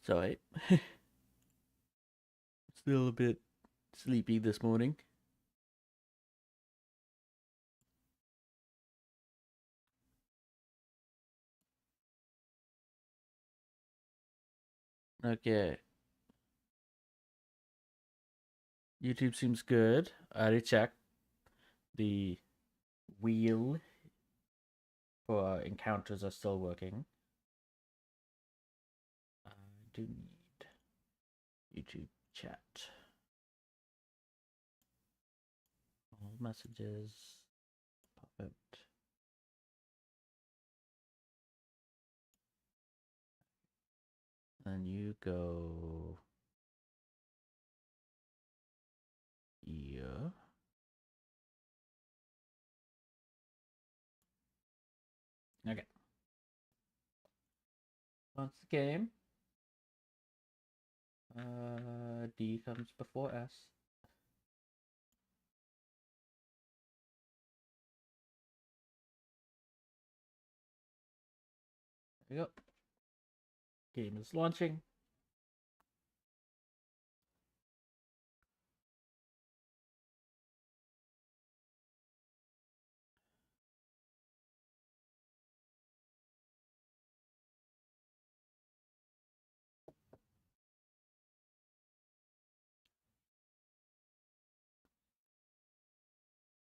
Sorry. Still a bit sleepy this morning. Okay. YouTube seems good. I already checked. The wheel for encounters are still working. I do need YouTube chat. All messages. Pop out. And you go here. Okay. Once the game. D comes before S. There we go. Game is launching.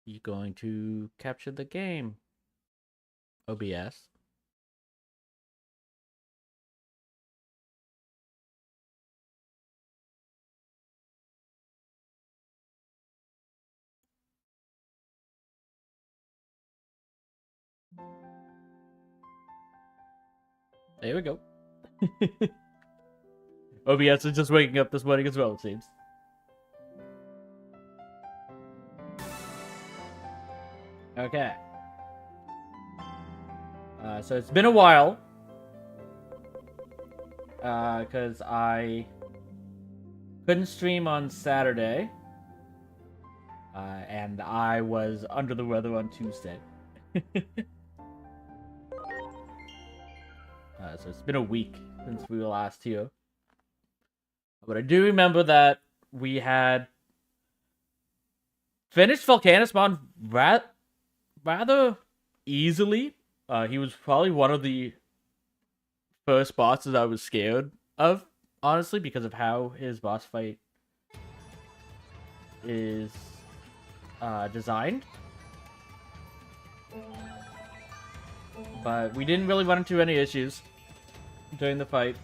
You're going to capture the game. OBS. There we go. OBS is just waking up this morning as well, it seems. Okay. So it's been a while. Because I couldn't stream on Saturday. And I was under the weather on Tuesday. So it's been a week since we were last here. But I do remember that we had finished Volcanusmon rather easily. He was probably one of the first bosses I was scared of, honestly, because of how his boss fight is designed. But we didn't really run into any issues during the fight.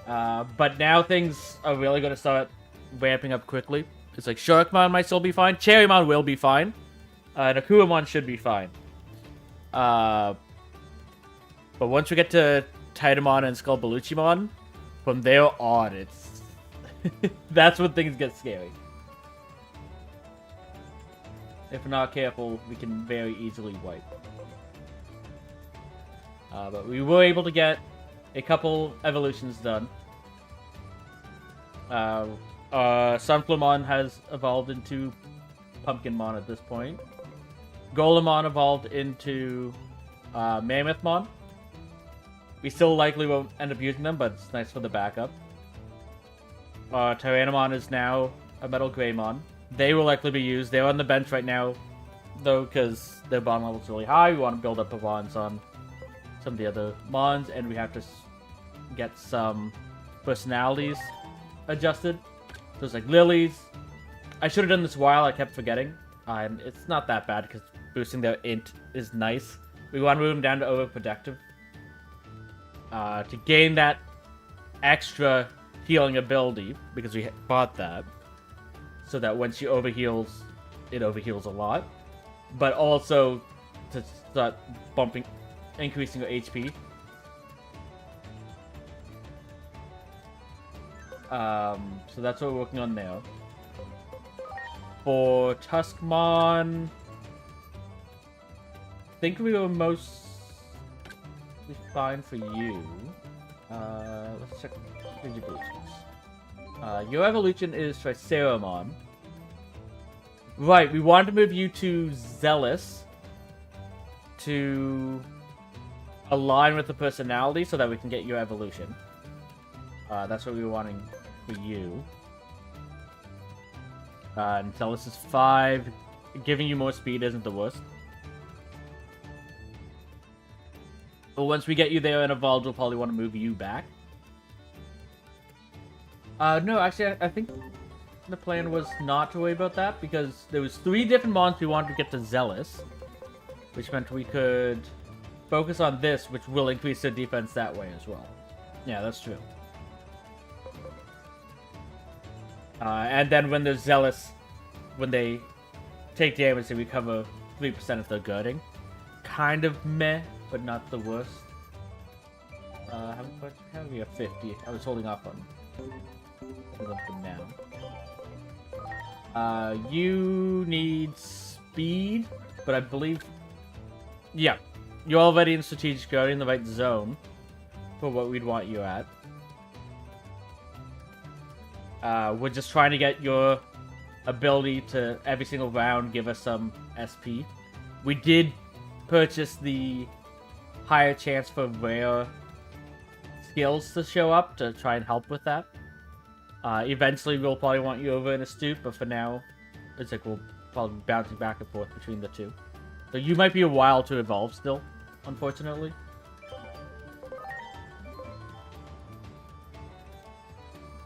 But now things are really going to start ramping up quickly. It's like Sharkmon might still be fine. Cherrymon will be fine. And Akuamon should be fine. But once we get to Titamon and Skullbaluchimon, from there on, it's... that's when things get scary. If we're not careful, we can very easily wipe. But we were able to get a couple evolutions done. Sunflowmon has evolved into Pumpkinmon at this point. Golemon evolved into Mammothmon. We still likely won't end up using them, but it's nice for the backup. Tyrannomon is now a Metal Greymon. They will likely be used. They're on the bench right now, though, because their bond level is really high. We want to build up Pavons on some of the other Mons, and we have to get some personalities adjusted. So it's like Lilies. I should have done this while. I kept forgetting. And it's not that bad, because boosting their int is nice. We want to move them down to overprotective. To gain that extra healing ability, because we bought that. So that when she overheals, it overheals a lot. But also to start increasing her HP. So that's what we're working on now. For Tuskmon, I think we were mostly fine for you. Let's check Digi.Locke. Your evolution is Triceramon. Right, we wanted to move you to Zealous to align with the personality so that we can get your evolution. That's what we were wanting for you. Until this is 5. Giving you more speed isn't the worst. But once we get you there and evolved, we'll probably want to move you back. No, actually, I think the plan was not to worry about that, because there was 3 different mons we wanted to get to Zealous, which meant we could focus on this, which will increase their defense that way as well. Yeah, that's true. And then when they're Zealous, when they take damage, they recover 3% of their girding. Kind of meh, but not the worst. How much have we? 50. I was holding off on them now. You need speed, but I believe... Yeah, you're already in strategic girding, the right zone for what we'd want you at. We're just trying to get your ability to, every single round, give us some SP. We did purchase the higher chance for rare skills to show up to try and help with that. Eventually, we'll probably want you over in a stoop, but for now, it's like we'll probably be bouncing back and forth between the two. So you might be a while to evolve still, unfortunately.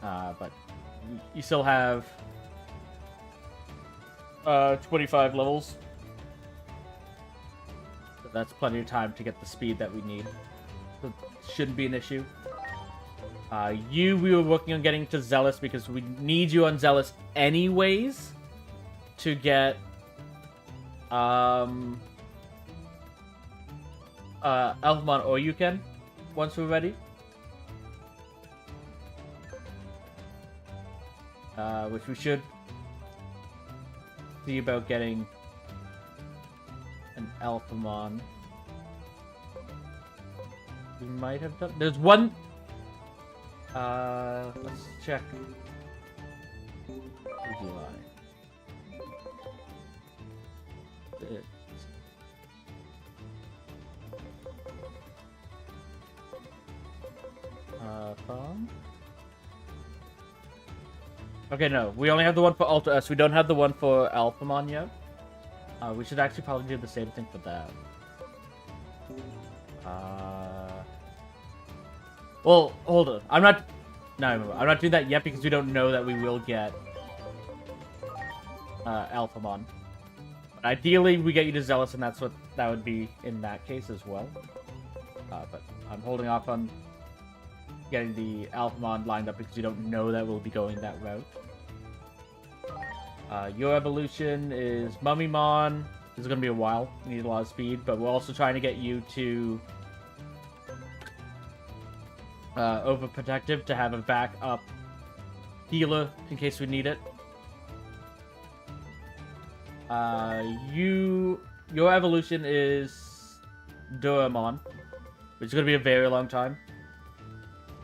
But you still have 25 levels. So that's plenty of time to get the speed that we need. So shouldn't be an issue. We were working on getting to Zealous because we need you on Zealous anyways to get Alphamon, or you can once we're ready. Which we should see about getting an Alphamon. We might have done. There's one. Let's check. Farm. Okay, no. We only have the one for Ultra S. We don't have the one for Alphamon yet. We should actually probably do the same thing for that. Well, hold on. I'm not doing that yet because we don't know that we will get Alphamon. But ideally, we get you to Zealous, and that's what that would be in that case as well. But I'm holding off on getting the Alphamon lined up because we don't know that we'll be going that route. Your evolution is Mummymon. This is going to be a while. We need a lot of speed, but we're also trying to get you to Overprotective to have a backup healer in case we need it. Your evolution is Duramon, which is going to be a very long time.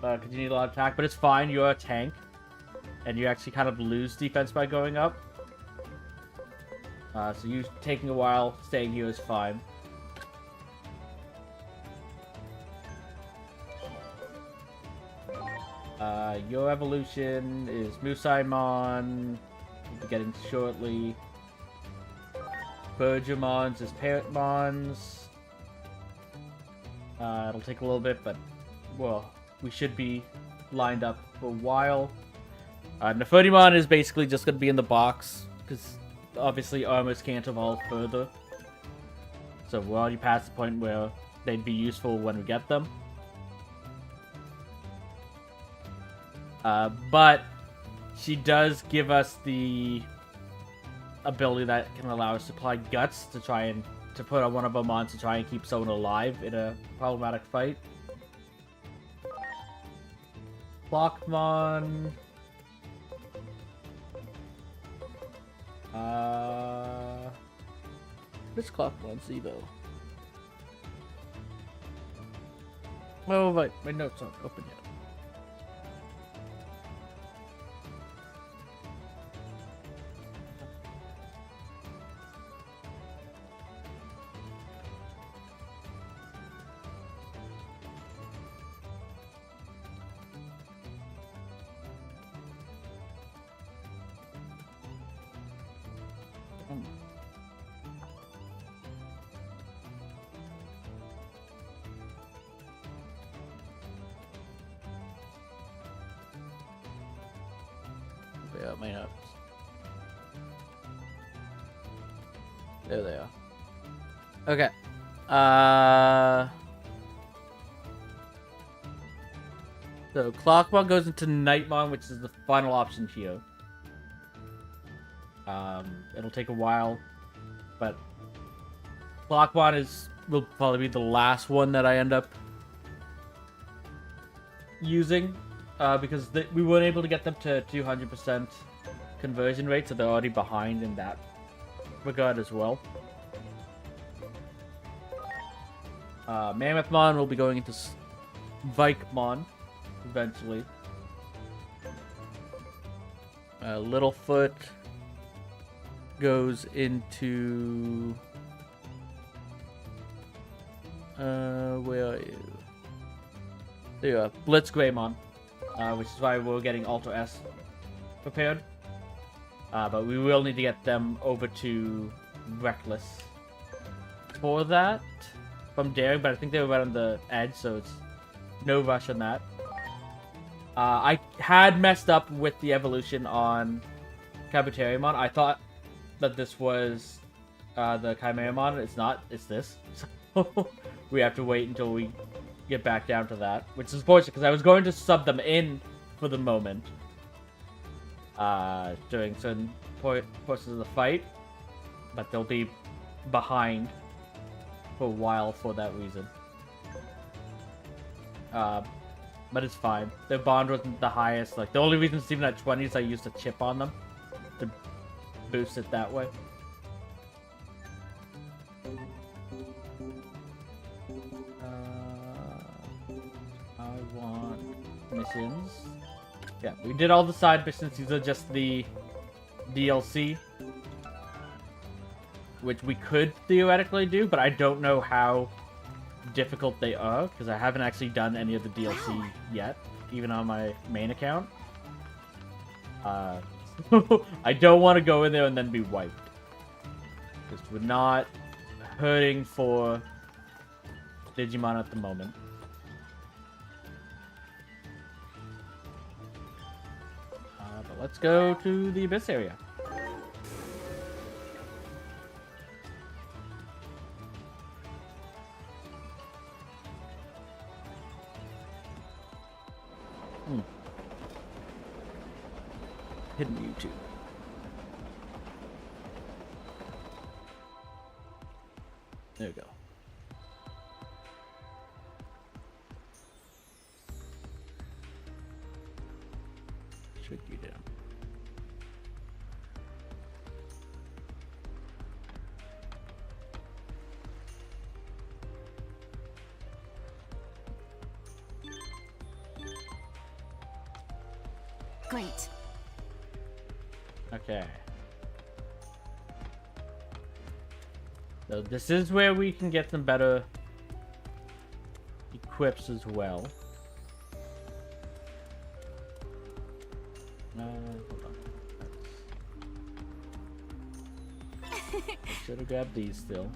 Because you need a lot of attack, but it's fine. You're a tank, and you actually kind of lose defense by going up. So you taking a while, staying here is fine. Your evolution is Musaimon. We'll be getting shortly. Bergermons is Parrotmons. It'll take a little bit, but well, we should be lined up for a while. Nefertimon is basically just going to be in the box, because obviously armors can't evolve further. So we're already past the point where they'd be useful when we get them. But she does give us the ability that can allow us to apply guts to try and put on one of our mons to try and keep someone alive in a problematic fight. Clockmon. What does Clockmon see though? Oh, wait, my notes aren't open yet. my notes. There they are. Okay. So Clockmon goes into Nightmon, which is the final option here. It'll take a while, but Clockmon will probably be the last one that I end up using, because we weren't able to get them to 200% conversion rate, so they're already behind in that regard as well. Mammothmon will be going into Vikemon eventually. Littlefoot goes into... where are you? There you are. Blitzgreymon, which is why we're getting Alter S prepared. But we will need to get them over to Reckless for that. From Daring, but I think they were right on the edge, so it's no rush on that. I had messed up with the evolution on Kabuterimon. I thought that this was the Chimeramon. It's not. It's this. So we have to wait until we get back down to that, which is unfortunate because I was going to sub them in for the moment during certain portions of the fight, but they'll be behind for a while for that reason. But it's fine. Their bond wasn't the highest. Like, the only reason it's even at 20 is I used a chip on them to boost it that way. I want missions. Yeah, we did all the side missions. These are just the DLC, which we could theoretically do, but I don't know how difficult they are, because I haven't actually done any of the DLC yet, even on my main account. I don't want to go in there and then be wiped, because we're not hurting for Digimon at the moment. But let's go to the Abyss area. Hidden YouTube. There we go. Should you down. Great. Okay. So this is where we can get some better equips as well. Hold on. I should have grabbed these still.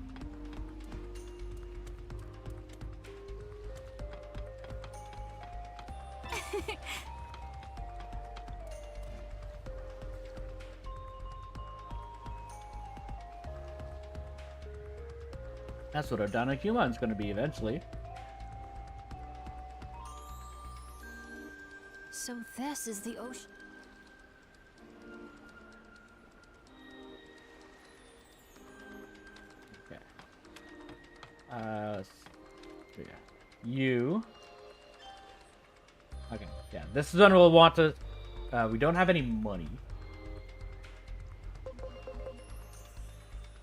That's what our Danahumon's going to be eventually. So this is the ocean. Okay. Yeah. You. Okay. Yeah. This is when we'll want to. We don't have any money.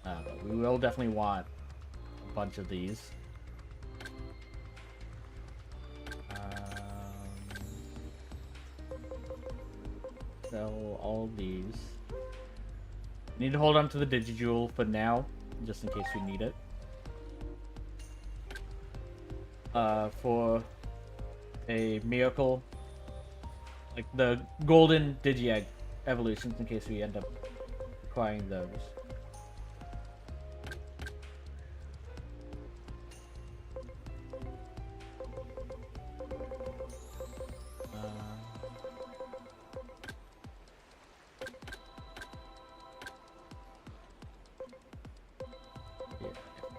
But we will definitely want a bunch of these. Sell all these. Need to hold on to the Digi.Jewel for now, just in case we need it. For a miracle, like the golden Digi-Egg evolutions, in case we end up acquiring those.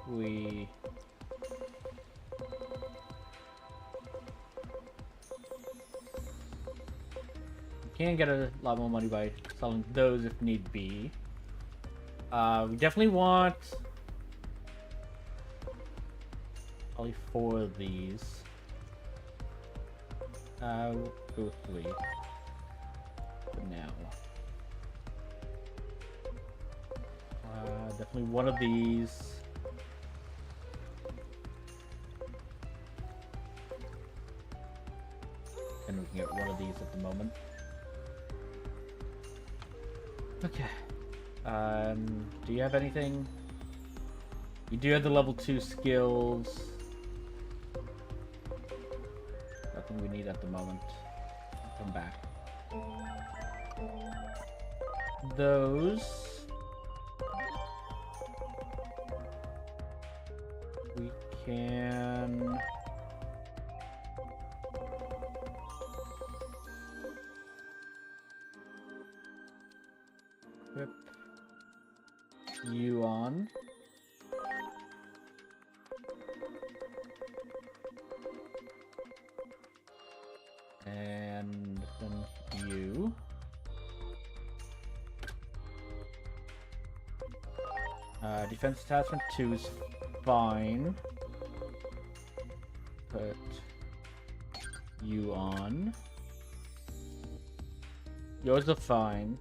we can get a lot more money by selling those if need be. We definitely want probably 4 of these. We'll go 3 for now. Definitely one of these. And we can get one of these at the moment. Okay. Do you have anything? You do have the level 2 skills. Nothing we need at the moment. I'll come back. Those. We can... equip you on. And then you. Defense attachment 2 is fine. Put you on. Yours are fine.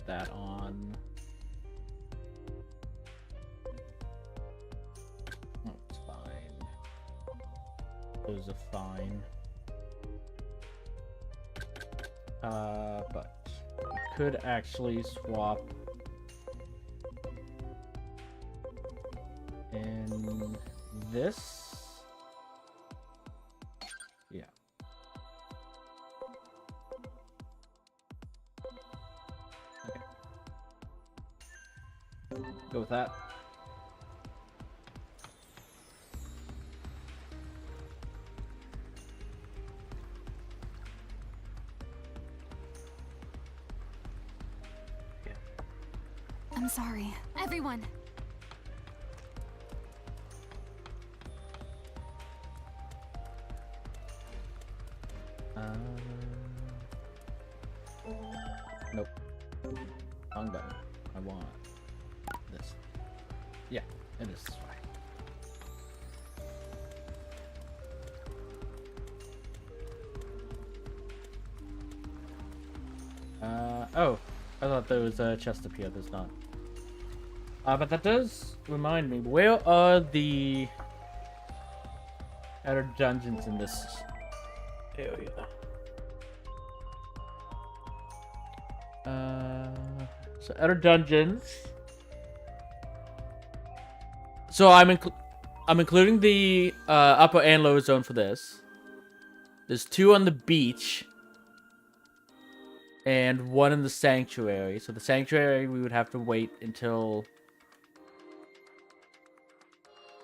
That on. Oh, it's fine. Those are fine. But we could actually swap in this. Yeah. Okay. Go with that. I'm sorry. Everyone! Nope. Wrong button. I want this. Yeah, it is right. Oh, I thought there was a chest up here. There's not. But that does remind me. Where are the outer dungeons in this area? So outer dungeons. So I'm including the upper and lower zone for this. There's 2 on the beach. And 1 in the sanctuary. So the sanctuary we would have to wait until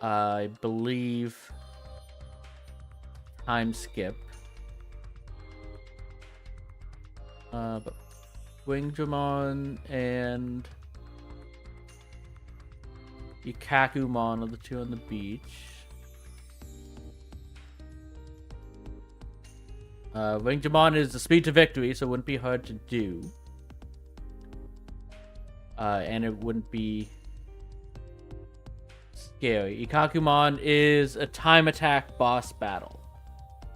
I believe time skip. But Wingdramon and Ikakumon are the 2 on the beach. Wingdramon is the speed to victory, so it wouldn't be hard to do. And it wouldn't be scary. Ikakumon is a time attack boss battle.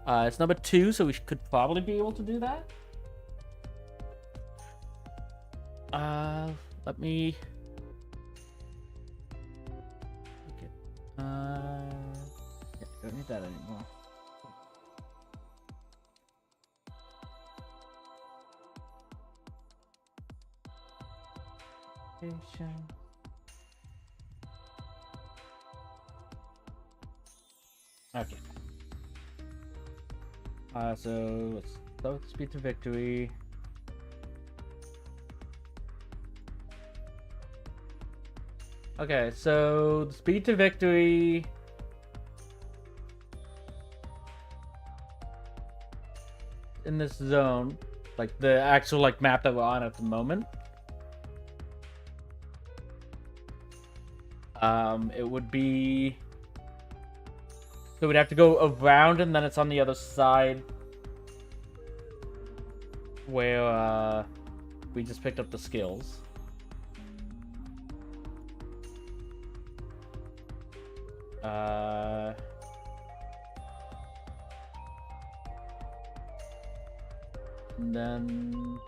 It's number 2, so we could probably be able to do that. Let me... Okay. Yeah, don't need that anymore. Okay. So let's start with speed to victory. Okay, so the speed to victory in this zone Like, the actual, like, map that we're on at the moment. It would be... So we'd have to go around, and then it's on the other side. Where, we just picked up the skills. And then...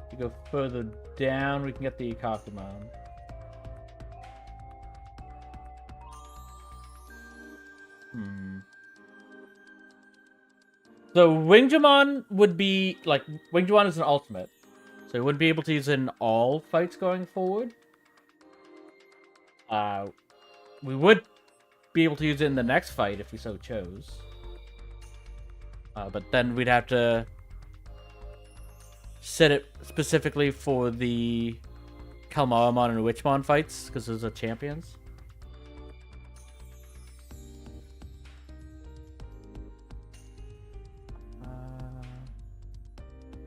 to go further down, we can get the Kakumon. So Wingdramon would be like Wingdramon is an ultimate, so we wouldn't be able to use it in all fights going forward. We would be able to use it in the next fight if we so chose. But then we'd have to set it specifically for the Kalmaramon and Witchmon fights, because those are champions.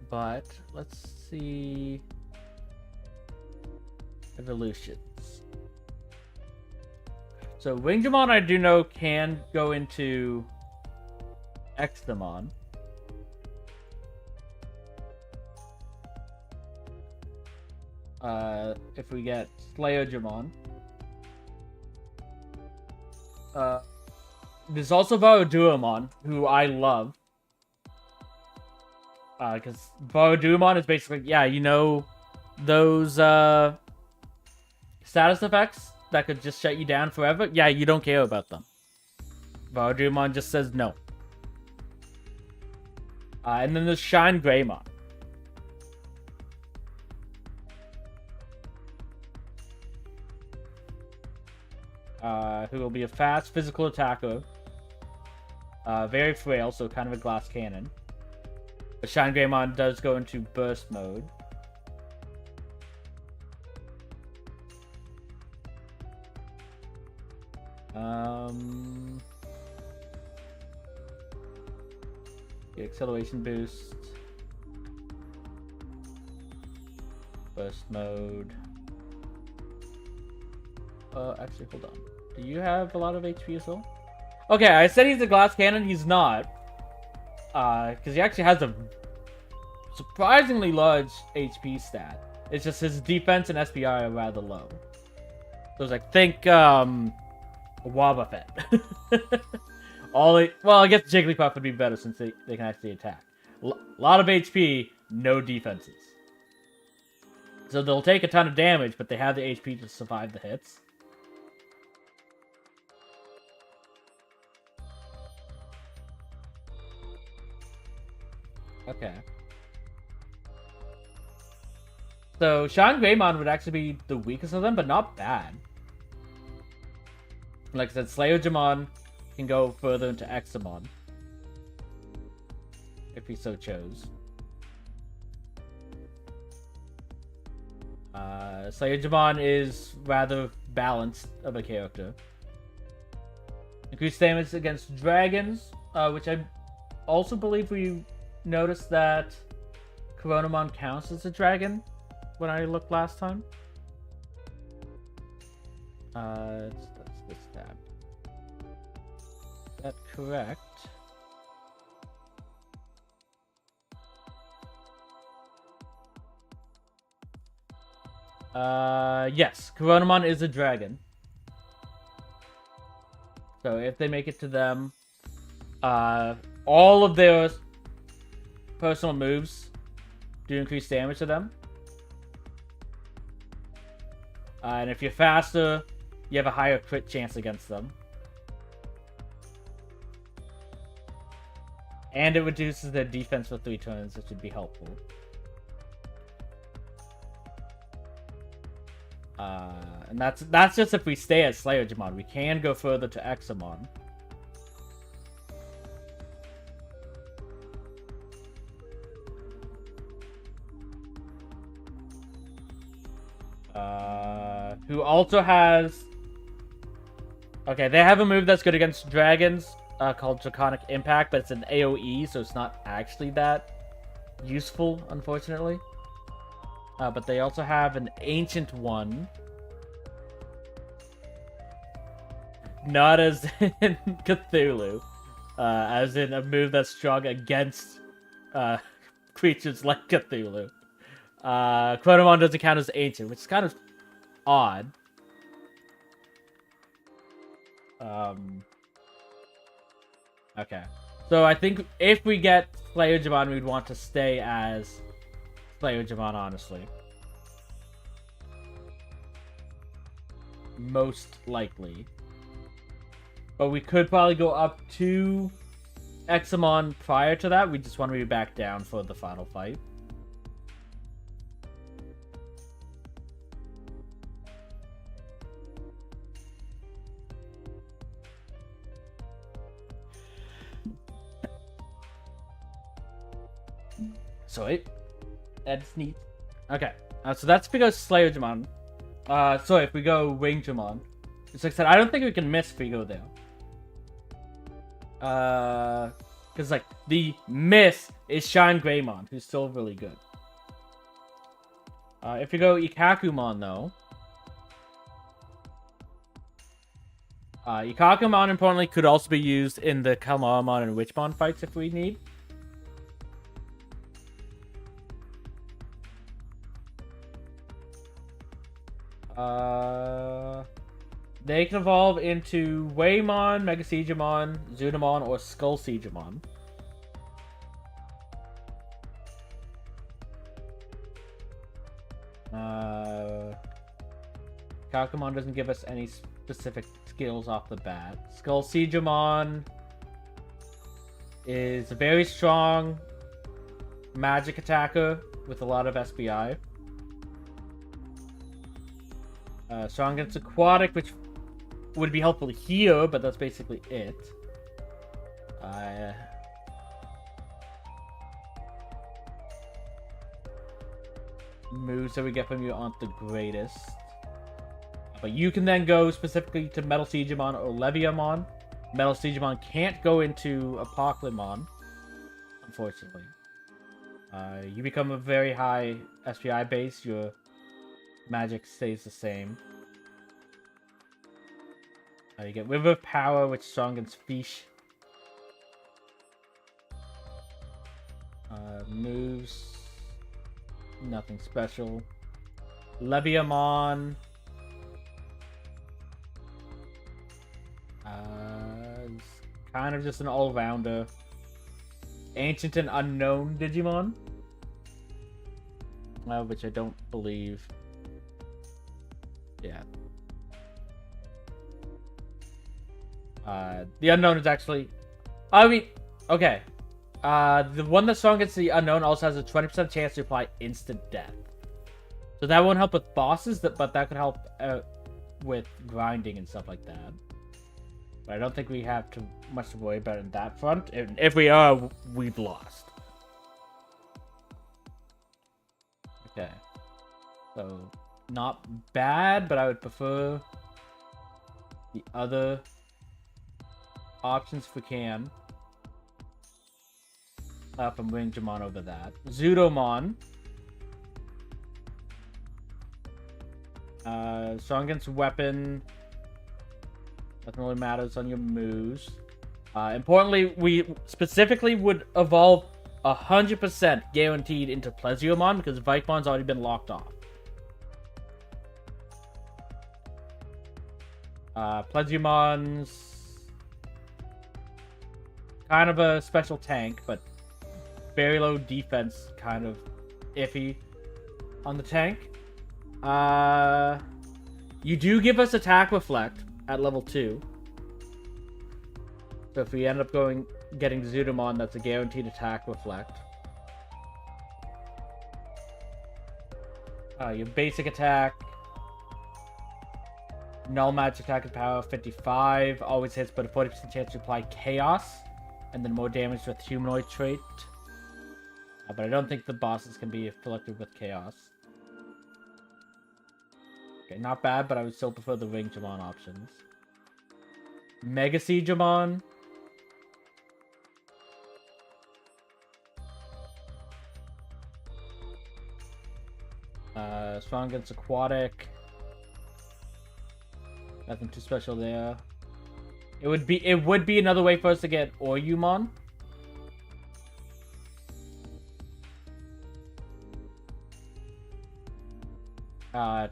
But let's see evolutions. So Wingdramon, I do know, can go into Examon. If we get Slayer-Jamon. There's also Varuduamon, who I love. Because Varuduamon is basically, yeah, you know, those status effects that could just shut you down forever? Yeah, you don't care about them. Varuduamon just says no. And then there's Shine Greymon. Who will be a fast physical attacker. Very frail, so kind of a glass cannon. But Shine Greymon does go into burst mode. The acceleration boost. Burst mode. Actually, hold on. Do you have a lot of HP as well? Okay, I said he's a glass cannon. He's not. Because he actually has a surprisingly large HP stat. It's just his defense and SPI are rather low. So it's like, think, Wobbuffet. Well, I guess Jigglypuff would be better since they can actually attack. A lot of HP, no defenses. So they'll take a ton of damage, but they have the HP to survive the hits. Okay. So, Shine Greymon would actually be the weakest of them, but not bad. Like I said, Slayer-Jamon can go further into Examon. If he so chose. Slayer-Jamon is rather balanced of a character. Increased damage against dragons, which I also believe we noticed that Coronamon counts as a dragon when I looked last time. That's this tab. Is that correct? Yes, Coronamon is a dragon. So if they make it to them, all of their personal moves do increase damage to them. And if you're faster, you have a higher crit chance against them. And it reduces their defense for 3 turns, which would be helpful. And that's just if we stay at Slayer-Jamon. We can go further to Examon. Who also has... Okay, they have a move that's good against dragons, called Draconic Impact, but it's an AoE, so it's not actually that useful, unfortunately. But they also have an Ancient one. Not as in Cthulhu. As in a move that's strong against creatures like Cthulhu. Chronomon doesn't count as Ancient, which is kind of odd. Okay. So I think if we get Slayer Jamon, we'd want to stay as Slayer Jamon, honestly. Most likely. But we could probably go up to Examon prior to that. We just want to be back down for the final fight. So that's neat. Okay, so that's if we go Slayer Jamon. So if we go Wing Jamon. It's like I said, I don't think we can miss if we go there. Because like the miss is Shine Greymon, who's still really good. If we go Ikakumon though, Ikakumon importantly could also be used in the Kalmaramon and Witchmon fights if we need. They can evolve into Waymon, Mega Siegemon, Zunamon, or Skull Siegemon. Kakumon doesn't give us any specific skills off the bat. Skull Siegemon is a very strong magic attacker with a lot of SBI. Strong against Aquatic, which would be helpful here, but that's basically it. Moves that we get from you aren't the greatest. But you can then go specifically to Metal Siegemon or Leviamon. Metal Siegemon can't go into Apocalypmon, unfortunately. You become a very high SPI base, your magic stays the same. You get River of Power, which is strong against Fish. Moves. Nothing special. Leviamon. Kind of just an all-rounder. Ancient and Unknown Digimon. Which I don't believe. Yeah. The Unknown is actually... I mean, okay. The one that's strong against the Unknown also has a 20% chance to apply instant death. So that won't help with bosses, but that could help with grinding and stuff like that. But I don't think we have too much to worry about in that front. If we are, we've lost. Okay. So, not bad, but I would prefer the other options if we can. From Wing Jamon over that. Zudomon. Strong against weapon. Nothing really matters on your moves. Importantly, we specifically would evolve 100% guaranteed into Plesiomon's because Vikemon's already been locked off. Plesiomon's kind of a special tank, but very low defense, kind of iffy on the tank. You do give us Attack Reflect at level 2. So if we end up getting Zudomon, that's a guaranteed Attack Reflect. Your basic attack. Null magic attack and power 55. Always hits, but a 40% chance to apply Chaos. And then more damage with Humanoid trait. But I don't think the bosses can be afflicted with Chaos. Okay, not bad, but I would still prefer the Wing Jamon options. Mega Siegemon. Strong against aquatic. Nothing too special there. It would be another way for us to get Oyumon.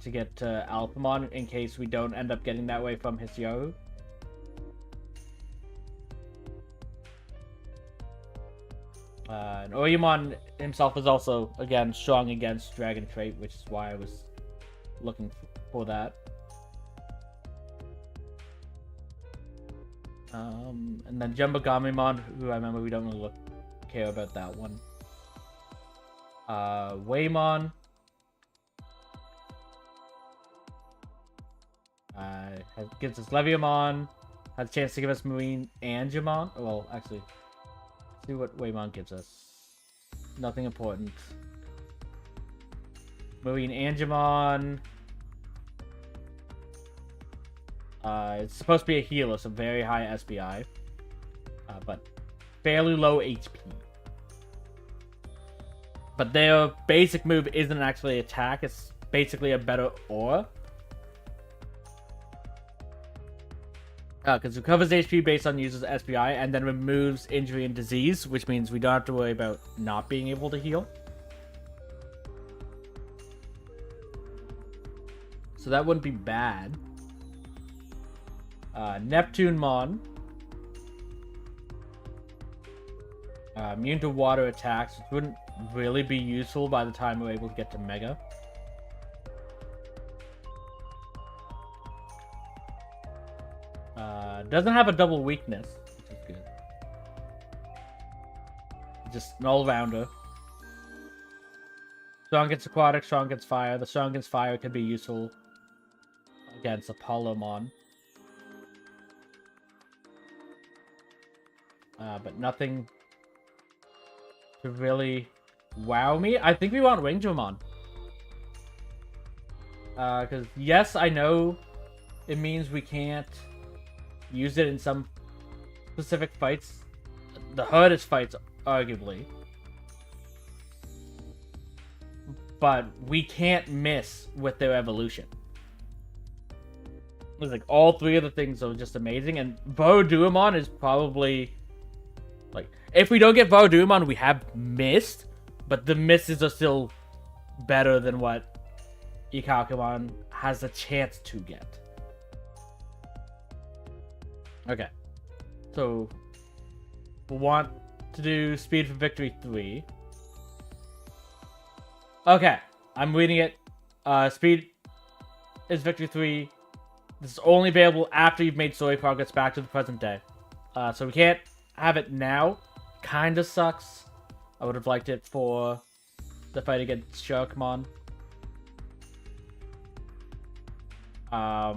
To get Alphamon in case we don't end up getting that way from Hisyaru. And Oyumon himself is also, again, strong against Dragon Trait, which is why I was looking for that. And then Jumbogamimon, who I remember we don't really care about that one. Waymon. Gives us Leviamon. Has a chance to give us Marine Angemon. Well, actually, let's see what Waymon gives us. Nothing important. Marine Angemon. It's supposed to be a healer, so very high SBI. But fairly low HP. But their basic move isn't actually attack, it's basically a better aura. Because it recovers HP based on user's SBI and then removes injury and disease, which means we don't have to worry about not being able to heal. So that wouldn't be bad. Neptunemon. Immune to water attacks, which wouldn't really be useful by the time we're able to get to Mega. Doesn't have a double weakness, which is good. Just an all-rounder. Strong against aquatic, strong against fire. The strong against fire could be useful against Apollomon. But nothing to really wow me. I think we want Wingdramon. Because yes, I know it means we can't use it in some specific fights. The hardest fights, arguably. But we can't miss with their evolution. It's like all three of the things are just amazing, and Varuduamon is probably like, if we don't get Varuduamon, we have missed, but the misses are still better than what Ikakumon has a chance to get. Okay, so we'll want to do Speed for Victory 3. Okay, I'm reading it. Speed is Victory 3. This is only available after you've made story progress back to the present day. So we can't have it now. Kinda sucks. I would have liked it for the fight against Sharkmon. But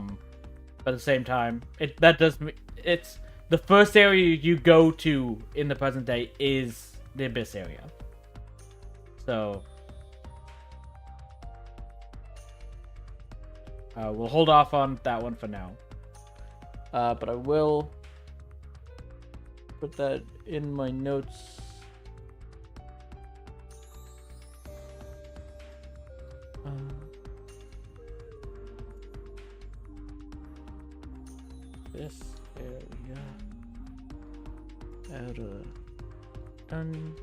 at the same time, it's the first area you go to in the present day is the Abyss area. So we'll hold off on that one for now. But I will put that in my notes. This area. Outer. Done.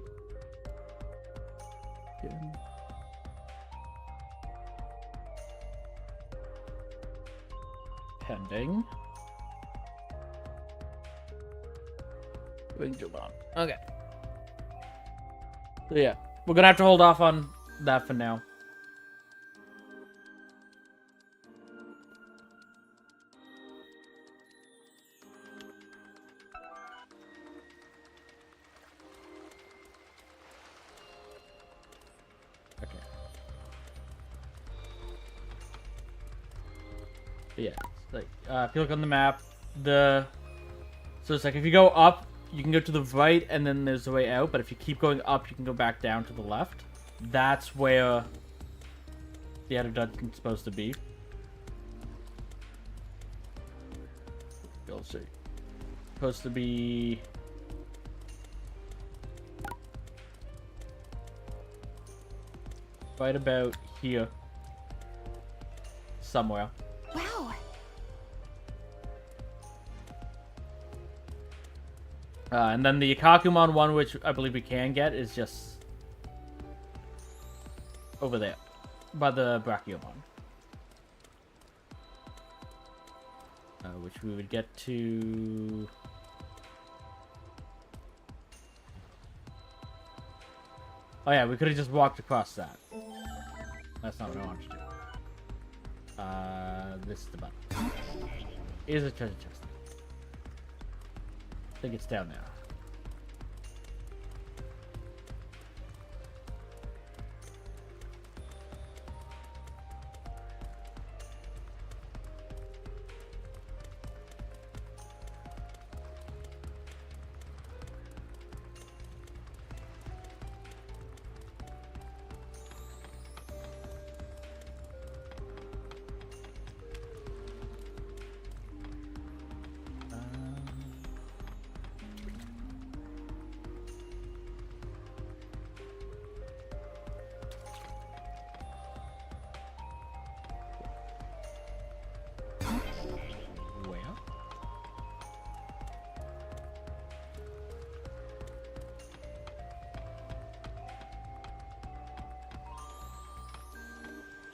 Pending. Wingdramon. Okay. So yeah, we're gonna have to hold off on that for now. Okay. But yeah, it's like if you look on the map, so it's like if you go up, you can go to the right, and then there's a way out. But if you keep going up, you can go back down to the left. That's where the outer dungeon's supposed to be. You'll see. Supposed to be right about here. somewhere. Wow. And then the Ikakumon one, which I believe we can get, is just over there by the Brachiomon. Which we would get to... Oh yeah, we could have just walked across that. That's not what I wanted to do. This is the button. Here's a treasure chest. I think it's down there.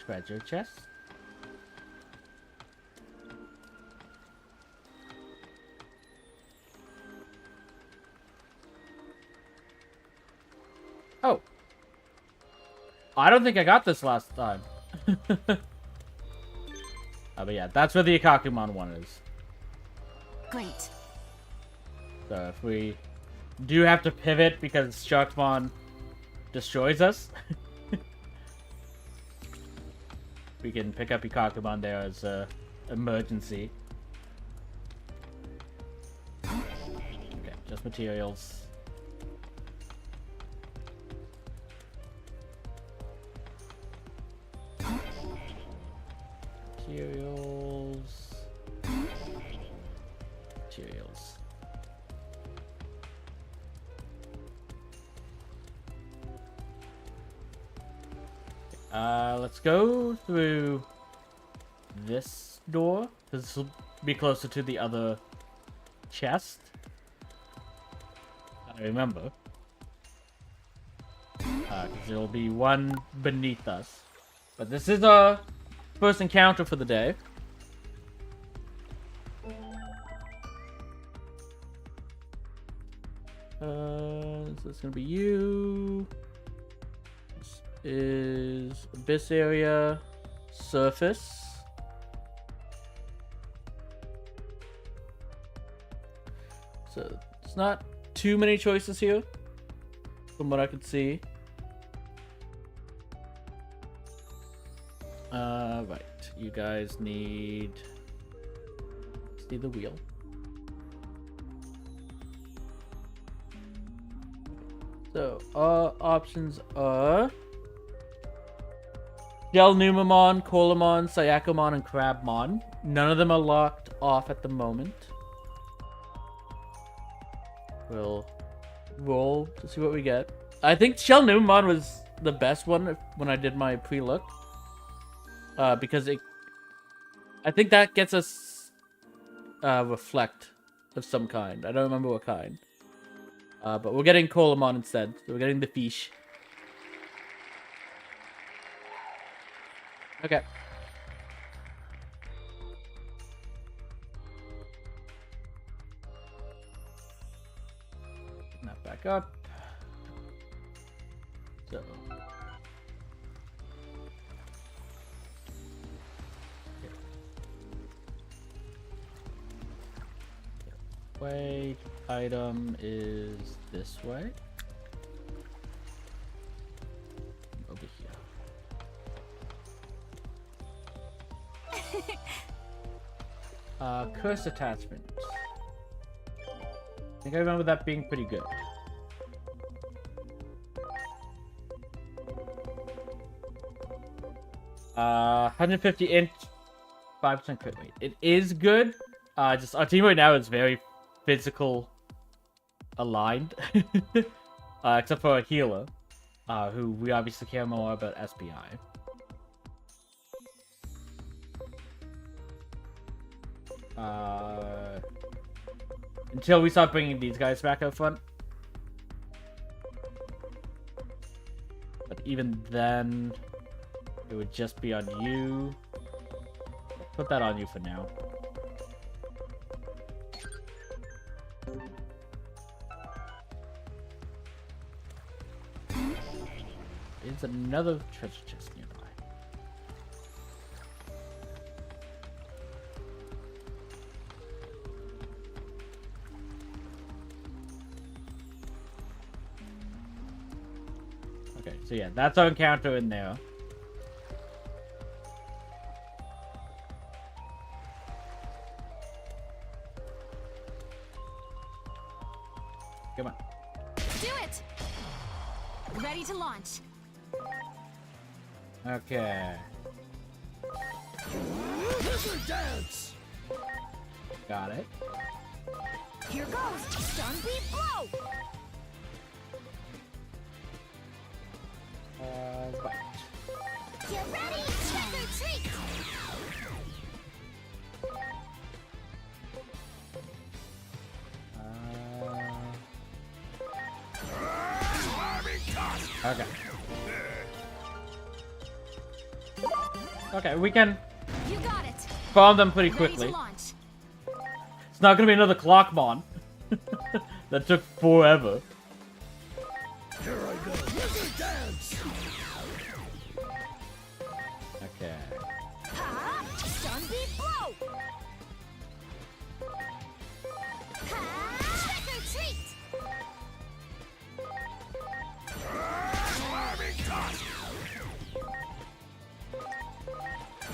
Treasure chest. Oh. I don't think I got this last time. But yeah, that's where the Ikakumon one is. Great. So if we do have to pivot because Sharkmon destroys us, we can pick up Ikakumon there as a emergency. Okay, just materials. Materials. Materials. Let's go through this door, because this will be closer to the other chest. I remember. Because there'll be one beneath us. But this is our first encounter for the day. So it's gonna be you. This is Abyss area, surface. So it's not too many choices here, from what I could see. Right. You guys need... Let's need the wheel. So, our options are... Gelnumamon, Colamon, Sayakomon, and Crabmon. None of them are locked off at the moment. We'll roll to see what we get. I think Gelnumamon was the best one when I did my pre-look. Because I think that gets us reflect of some kind. I don't remember what kind. But we're getting Colamon instead. So we're getting the fish. Okay. Putting that back up. So. Way item is this way. Over here. Curse attachment. I think I remember that being pretty good. Uh, 150 inch, 5% crit rate. It is good. Just our team right now is very physical aligned, except for a healer, who we obviously care more about SPI. Until we start bringing these guys back up front. But even then, it would just be on you. Put that on you for now. There's another treasure chest nearby. Okay, so yeah, that's our encounter in there. Come on. Do it! Ready to launch. Okay. Dance. Got it. Here goes! Sunbeam blow! Right. Get ready! Trick or treat! Okay. Okay, we can You got it! farm them pretty Ready quickly. to launch. It's not gonna be another Clockmon. That took forever. Here I go. Wizard dance. Okay. Ha! Sunbeam blow! Ha! Trick or treat!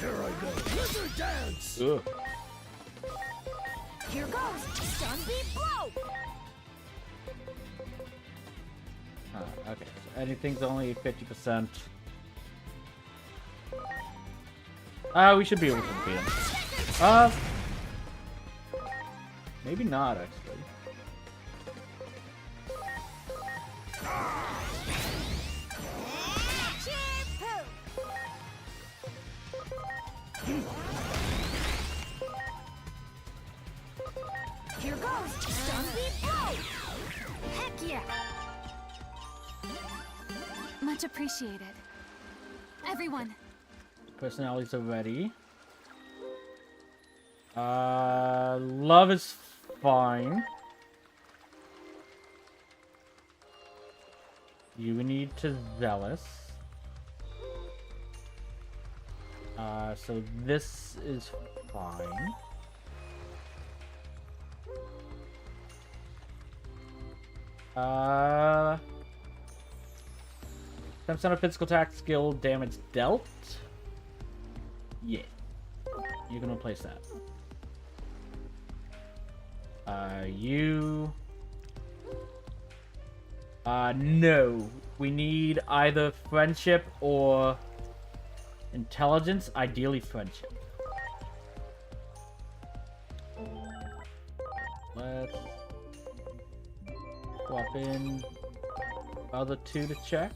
Here I go. Wizard dance. Ugh. Here goes! Sunbeam blow! Okay, so anything's only 50%. We should be able to beat him. Maybe not, actually. Here goes! Sunbeam blow! Heck yeah! Much appreciated. Everyone, Personalities are ready. Love is fine. You need to Zealous. So this is fine. Uh, 10% of physical attack skill damage dealt. Yeah. You can replace that. You... no. We need either friendship or intelligence, ideally friendship. Let's swap in other two to check.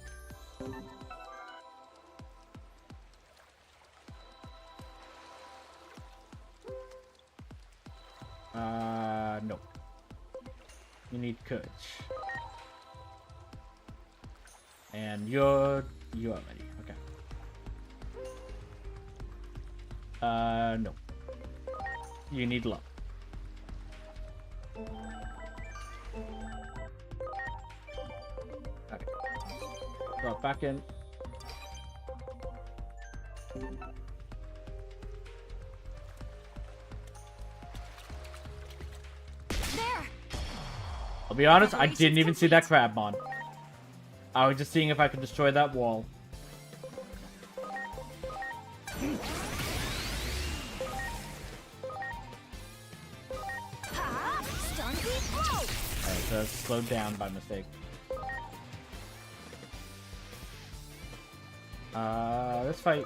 No. You need courage. And you are ready. Okay. No. You need love. Okay. Go back in. there! I'll be honest, I didn't even see that Crabmon. I was just seeing if I could destroy that wall. Ha! Sunbeam blow! Alright, so it's slowed down by mistake. This fight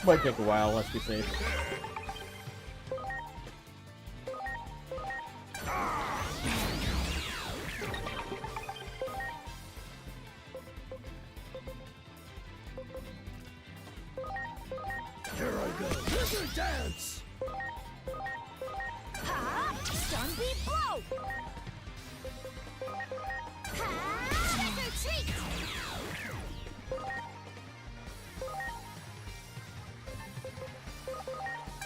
might take a while, let's be safe. Here I go. Wizard dance. Zombie blow! Ha! Retreat!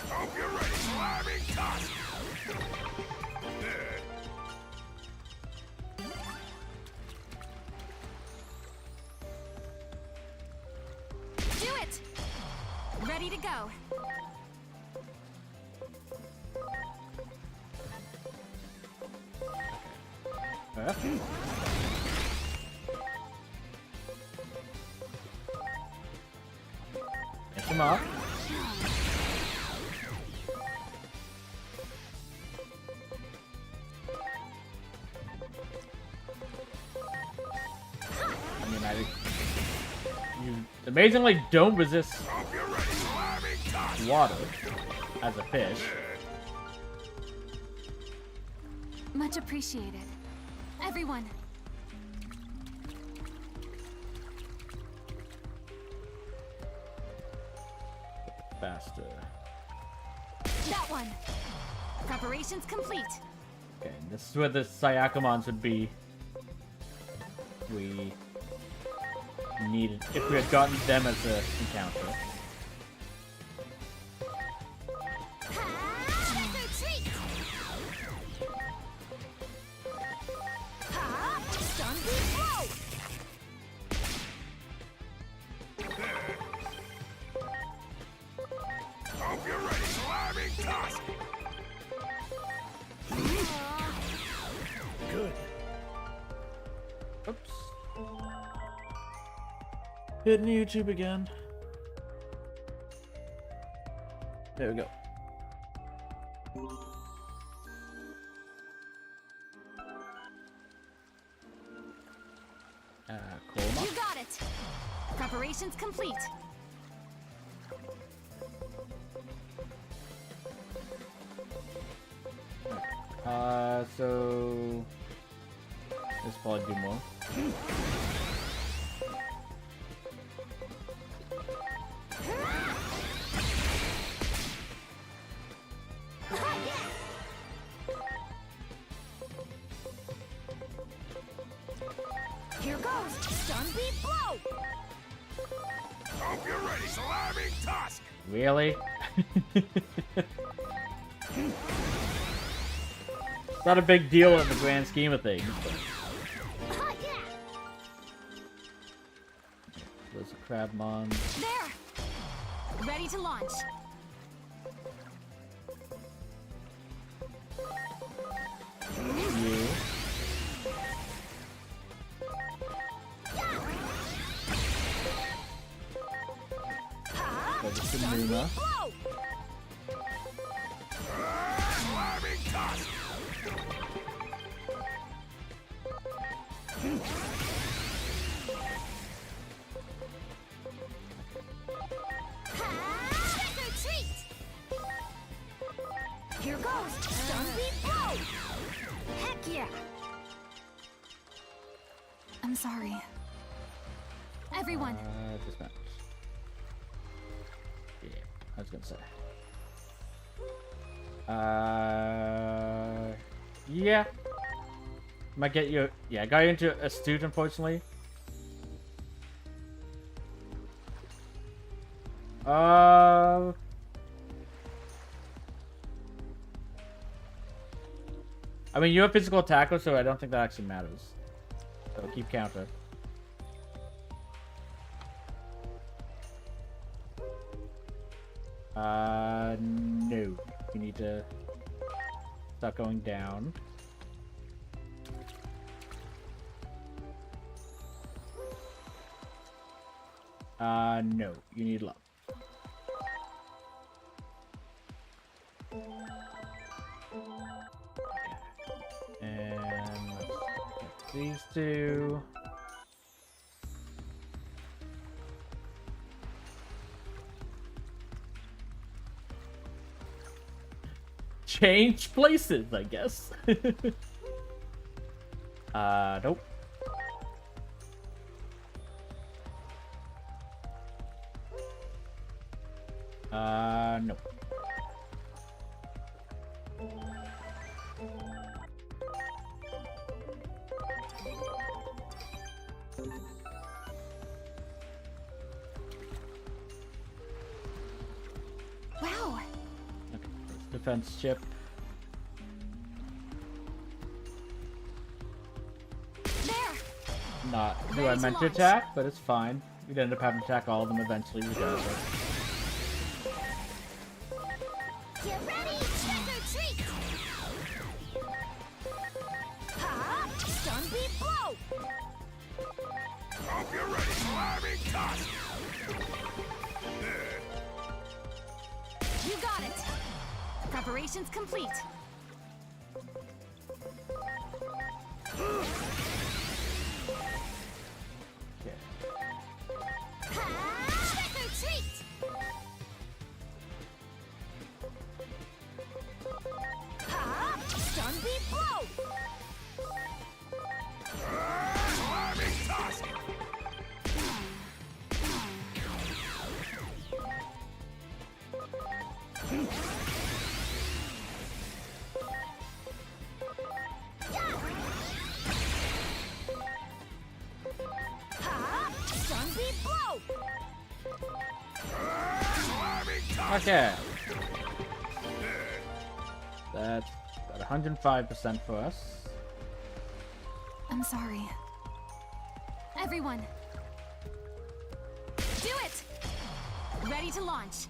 Hope you're ready, slamming toss. Do it! Ready to go. Huh? Finish him off. I mean, you amazingly don't resist Hope you're ready, slamming toss. water as a fish. Much appreciated. Everyone. Faster. That one. Preparations complete. Okay, this is where the Syakomons would be. We needed if we had gotten them as an encounter. Ha! Retreat! Ha! Zombie blow! Hope you're ready, slamming toss. Good. Oops. Hitting YouTube again. There we go. Cool. You got it. Preparations complete. So this probably do more. Here goes. Zombie blow! Hope you're ready, slamming toss. Really? It's not a big deal in the grand scheme of things. But Ha, yeah. there's a Crabmon. There. Ready to launch. You. Ha! There's a Zombie Sunuma. blow! Slamming toss. Ha! Trick or treat! Here goes. Zombie blow! Heck yeah! I'm sorry. Everyone. Dismatch. Yeah, I was gonna say. Yeah. Might get you. Yeah, I got you into Astute, unfortunately. I mean, you have physical attacker, so I don't think that actually matters. So keep counter. No. You need to stop going down. No. You need love. Okay. And let's get these two. Change places, I guess. Nope. Nope. Wow. Okay, defense chip. There. Not who Ready I to meant to launch. attack, but it's fine. We'd end up having to attack all of them eventually, regardless. Get ready. Trick or treat. Ha! Stun beat blow. Hope you're ready, slamming toss. You got it. Preparations complete. Okay. Ha! Trick or treat. Ha! Stun beat blow. Slamming toss. Ha! Stun beat blow. Slamming toss. Okay. That's about 105% for us. I'm sorry. Everyone. Do it! Ready to launch.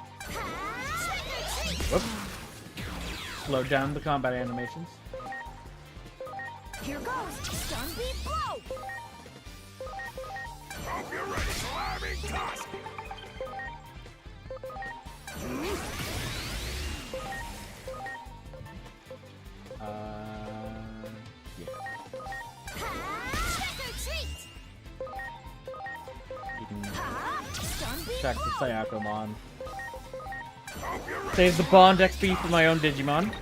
Trick or treat! Whoops. Slow down the combat animations. Here goes! Stun beat blow! Hope you're ready, slamming toss. Yeah. Trick or treat! You can Stun beat check the blow! Sayakomon. Hope you're ready. Save the Bond XP for my own Digimon.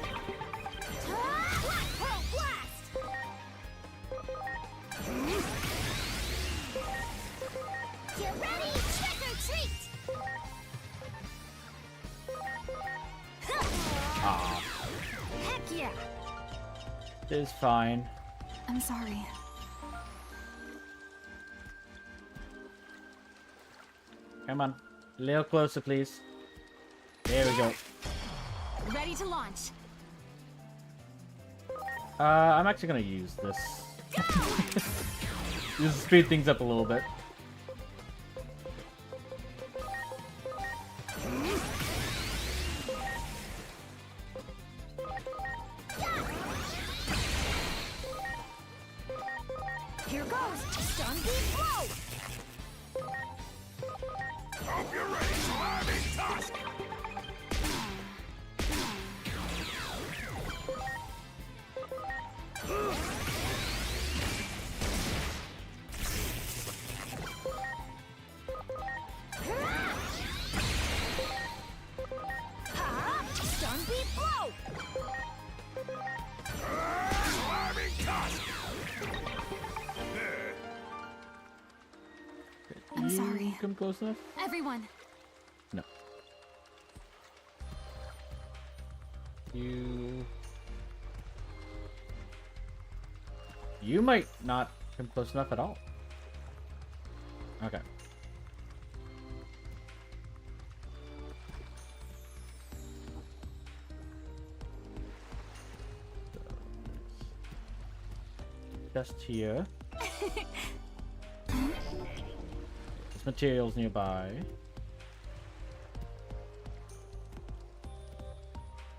Black Pearl Blast! Get ready! Trick or treat! Ah, Heck yeah! it is fine. I'm sorry. Come on. A little closer, please. There we go. Ready to launch. I'm actually gonna use this. Just to speed things up a little bit. Here goes! Stun beat blow! Hope you're ready, slamming toss. Ha! Stun beat blow! Slamming toss. I'm You sorry. Come close enough? Everyone, No. You might not come close enough at all. Okay. Just here. There's materials nearby.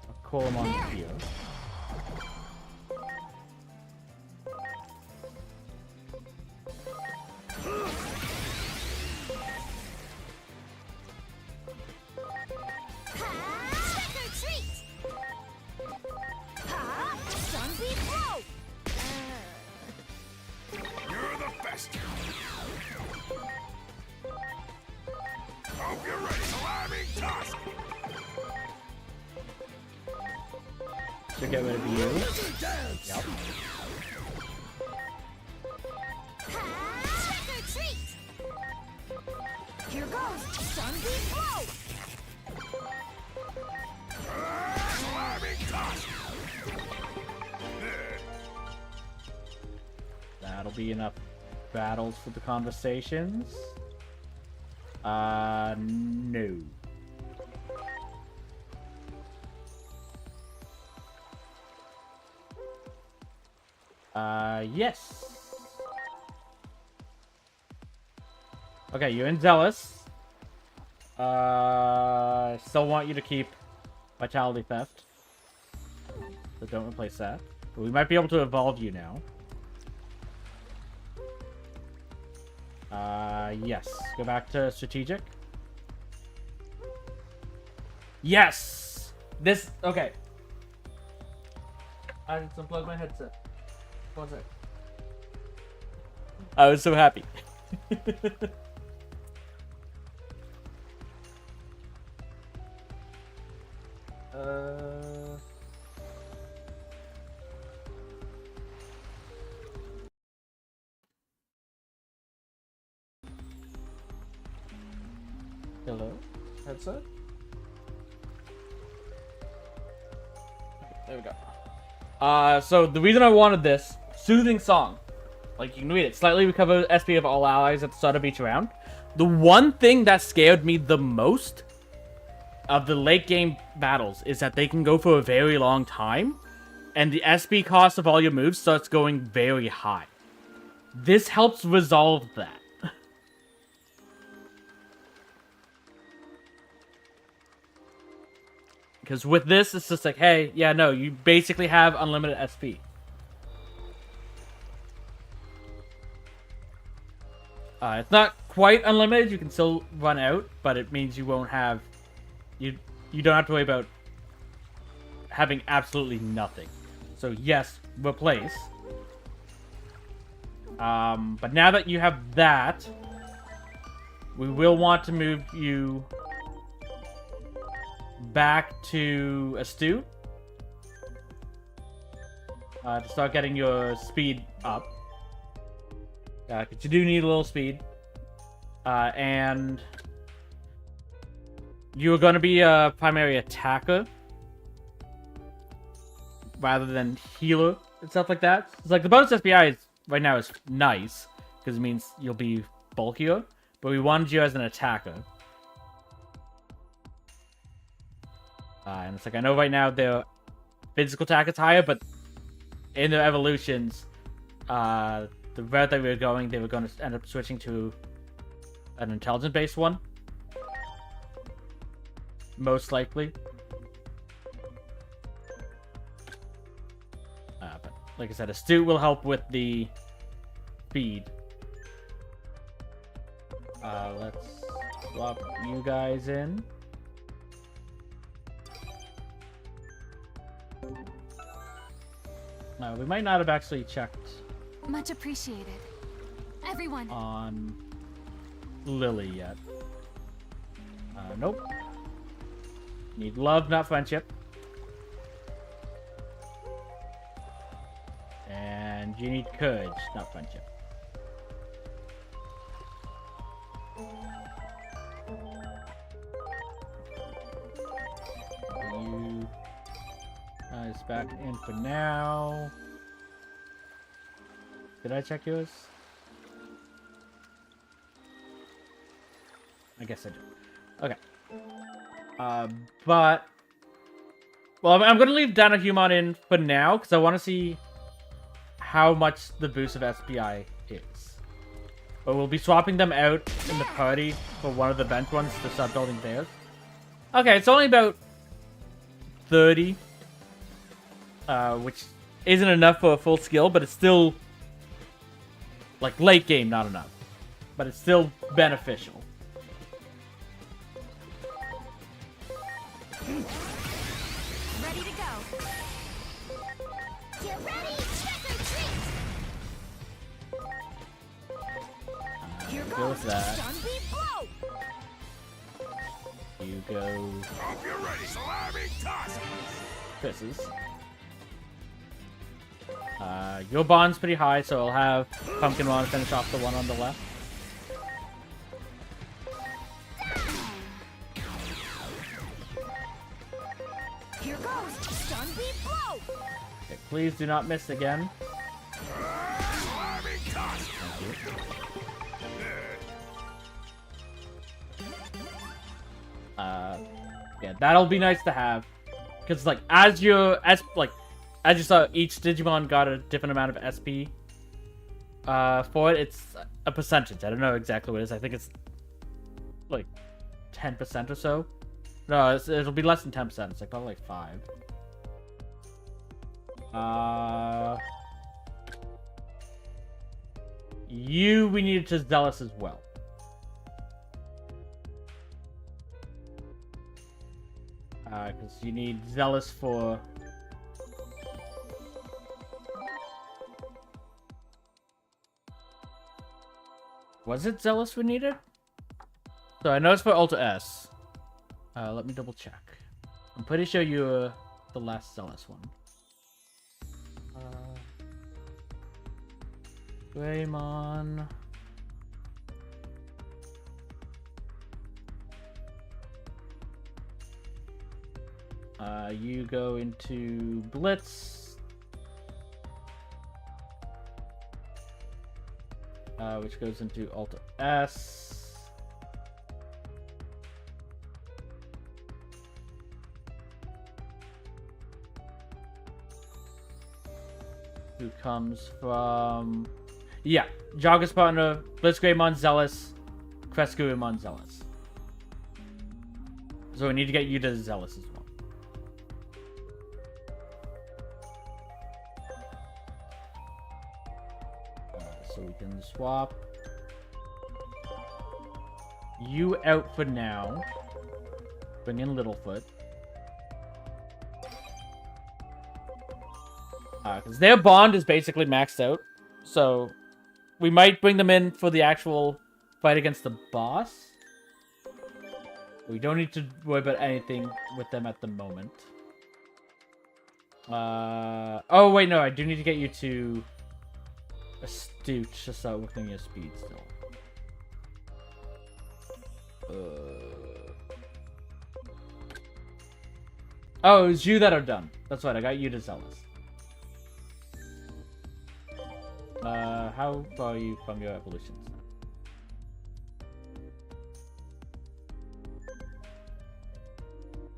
I'll call them on There. here. trick or treat! Ha! Stun beat blow! You're the best. Hope you're ready, slamming toss. Should get rid of you. Lizard dance. Yep. Ha! Trick or treat! Here goes! Stun beat blow! That'll be enough battles for the conversations. No. Yes. Okay, you're in Zealous. Still want you to keep Vitality Theft. So don't replace that. But we might be able to evolve you now. Yes. Go back to Strategic. Yes! This... Okay. I just unplugged my headset. What was it? I was so happy. Hello? Headset? There we go. So the reason I wanted this soothing song, like you can read it, slightly recover SP of all allies at the start of each round. The one thing that scared me the most of the late game battles is that they can go for a very long time, and the SP cost of all your moves starts going very high. This helps resolve that. Because with this, it's just like, hey, yeah, no, you basically have unlimited SP. It's not quite unlimited. You can still run out, but it means you won't have... You don't have to worry about having absolutely nothing. So yes, replace. But now that you have that, we will want to move you back to Astute to start getting your speed up. Because you do need a little speed. And you're going to be a primary attacker rather than healer and stuff like that. It's like the bonus SPI right now is nice because it means you'll be bulkier, but we wanted you as an attacker. And it's like, I know right now their physical attack is higher, but in their evolutions, the route that we were going, they were going to end up switching to an intelligent-based one. Most likely. But like I said, Astute will help with the speed. Let's swap you guys in. We might not have actually checked. Much appreciated. Everyone. On Lily yet. Nope. Need love, not friendship. And you need courage, not friendship. You guys back in for now. Did I check yours? I guess I did. Okay. But... Well, I'm going to leave Digimon in for now, because I want to see how much the boost of SPI is. But we'll be swapping them out in the party for one of the bench ones to start building theirs. Okay, it's only about 30. Which isn't enough for a full skill, but it's still... Like, late game, not enough. But it's still beneficial. Ready to go. Get ready, trick or treat. Here Goes that. Stun blow. You go... Hope you're ready, salami toss. Chris's. Your bond's pretty high, so I'll have Pumpkinmon finish off the one on the left. Here goes Stun Beat Blow. Okay, please do not miss again. Yeah, that'll be nice to have, because like as you saw, each Digimon got a different amount of SP. For it, it's a percentage. I don't know exactly what it is. I think it's like 10% or so. No, it'll be less than 10%. It's like probably like 5. We needed to Zealous as well. Because you need Zealous for... Was it Zealous we needed? So I know it's for Ultra S. Let me double check. I'm pretty sure you were the last Zealous one. Greymon. You go into Blitz. Which goes into Ultra S. Who comes from... Yeah, Jogger's partner, Blitz Greymon Zealous, Crescuimon Zealous. So we need to get you to Zealous as well. So we can swap you out for now. Bring in Littlefoot. Because their bond is basically maxed out. So we might bring them in for the actual fight against the boss. We don't need to worry about anything with them at the moment. Oh, wait, no. I do need to get you to Astute to start working your speed still. Oh, it was you that are done. That's right, I got you to Zealous. How far are you from your evolutions?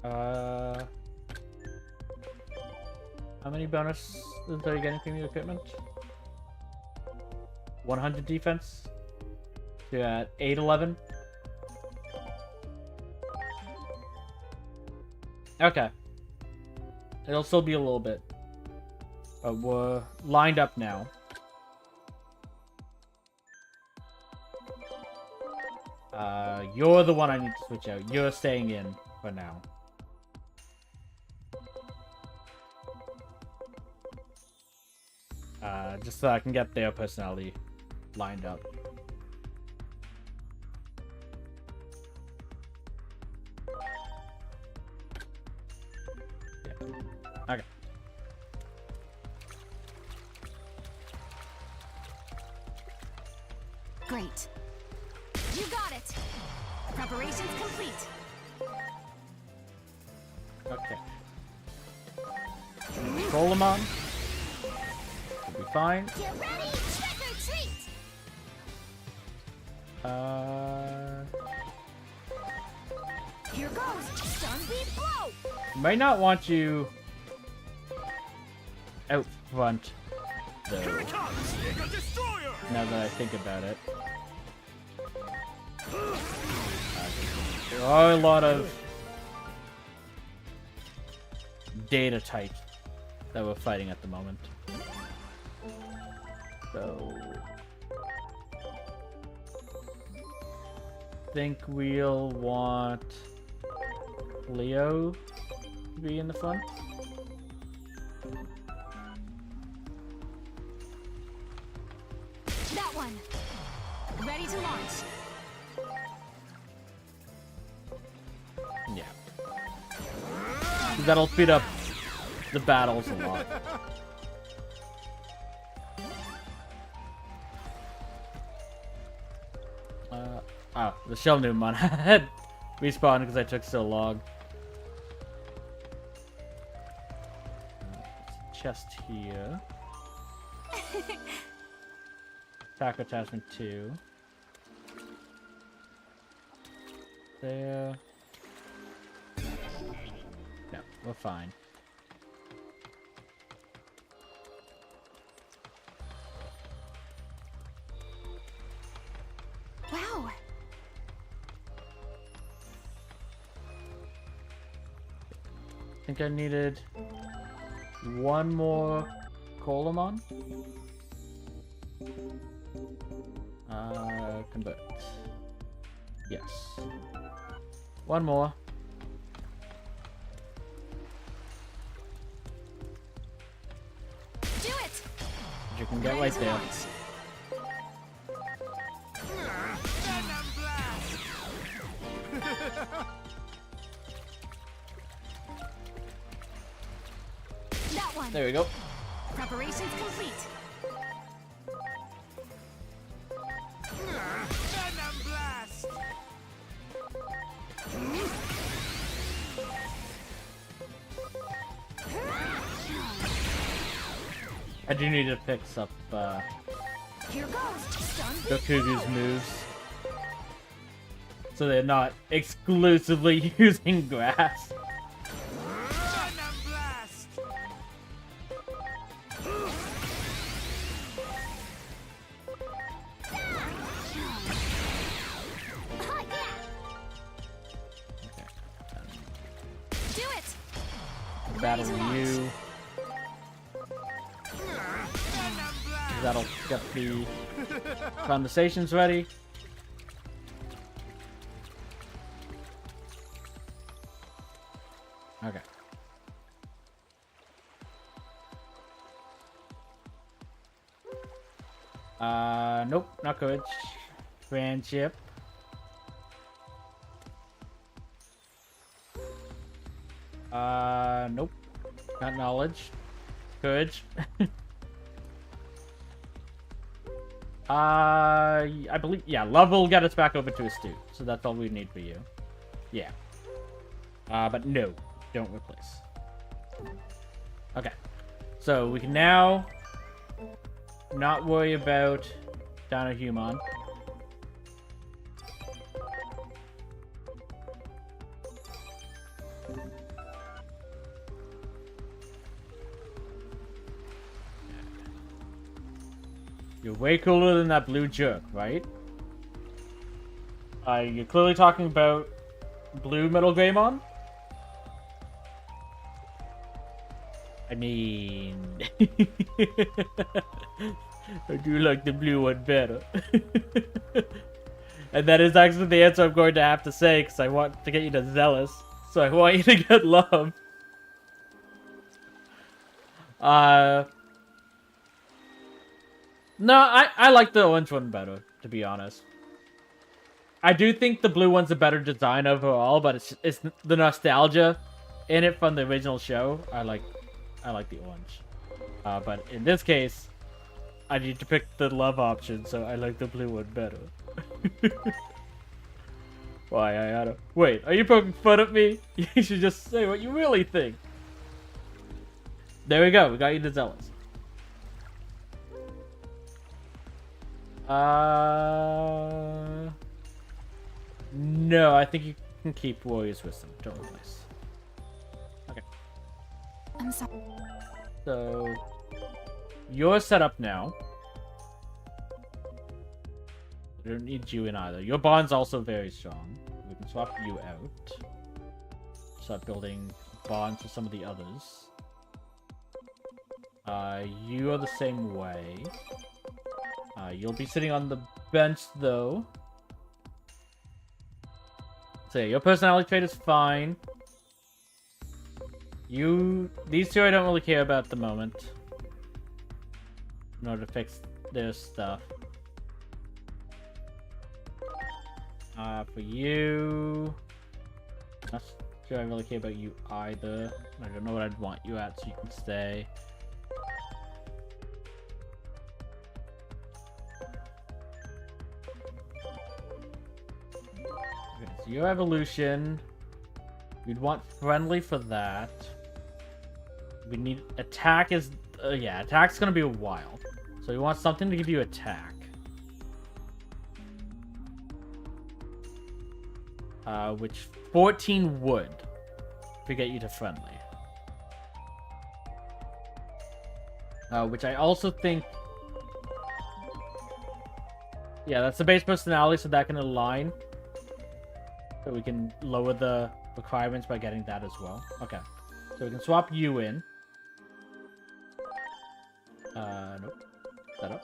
How many bonuses are you getting from your equipment? 100 defense. You're at 811. Okay. It'll still be a little bit. But we're lined up now. You're the one I need to switch out. You're staying in for now. Just so I can get their personality lined up. Yeah. Okay. Great. You got it. Preparations complete. Okay. Control them on. We'll be fine. Get ready, trick or treat. Here goes Stun Beat Blow. Might not want you out front, though. Now that I think about it. There are a lot of data types that we're fighting at the moment. So... I think we'll want Leo to be in the front. That one. Ready to launch. Yeah. That'll speed up the battles a lot. Oh, the Shell Newmon had respawned because I took so long. chest here. Attack attachment 2. There. No, we're fine. Wow. I think I needed one more Colamon. Convert. Yes. One more. Do it. You can get right there. That one. There we go. Preparations complete. I do need to fix up Here goes. Stun Goku's moves. So they're not exclusively using grass. Do it. Battle you. That'll get the conversations ready. Okay. Nope, not courage. Friendship. Nope. Not knowledge. Courage. I believe, yeah, love will get us back over to a stew. So that's all we need for you. Yeah. But no, don't replace. Okay. So we can now not worry about Human. You're way cooler than that blue jerk, right? You're clearly talking about blue Metal Greymon? I mean... I do like the blue one better. And that is actually the answer I'm going to have to say, because I want to get you to Zealous. So I want you to get love. No, I like the orange one better, to be honest. I do think the blue one's a better design overall, but it's the nostalgia in it from the original show. I like the orange. But in this case, I need to pick the love option, so I like the blue one better. Why, Ayana? Wait, are you poking fun at me? You should just say what you really think. There we go, we got you to Zealous. No, I think you can keep Warrior's Wisdom. Don't replace. Okay. I'm sorry. So, you're set up now. I don't need you in either. Your bond's also very strong. We can swap you out. Start building bonds with some of the others. You are the same way. You'll be sitting on the bench, though. So yeah, your personality trait is fine. These two I don't really care about at the moment. In order to fix their stuff. For you... Not sure I really care about you either. I don't know what I'd want you at, so you can stay. Okay, so your evolution... You'd want friendly for that. We need attack is yeah, attack's gonna be a while. So we want something to give you attack. Which 14 would to get you to friendly. Which I also think, yeah, that's the base personality, so that can align. So we can lower the requirements by getting that as well. Okay, so we can swap you in. Nope. Set up.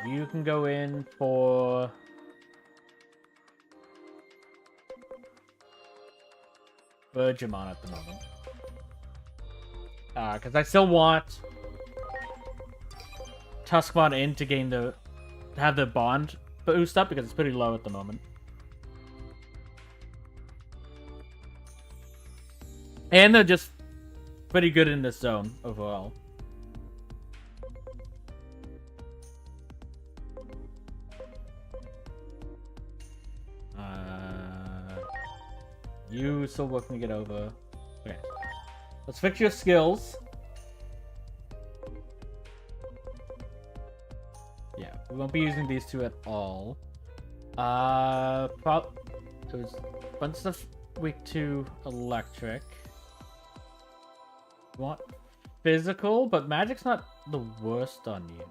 You can go in for Digimon at the moment. Because I still want Tuskmon in to gain to have the bond boost up because it's pretty low at the moment. And they're just pretty good in this zone overall. You still working to get over. Okay. Let's fix your skills. Yeah, we won't be using these two at all. There was a bunch of stuff weak to electric. You want physical, but magic's not the worst on you.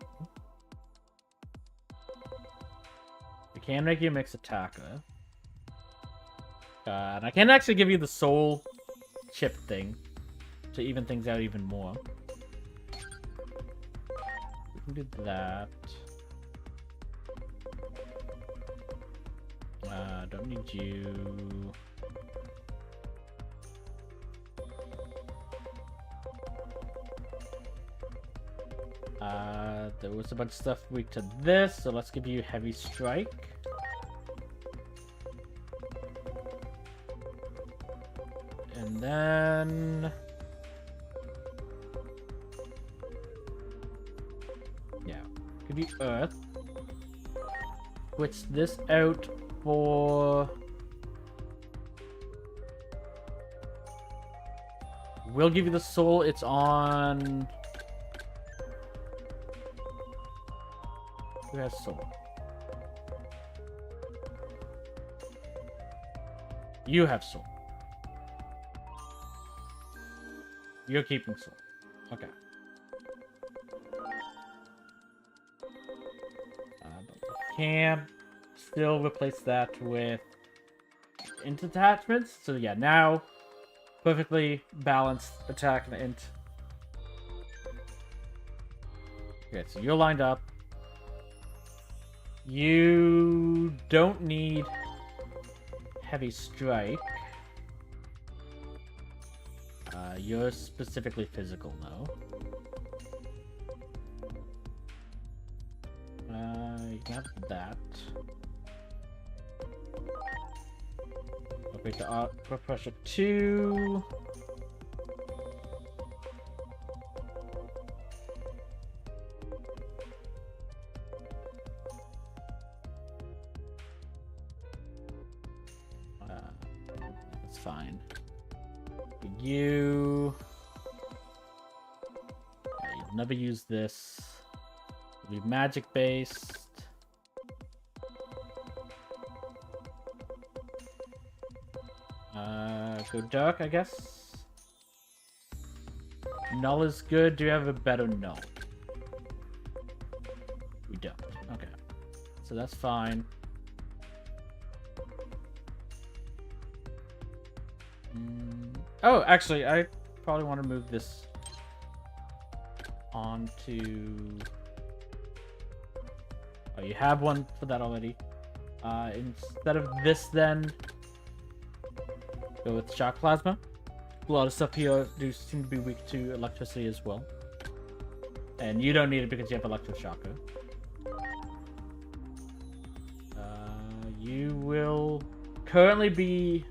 We can make you a mixed attacker. And I can actually give you the soul chip thing to even things out even more. We can do that. Don't need you. There was a bunch of stuff weak to this, so let's give you heavy strike. And then yeah, give you earth. Switch this out for we'll give you the soul. It's on who has soul? You have soul. You're keeping soul. Okay. But we can still replace that with int attachments. So yeah, now perfectly balanced attack and int. Okay, so you're lined up. You don't need heavy strike. You're specifically physical, though. You can have that. Okay, to Aqua Pressure 2. That's fine. You'll never use this. It'll be magic based. Go dark, I guess. Null is good. Do you have a better null? We don't. Okay. So that's fine. Oh, actually, I probably want to move this onto... Oh, you have one for that already. Instead of this, then, go with Shock Plasma. A lot of stuff here do seem to be weak to electricity as well. And you don't need it because you have Electroshocker. You will currently be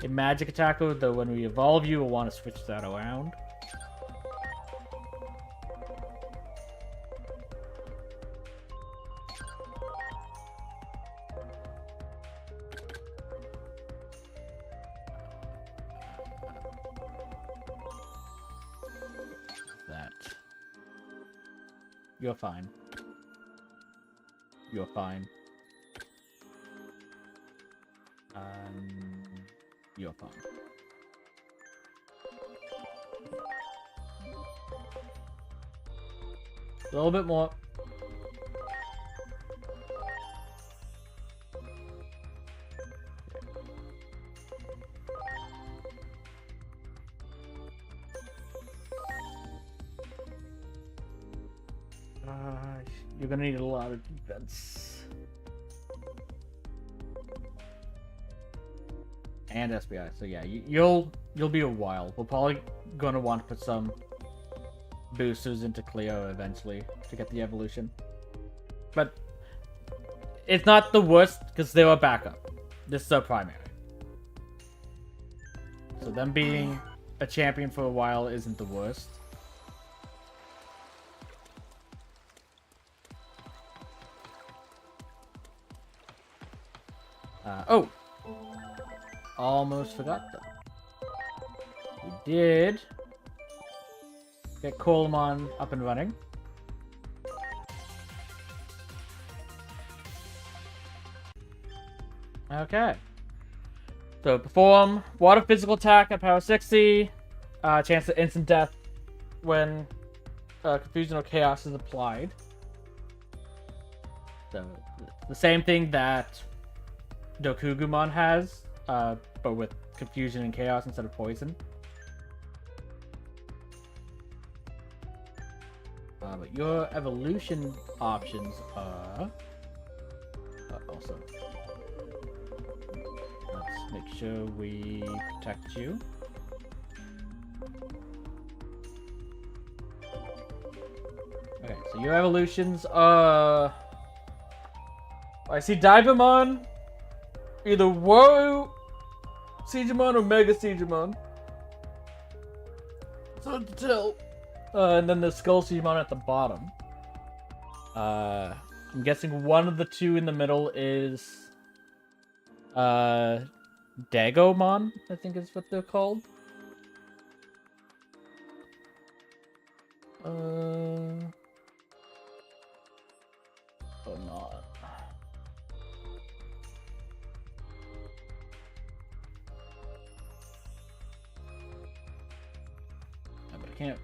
a magic attacker, though when we evolve you, we'll want to switch that around. You're fine. You're fine. You're fine. A little bit more. You're gonna need a lot of defense. And SBI, so yeah, you'll be a while. We're probably gonna want to put some boosters into Cleo eventually to get the evolution. But it's not the worst because they were backup. This is our primary. So them being a champion for a while isn't the worst. Oh! Almost forgot them. We did get Coleman up and running. Okay. So perform water physical attack at power 60. Chance of instant death when confusion or chaos is applied. So the same thing that Dokugumon has, but with confusion and chaos instead of poison. But your evolution options are... also, let's make sure we protect you. Okay, so your evolutions are... I see Divamon, either Woe Siegemon or Mega Siegemon. It's hard to tell. And then the Skull Siegemon at the bottom. I'm guessing one of the two in the middle is Dagomon, I think is what they're called. Or not. But I can't.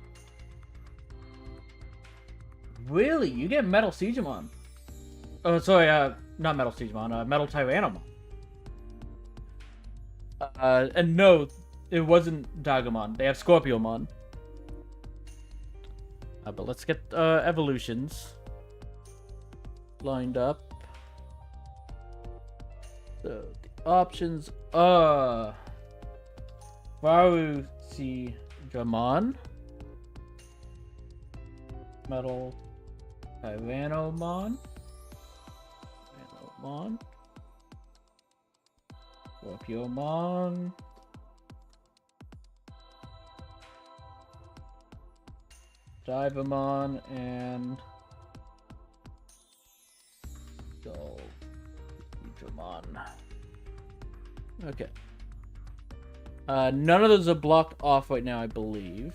Really? You get Metal Siegemon? Oh, sorry, not Metal Siegemon, Metal Tyrannomon. And no, it wasn't Dagomon. They have Scorpiomon. But let's get evolutions lined up. So the options are Varu Siegemon, Metal Tyrannomon, Scorpiomon, Divamon, and Digimon. Okay. None of those are blocked off right now, I believe.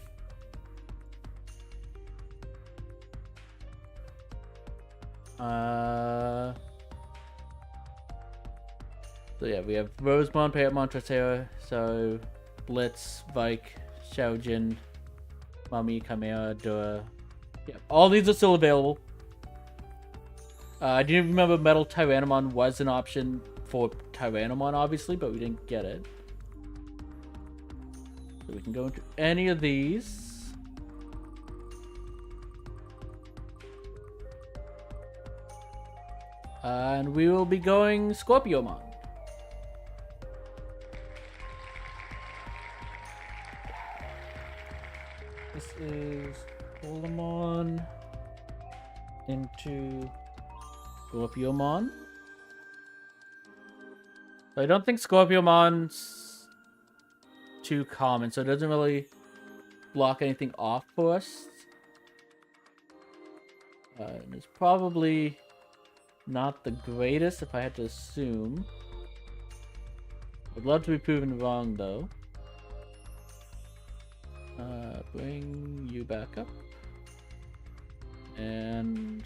So yeah, we have Rosemon, Payatmon, Tricera, so Blitz, Vike, Xiaojin, Mummy, Chimera, Dura. Yeah, all these are still available. I do remember Metal Tyrannomon was an option for Tyrannomon, obviously, but we didn't get it. So we can go into any of these. And we will be going Scorpiomon. This is Polemon into Scorpiomon. So I don't think Scorpiomon's too common, so it doesn't really block anything off for us. And it's probably not the greatest, if I had to assume. Would love to be proven wrong, though. Bring you back up. And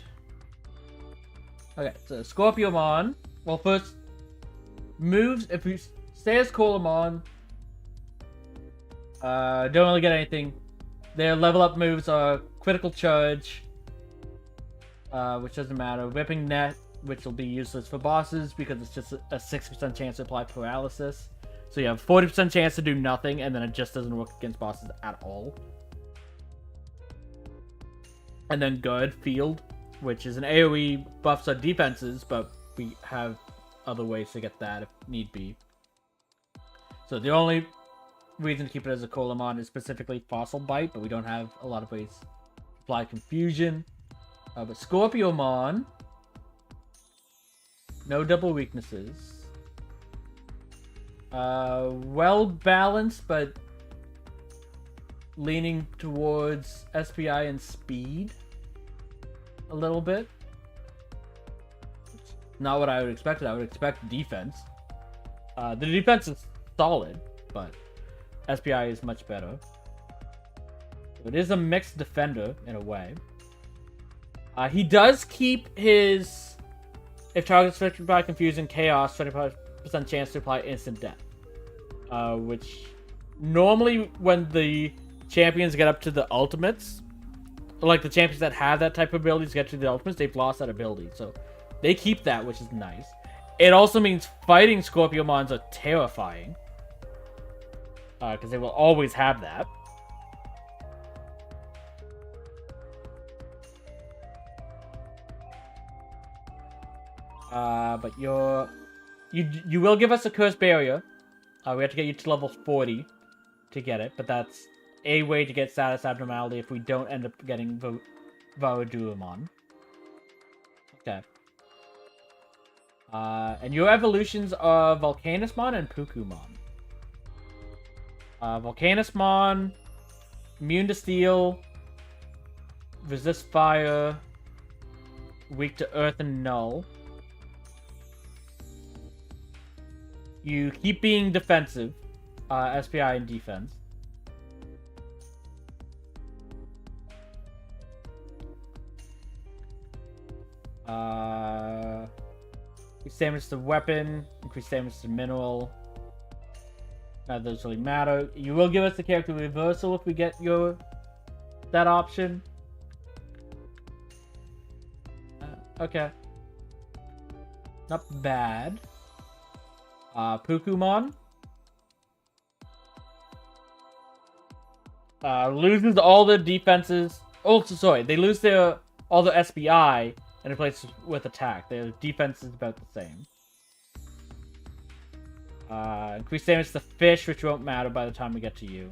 okay, so Scorpiomon. Well, first moves. If we stay as Colamon, don't really get anything. Their level up moves are Critical Charge, which doesn't matter. Whipping Net, which will be useless for bosses because it's just a 6% chance to apply paralysis. So you have 40% chance to do nothing, and then it just doesn't work against bosses at all. And then Guard Field, which is an AoE buffs our defenses, but we have other ways to get that if need be. So the only reason to keep it as a Colamon is specifically Fossil Bite, but we don't have a lot of ways to apply Confusion. But Scorpiomon, no double weaknesses. Well balanced, but leaning towards SPI and speed a little bit. Not what I would expect. I would expect defense. The defense is solid, but SPI is much better. It is a mixed defender in a way. He does keep his, if targets affected by Confusion, Chaos, 25% chance to apply instant death. Which normally when the champions get up to the ultimates, like the champions that have that type of abilities get to the ultimates, they've lost that ability. So they keep that, which is nice. It also means fighting Scorpiomons are terrifying. Because they will always have that. But you will give us a Curse Barrier. We have to get you to level 40 to get it, but that's a way to get Status Abnormality if we don't end up getting Varadurumon. Okay. And your evolutions are Volcanusmon and Pukumon. Volcanusmon, immune to steel, resist fire, weak to earth and null. You keep being defensive, SPI and defense. Increase damage to weapon, increase damage to mineral. None of those really matter. You will give us the character reversal if we get that option. Okay. Not bad. Pukumon. Loses all their defenses. Oh, sorry. They lose all their SPI and replace with attack. Their defense is about the same. Increase damage to fish, which won't matter by the time we get to you.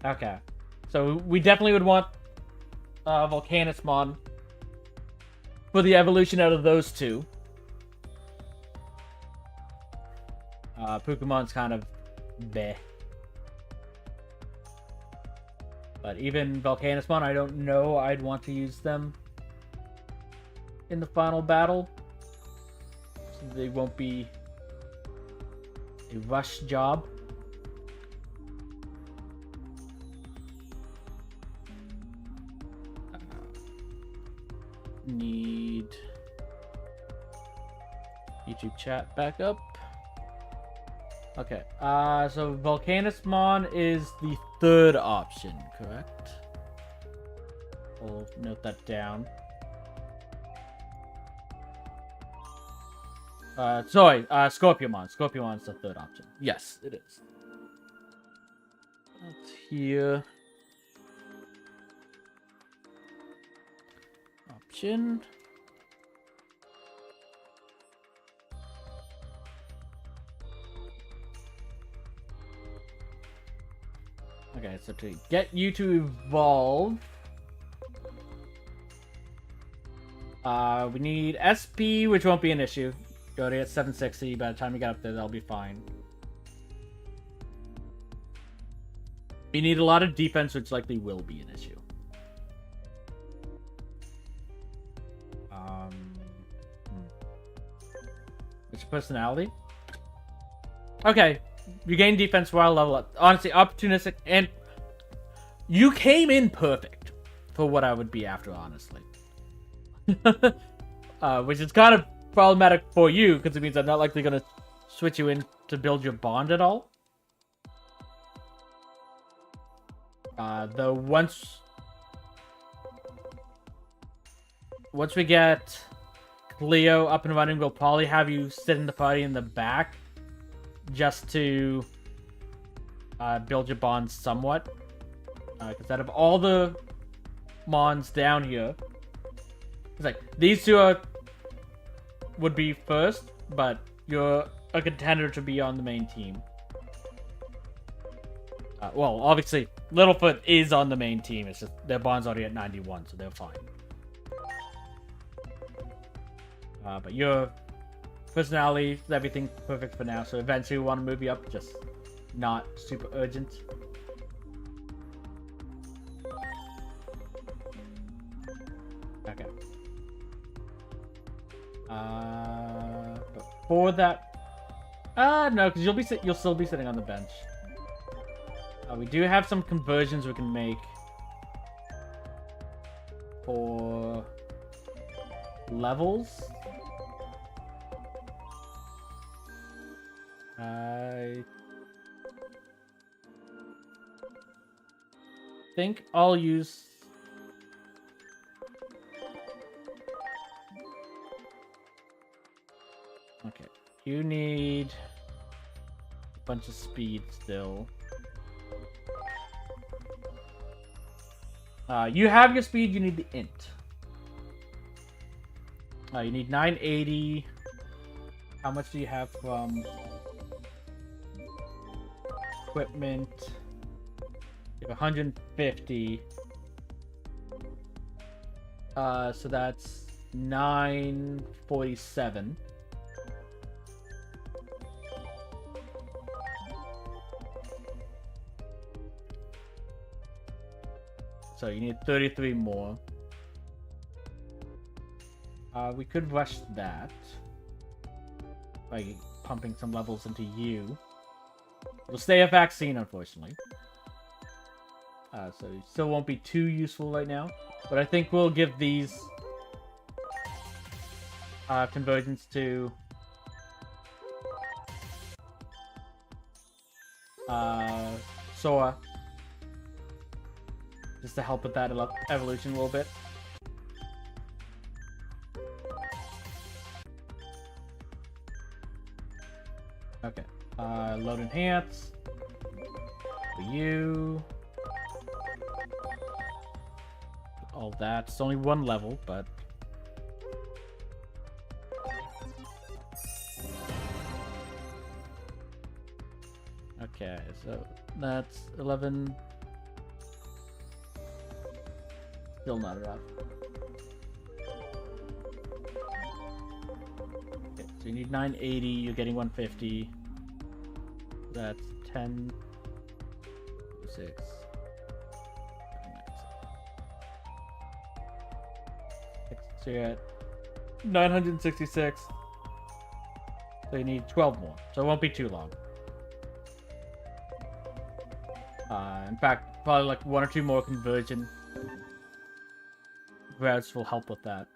Okay. So we definitely would want Volcanusmon for the evolution out of those two. Pukumon's kind of bleh. But even Volcanusmon, I don't know I'd want to use them in the final battle. So they won't be a rush job. Need YouTube chat back up. Okay, so Volcanusmon is the third option, correct? We'll note that down. Sorry, Scorpiomon. Scorpiomon's the third option. Yes, it is. That's here. Option. Okay, so to get you to evolve, we need SP, which won't be an issue. You're already at 760. By the time we get up there, that'll be fine. You need a lot of defense, which likely will be an issue. What's your personality? Okay. You gain defense while level up. Honestly, opportunistic, and you came in perfect. for what I would be after, honestly. Which is kind of problematic for you, because it means I'm not likely going to switch you in to build your bond at all. Though once we get Cleo up and running, we'll probably have you sit in the party in the back just to build your bond somewhat. Because out of all the mons down here, it's like these two would be first, but you're a contender to be on the main team. Well, obviously, Littlefoot is on the main team. It's just their bond's already at 91, so they're fine. But your personality, everything perfect for now. So eventually we want to move you up, just not super urgent. Okay. But for that, no, because you'll still be sitting on the bench. We do have some conversions we can make for levels. I think I'll use... Okay, you need a bunch of speed still. You have your speed, you need the int. You need 980. How much do you have from equipment? You have 150. So that's 947. So you need 33 more. We could rush that by pumping some levels into you. It'll stay a vaccine, unfortunately. So it still won't be too useful right now. But I think we'll give these conversions to Sora. Just to help with that evolution a little bit. Okay. Load enhance. For you. All that. It's only one level, but... Okay, so that's 11... Still not enough. Okay, so you need 980, you're getting 150. That's 10... 6. So you're at 966. So you need 12 more. So it won't be too long. In fact, probably like 1 or 2 more conversion routes will help with that.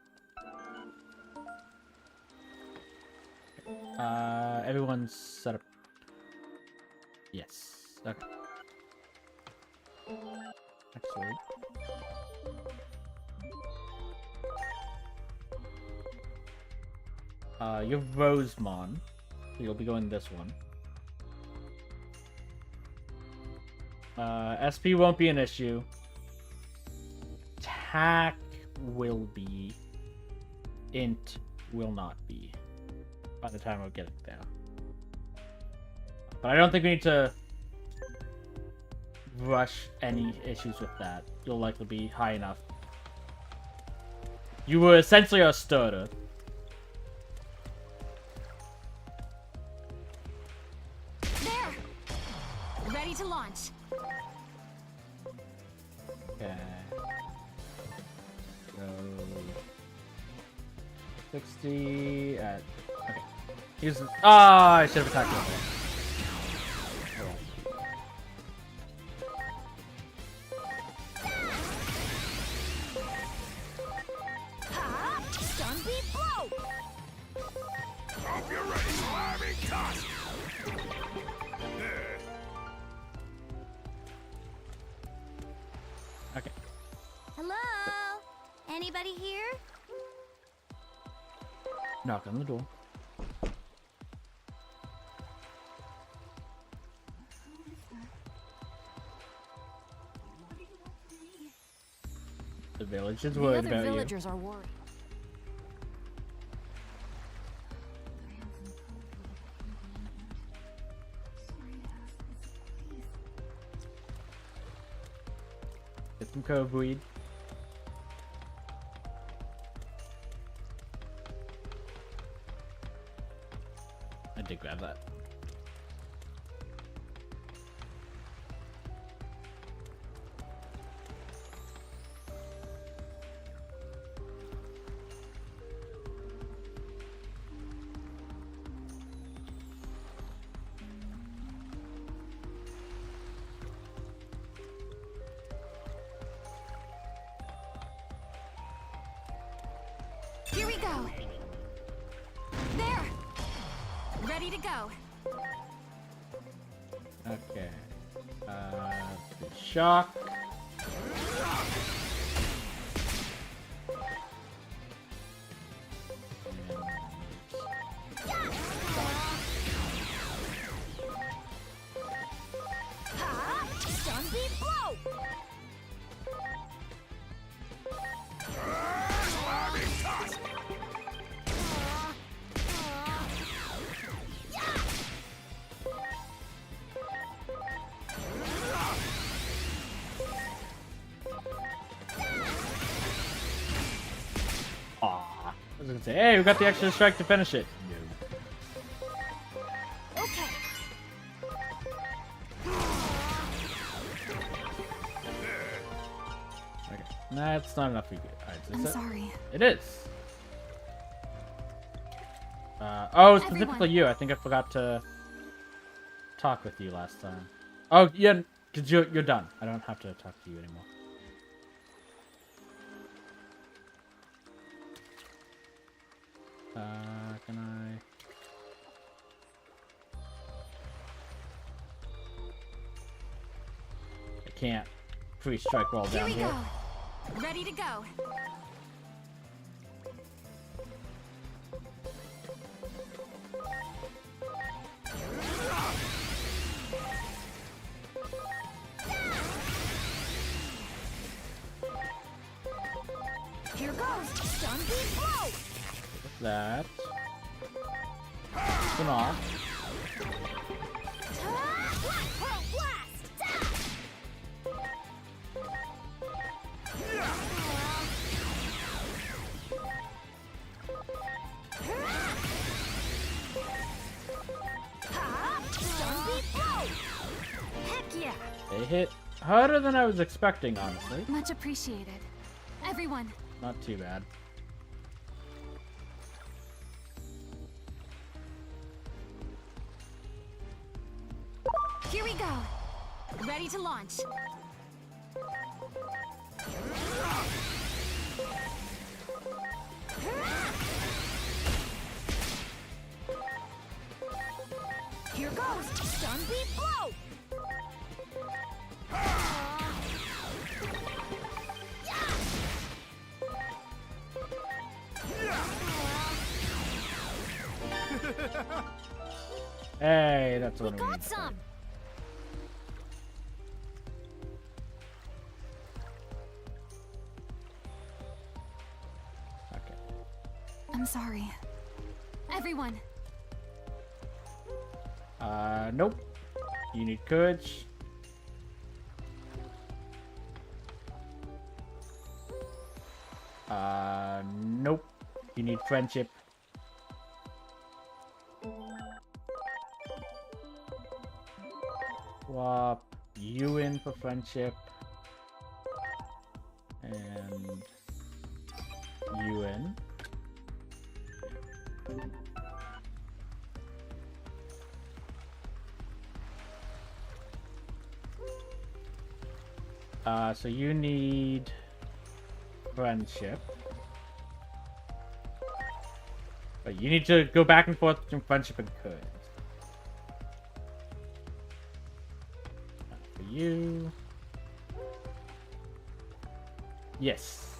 Everyone's set up. Yes. Okay. Actually. You're Rosemon. So you'll be going this one. SP won't be an issue. Attack will be. Int will not be. By the time we're getting there. But I don't think we need to rush any issues with that. You'll likely be high enough. You were essentially a starter. There! Ready to launch. Okay. So 60 at okay. Here's I should have attacked him. tossed. Okay. Hello? Anybody here? Knock on the door. The village is The worried other about you. villagers are worried. Get some cove weed. I did grab that. Here we go. There. Ready to go. Okay. Shock. Ha! Stun beat blow! Slamming tossed. Aw. I was gonna say, hey, we got the extra strike to finish it. Okay. Okay. That's not enough for you. Alright, so I'm is that- sorry. It is. Oh, specifically Everyone. you. I think I forgot to talk with you last time. Oh, yeah, because you're done. I don't have to talk to you anymore. Can I... I can't free strike while Here down we here. go. Ready to go. Here goes! Stun beat blow! That. Spin off. Black Pearl Blast! Ha! Stun beat blow! Heck yeah! They hit harder than I was expecting, honestly. Much appreciated. Everyone. Not too bad. Here we go. Ready to launch. Here goes! Stun beat blow! Hey, that's We what we got need. some! Okay. I'm sorry. Everyone. Nope. You need courage. Nope. You need friendship. Swap you in for friendship. And you in. So you need friendship. But you need to go back and forth between friendship and courage. you. Yes.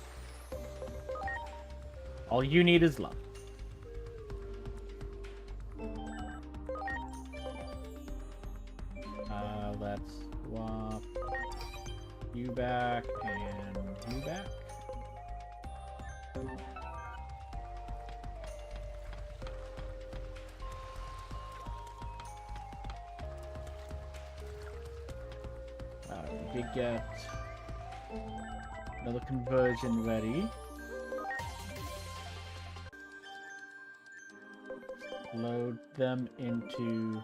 All you need is love. Let's swap you back and you back. We did get another conversion ready. Load them into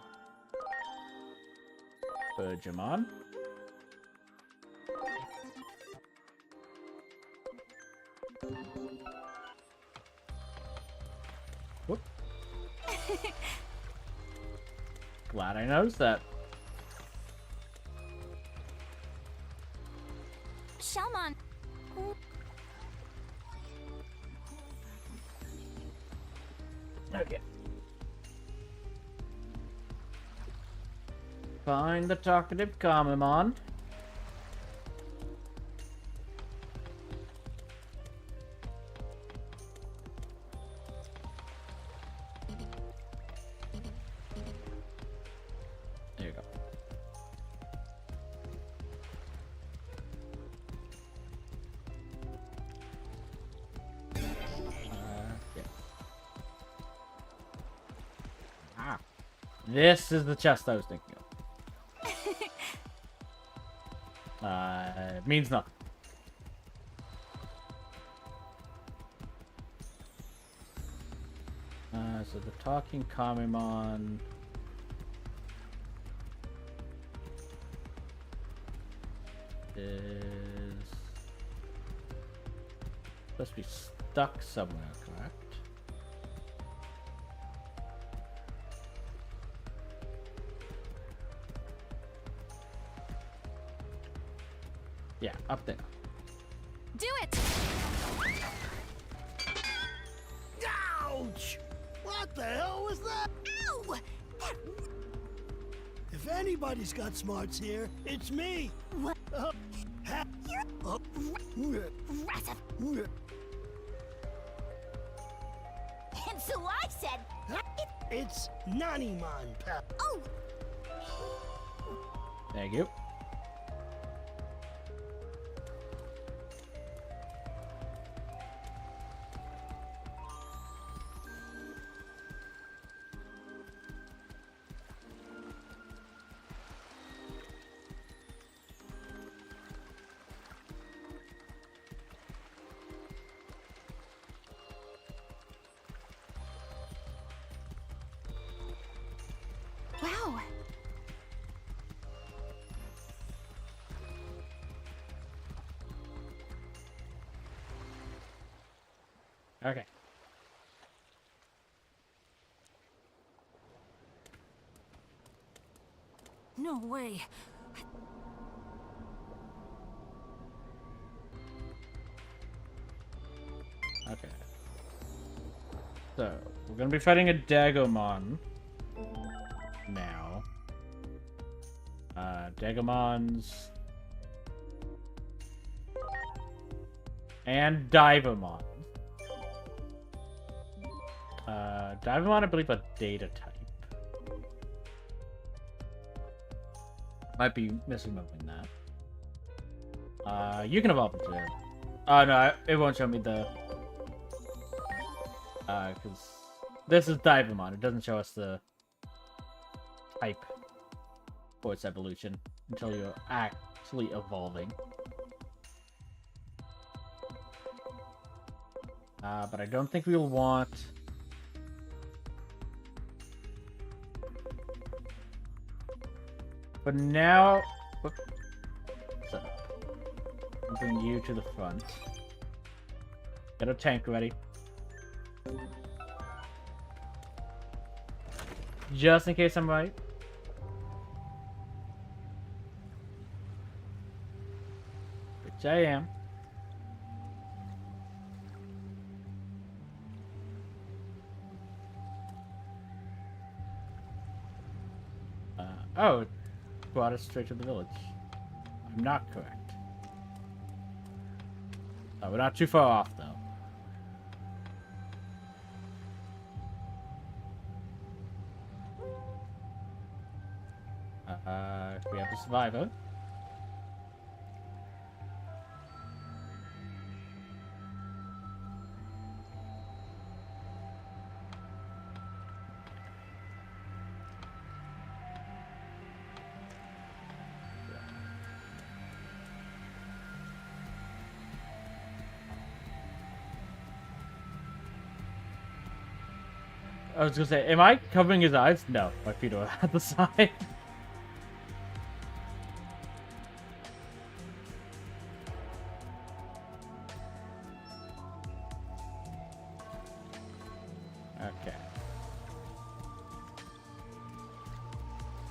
Digimon. Whoop. Glad I noticed that. Shalmon. Okay. Find the talkative Kamemon. There you go. Yeah. Ah. This is the chest I was thinking of. It means nothing. So the talking Kamemon is supposed to be stuck somewhere, correct? Yeah, up there. Do it! Ouch! What the hell was that? Ow! If anybody's got smarts here, it's me. What? Ha- uh, Aggressive. And so I said, It's Nanimon, pal. oh, Thank you. wow. Okay. No way. Okay. So, we're gonna be fighting a Dagomon now. Dagomons and Divamon. Divamon, I believe, a data type. Might be misremembering that. You can evolve into it. Oh no, it won't show me the. Because this is Divamon. It doesn't show us the type for its evolution until you're actually evolving. But I don't think we'll want. But now, so, I'll bring you to the front. Get a tank ready. Just in case I'm right. Which I am. Oh, it brought us straight to the village. not correct. We're not too far off, though. We have the survivor. I was gonna say, am I covering his eyes? No, my feet are at the side. Okay.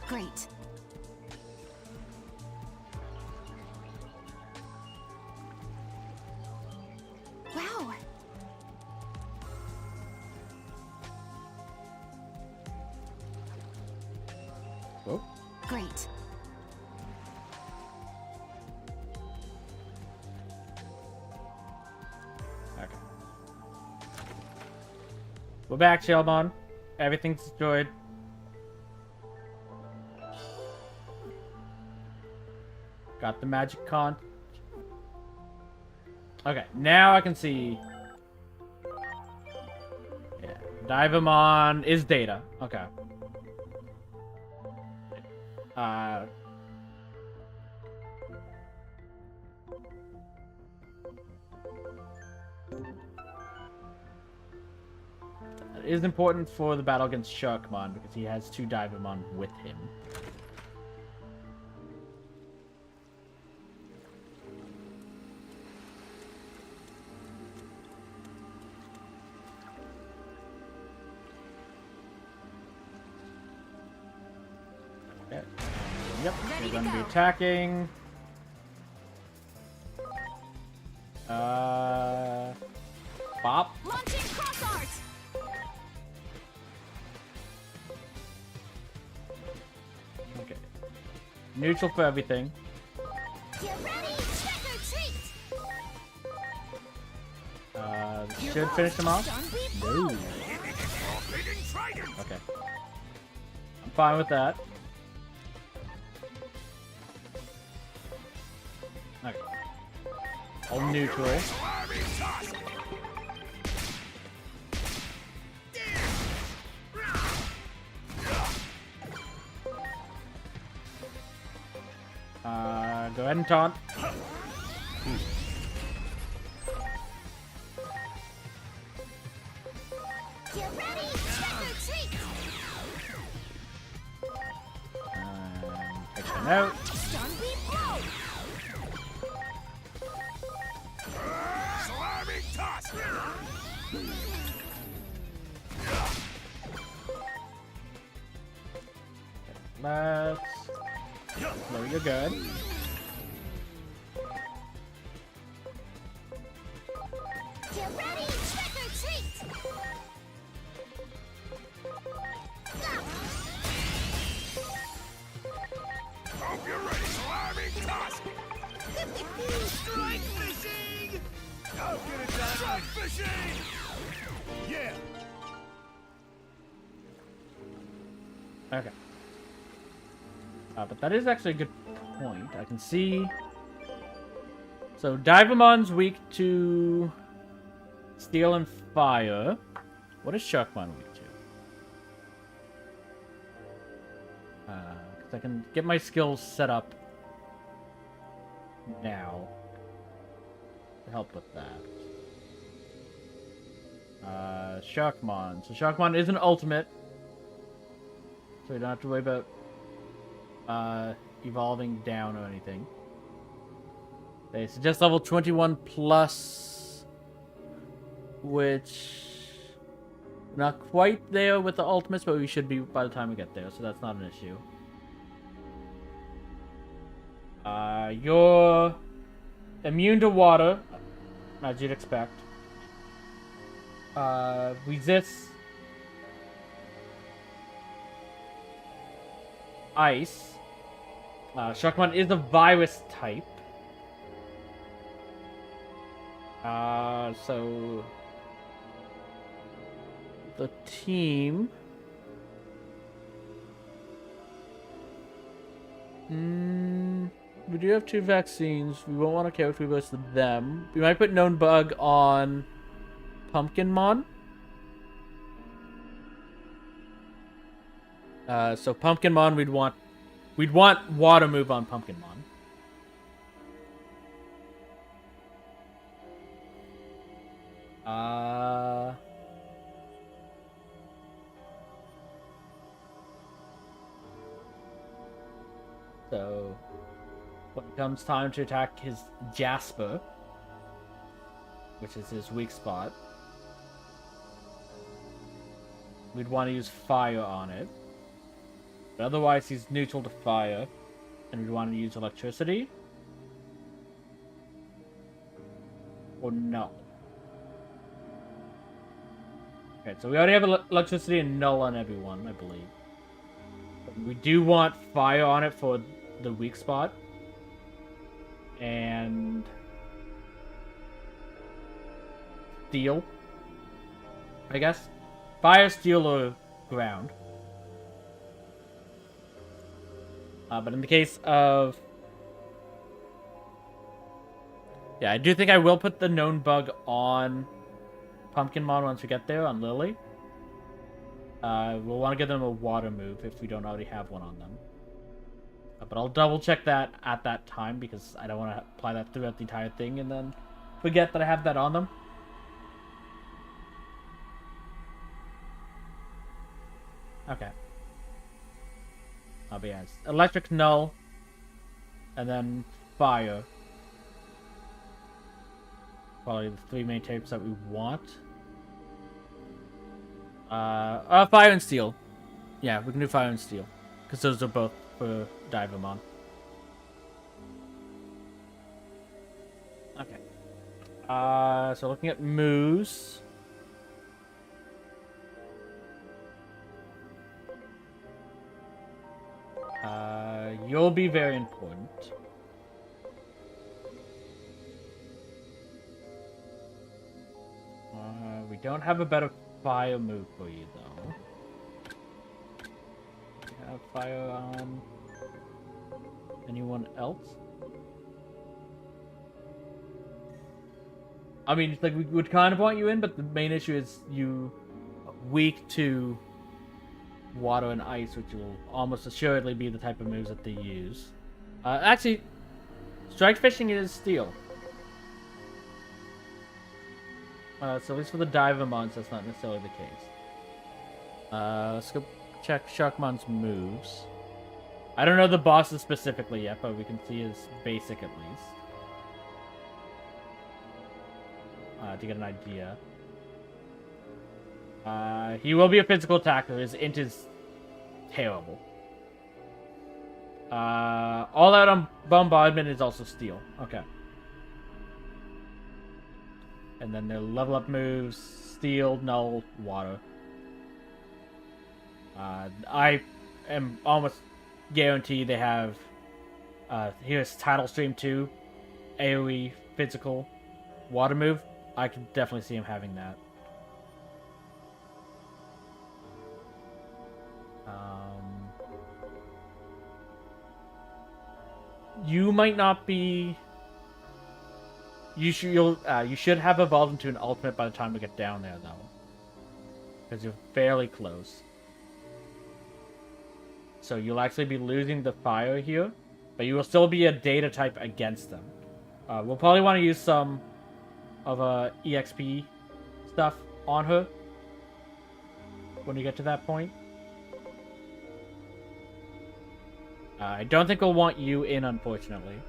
Great. Wow. Whoa. Great. Okay. We're back, Shelmon. Everything's destroyed. Got the magic con. Okay, now I can see. Yeah, Divamon is data. Okay. It is important for the battle against Sharkmon because he has 2 Divamon with him. Okay. Yep, we're going to be attacking. Bop. Launching cross art. Okay. Neutral for everything. Get ready, trick or treat. Should finish him off. No. Okay. I'm fine with that. Okay. All neutral. Go ahead and taunt. Get ready, trick or treat. Take them out. Zombie blow. Slamming toss! Let's. No, you're good. Get ready, trick or treat. Hope you're ready, slamming toss! Strike fishing! I'll get it done right! Fishing! Yeah! Okay. But that is actually a good point. I can see. So Divamon's weak to steel and fire. What is Sharkmon weak to? Because I can get my skills set up now to help with that. Sharkmon. So Sharkmon is an ultimate. So we don't have to worry about evolving down or anything. They suggest level 21 plus, which not quite there with the ultimates, but we should be by the time we get there, so that's not an issue. You're immune to water, as you'd expect. Resists ice, Shockmon is a virus type. So the team. We do have 2 vaccines. We won't want to carry through most of them. We might put known bug on Pumpkinmon. So Pumpkinmon, we'd want water move on Pumpkinmon. So when it comes time to attack his Jasper, which is his weak spot, we'd want to use fire on it. But otherwise, he's neutral to fire, and we'd want to use electricity. Or no. Okay, so we already have electricity and null on everyone, I believe. But we do want fire on it for the weak spot. And steel, I guess. Fire, steel, or ground. But in the case of... Yeah, I do think I will put the known bug on Pumpkinmon once we get there, on Lily. We'll want to give them a water move if we don't already have one on them. But I'll double check that at that time because I don't want to apply that throughout the entire thing and then forget that I have that on them. Okay. But yeah, it's electric null, and then fire. Probably the 3 main types that we want. Fire and steel. Yeah, we can do fire and steel, because those are both for Divamon. Okay. So looking at moves. You'll be very important. We don't have a better fire move for you, though. We have fire on anyone else? I mean, it's like we would kind of want you in, but the main issue is you weak to water and ice, which will almost assuredly be the type of moves that they use. Actually, strike fishing is steel. So at least for the Divamons, that's not necessarily the case. Let's go check Sharkmon's moves. I don't know the bosses specifically yet, but we can see his basic at least. To get an idea. He will be a physical attacker. His int is terrible. All out on bombardment is also steel. Okay. And then their level up moves: steel, null, water. I am almost guaranteed they have. Here's Tidal Stream 2, AoE, physical, water move. I can definitely see him having that. You might not be. You should have evolved into an ultimate by the time we get down there, though, because you're fairly close. So you'll actually be losing the fire here, but you will still be a data type against them. We'll probably want to use some of EXP stuff on her when we get to that point. I don't think we'll want you in, unfortunately.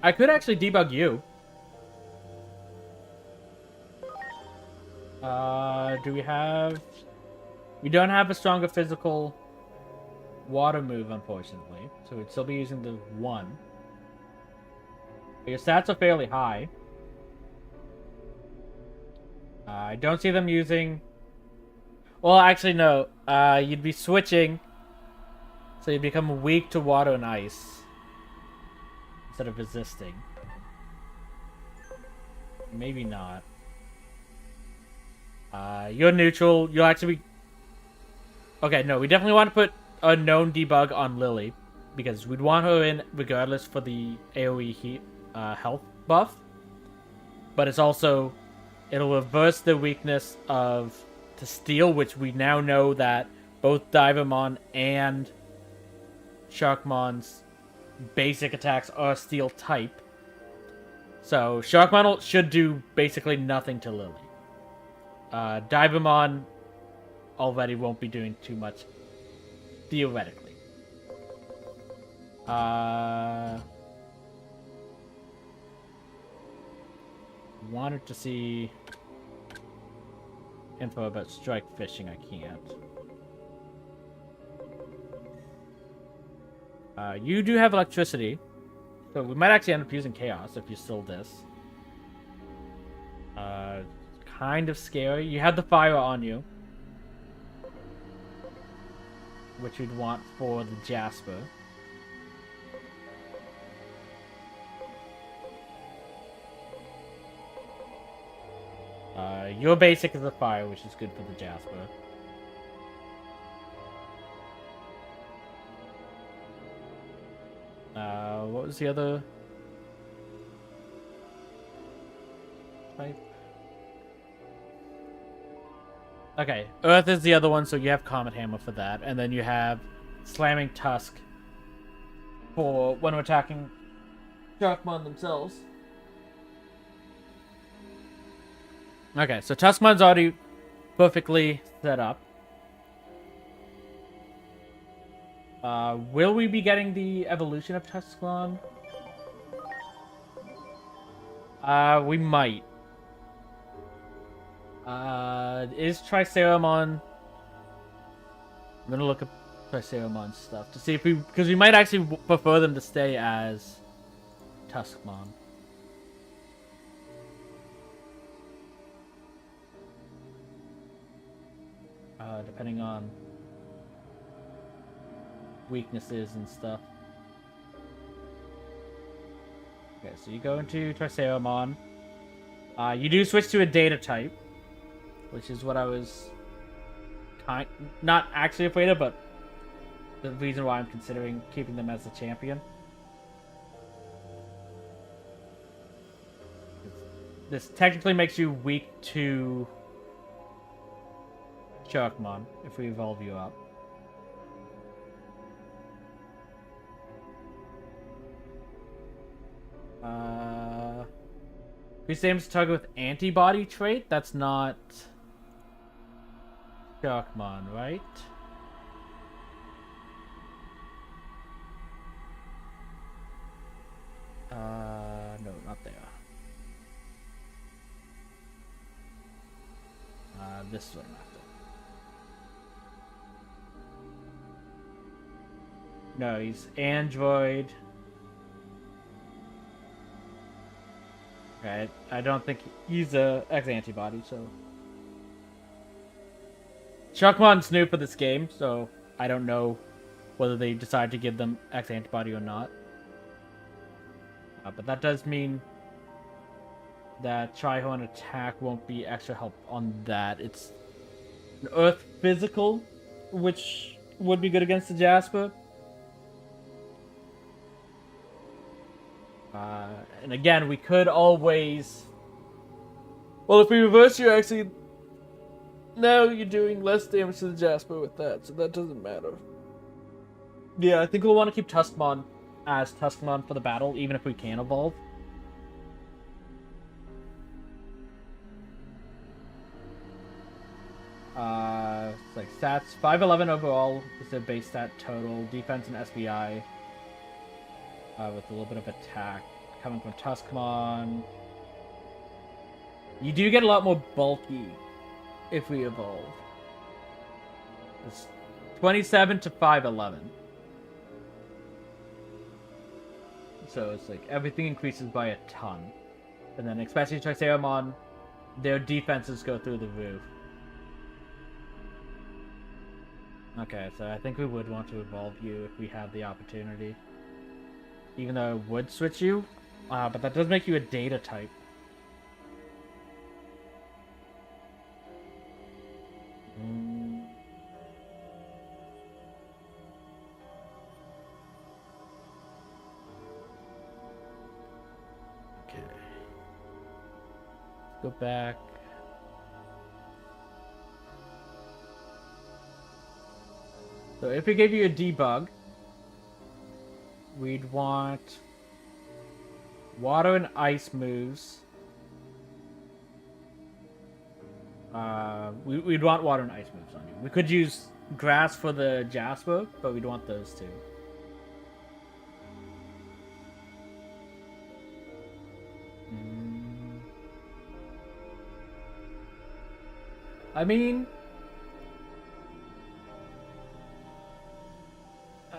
I could actually debug you. Do we have... We don't have a stronger physical water move, unfortunately. So we'd still be using the 1. But your stats are fairly high. I don't see them using... Well, actually, no. You'd be switching, so you become weak to water and ice instead of resisting. Maybe not. You're neutral. You'll actually be... Okay, no, we definitely want to put a known debug on Lily, because we'd want her in regardless for the AoE health buff. But it's also... It'll reverse the weakness of to steel, which we now know that both Divamon and Sharkmon's basic attacks are steel type. So Sharkmon should do basically nothing to Lily. Divamon already won't be doing too much, theoretically. Wanted to see info about strike fishing. I can't. You do have electricity, so we might actually end up using chaos if you still this. Kind of scary. You have the fire on you, which you'd want for the Jasper. Your basic is the fire, which is good for the Jasper. What was the other type? Okay, Earth is the other one, so you have Comet Hammer for that, and then you have Slamming Tusk for when we're attacking Sharkmon themselves. Okay, so Tuskmon's already perfectly set up. Will we be getting the evolution of Tuskmon? We might. Is Triceramon... I'm gonna look up Triceramon stuff to see if we... Because we might actually prefer them to stay as Tuskmon. Depending on weaknesses and stuff. Okay, so you go into Triceramon. You do switch to a data type, which is what I was not actually afraid of, but the reason why I'm considering keeping them as a champion. This technically makes you weak to Sharkmon if we evolve you up. Increase damage target with antibody trait? That's not Sharkmon, right? No, not there. This one after. No, he's Android. Okay, I don't think he's a X-antibody, so... Sharkmon's new for this game, so I don't know whether they decide to give them X-antibody or not. But that does mean that Trihorn attack won't be extra help on that. It's an Earth physical, which would be good against the Jasper. And again, we could always... Well, if we reverse, you're actually... Now you're doing less damage to the Jasper with that, so that doesn't matter. Yeah, I think we'll want to keep Tuskmon as Tuskmon for the battle, even if we can evolve. It's like stats. 511 overall is their base stat total. Defense and SBI. With a little bit of attack coming from Tuskmon. You do get a lot more bulky if we evolve. It's 27 to 511. So it's like everything increases by a ton. And then especially Triceramon, their defenses go through the roof. Okay, so I think we would want to evolve you if we had the opportunity. Even though it would switch you, but that does make you a data type. Okay. Let's go back. So if we gave you a debug, we'd want water and ice moves. We'd want water and ice moves on you. We could use grass for the Jasper, but we'd want those two. I mean...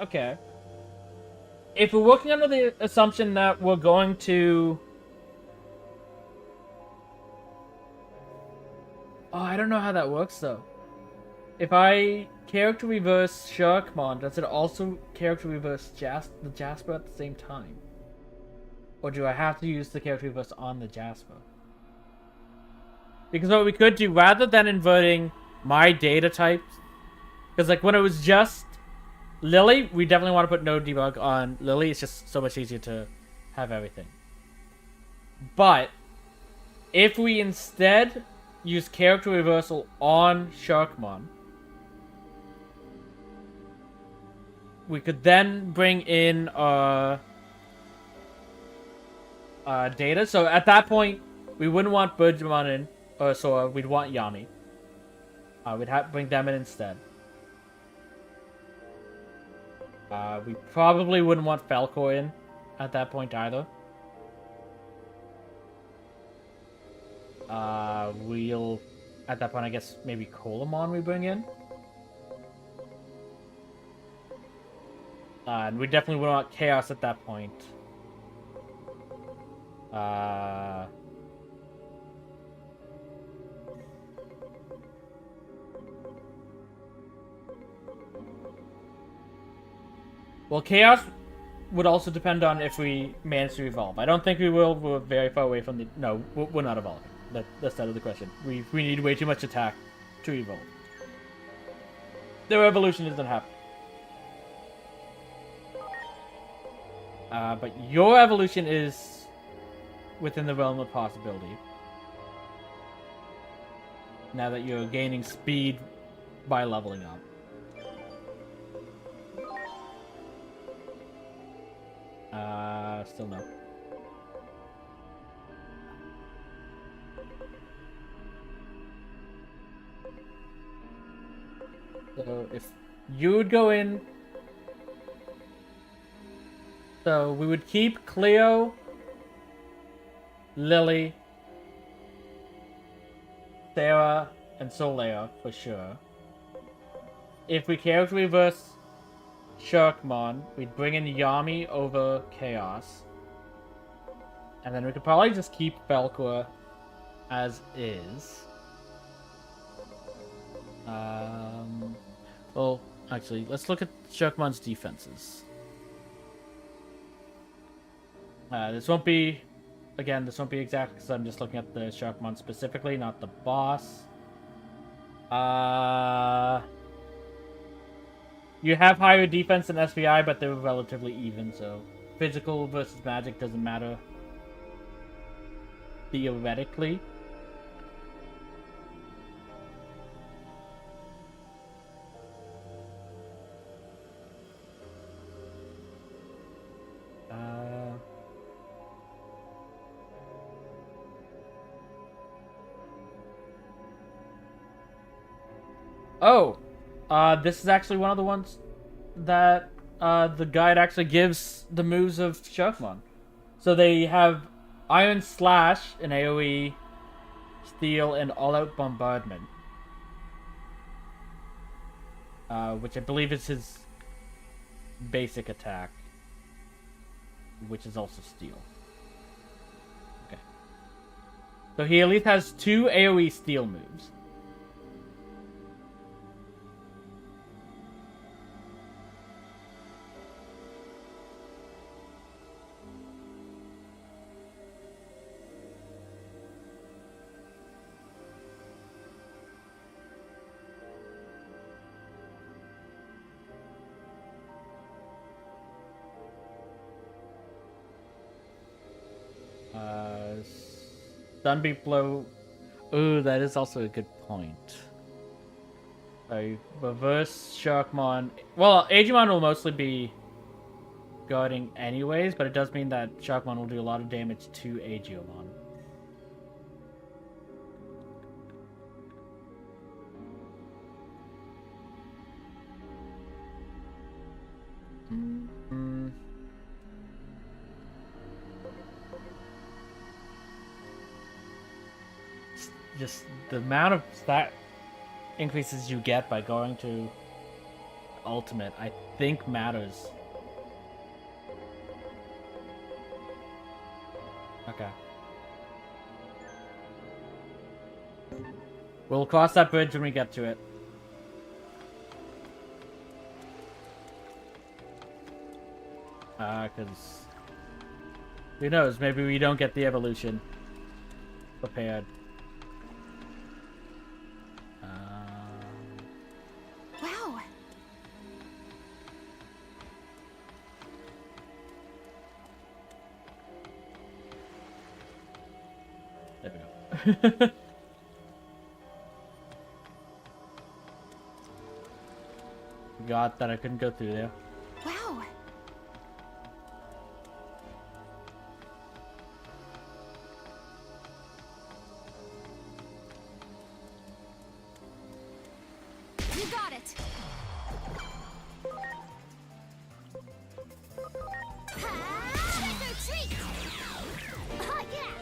Okay. If we're working under the assumption that we're going to... Oh, I don't know how that works, though. If I character reverse Sharkmon, does it also character reverse the Jasper at the same time? Or do I have to use the character reverse on the Jasper? Because what we could do, rather than inverting my data types... Because, like, when it was just Lily, we definitely want to put no debug on Lily. It's just so much easier to have everything. But, if we instead use character reversal on Sharkmon, we could then bring in data. So at that point, we wouldn't want Birdmon in, or so we'd want Yami. We'd bring them in instead. We probably wouldn't want Falcor in at that point either. We'll, at that point, I guess maybe Colamon we bring in. And we definitely would want Chaos at that point. Well, Chaos would also depend on if we manage to evolve. I don't think we will. We're very far away from the... No, we're not evolving. That's out of the question. We need way too much attack to evolve. Their evolution doesn't happen. But your evolution is within the realm of possibility. Now that you're gaining speed by leveling up. Still no. So if you would go in, so we would keep Cleo, Lily, Sarah, and Solea for sure. If we character reverse Sharkmon, we'd bring in Yami over Chaos. And then we could probably just keep Falcor as is. Well, actually, let's look at Sharkmon's defenses. This won't be, again, this won't be exact because I'm just looking at the Sharkmon specifically, not the boss. You have higher defense than SVI, but they're relatively even, so physical versus magic doesn't matter. Theoretically. This is actually one of the ones that the guide actually gives the moves of Sharkmon. So they have Iron Slash in AoE, Steel, and All-Out Bombardment. Which I believe is his basic attack. Which is also Steel. Okay. So he at least has 2 AoE Steel moves. Sunbeam blow. Ooh, that is also a good point. So reverse Sharkmon. Well, Agumon will mostly be guarding anyways, but it does mean that Sharkmon will do a lot of damage to Agumon. Just the amount of stat increases you get by going to ultimate, I think matters. Okay. We'll cross that bridge when we get to it. Because who knows, maybe we don't get the evolution prepared. Wow. There we go. Forgot that I couldn't go through there. Wow. You got it. Ha! Retreat. Oh yeah.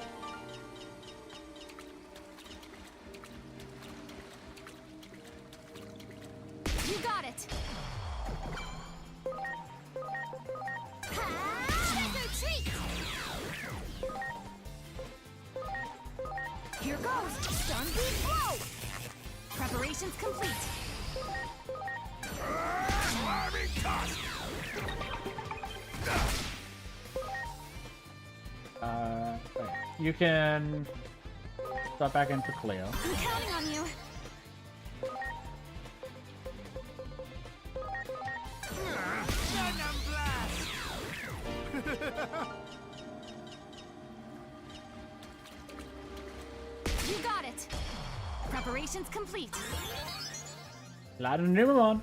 You got it. Ha! Retreat. Here goes. Sunbeam blow. Preparations complete. Army toss! Okay. You can stop back into Cleo. I'm counting on you. Venom blast! You got it. Preparations complete. A lot of Numemon.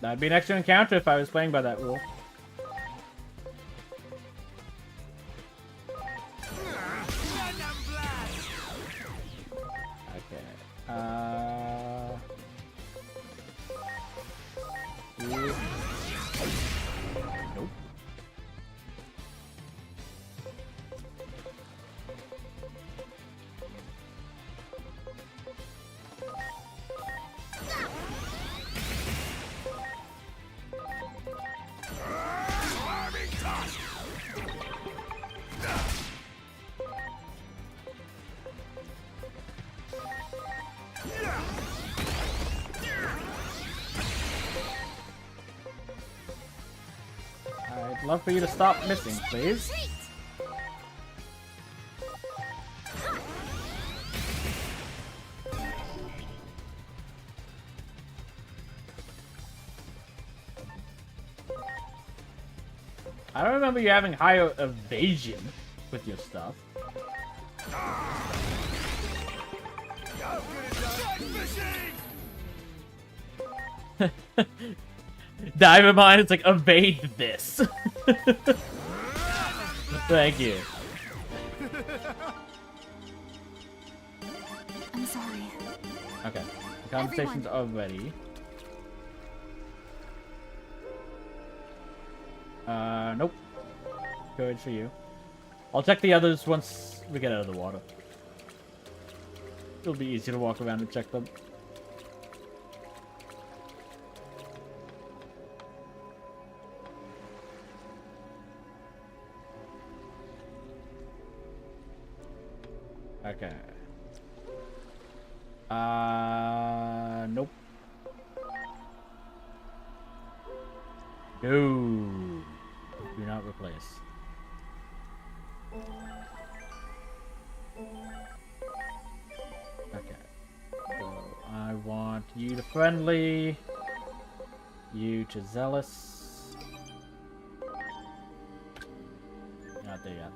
That'd be an extra encounter if I was playing by that rule. Venom blast! Okay. You... Nope. Army toss! I'd love for you to stop missing, please. Retreat. I don't remember you having higher evasion with your stuff. Go get it done! Fishing! Divamon, it's like, evade this. Thank you. I'm sorry. Okay. The conversation's already. Nope. Good for you. I'll check the others once we get out of the water. It'll be easy to walk around and check them. Okay. Nope. No. Do not replace. Okay. So I want you to friendly. You to zealous. Not there yet.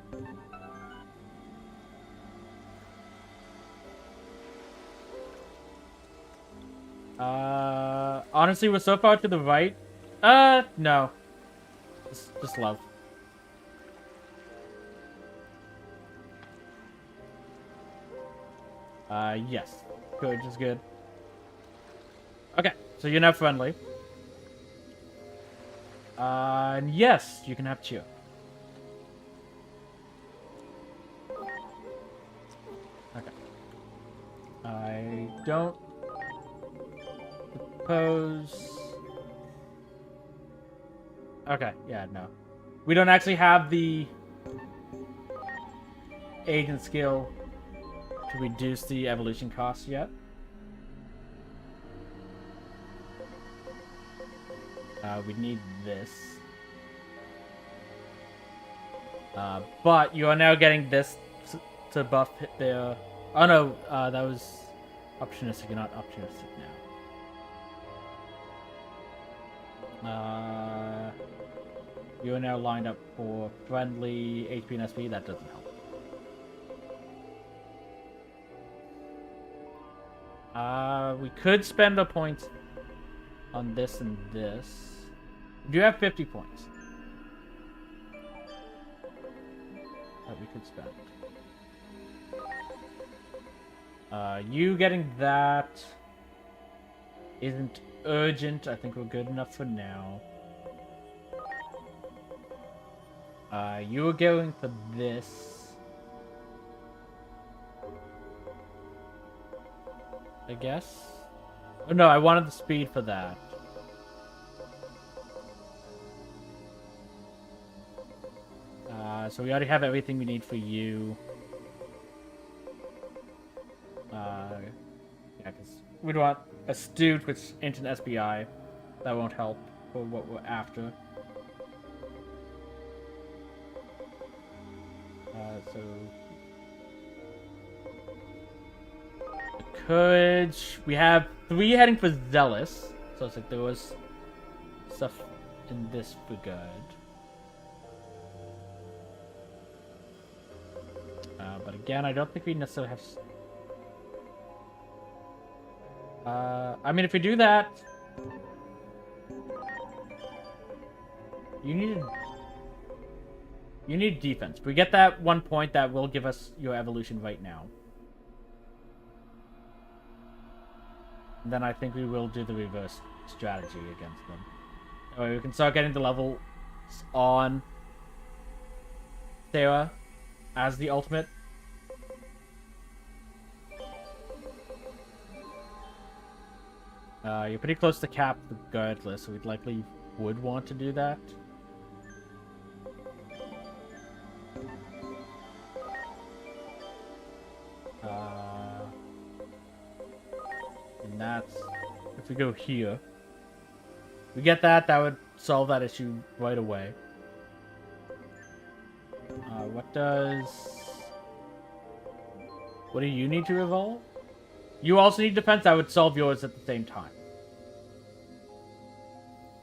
Honestly, we're so far to the right. No. Just love. Yes. Good, just good. Okay, so you're now friendly. And yes, you can have cheer. Okay. I don't suppose... Okay, yeah, no. We don't actually have the agent skill to reduce the evolution cost yet. We need this. But you are now getting this to buff their... Oh no, that was opportunistic, not opportunistic now. You are now lined up for friendly HP and SP. That doesn't help. We could spend the points on this and this. We do have 50 points that we could spend. You getting that isn't urgent. I think we're good enough for now. You were going for this, I guess. Oh no, I wanted the speed for that. So we already have everything we need for you. Yeah, because we'd want astute, which ain't an SBI. That won't help for what we're after. So courage. We have 3 heading for zealous. So it's like there was stuff in this regard. But again, I don't think we necessarily have... I mean, if we do that... You need defense. If we get that 1 point, that will give us your evolution right now. And then I think we will do the reverse strategy against them. That way we can start getting the levels on Sarah as the ultimate. You're pretty close to cap regardless, so we'd likely would want to do that. And that's... If we go here... We get that, that would solve that issue right away. What does... What do you need to evolve? You also need defense, that would solve yours at the same time.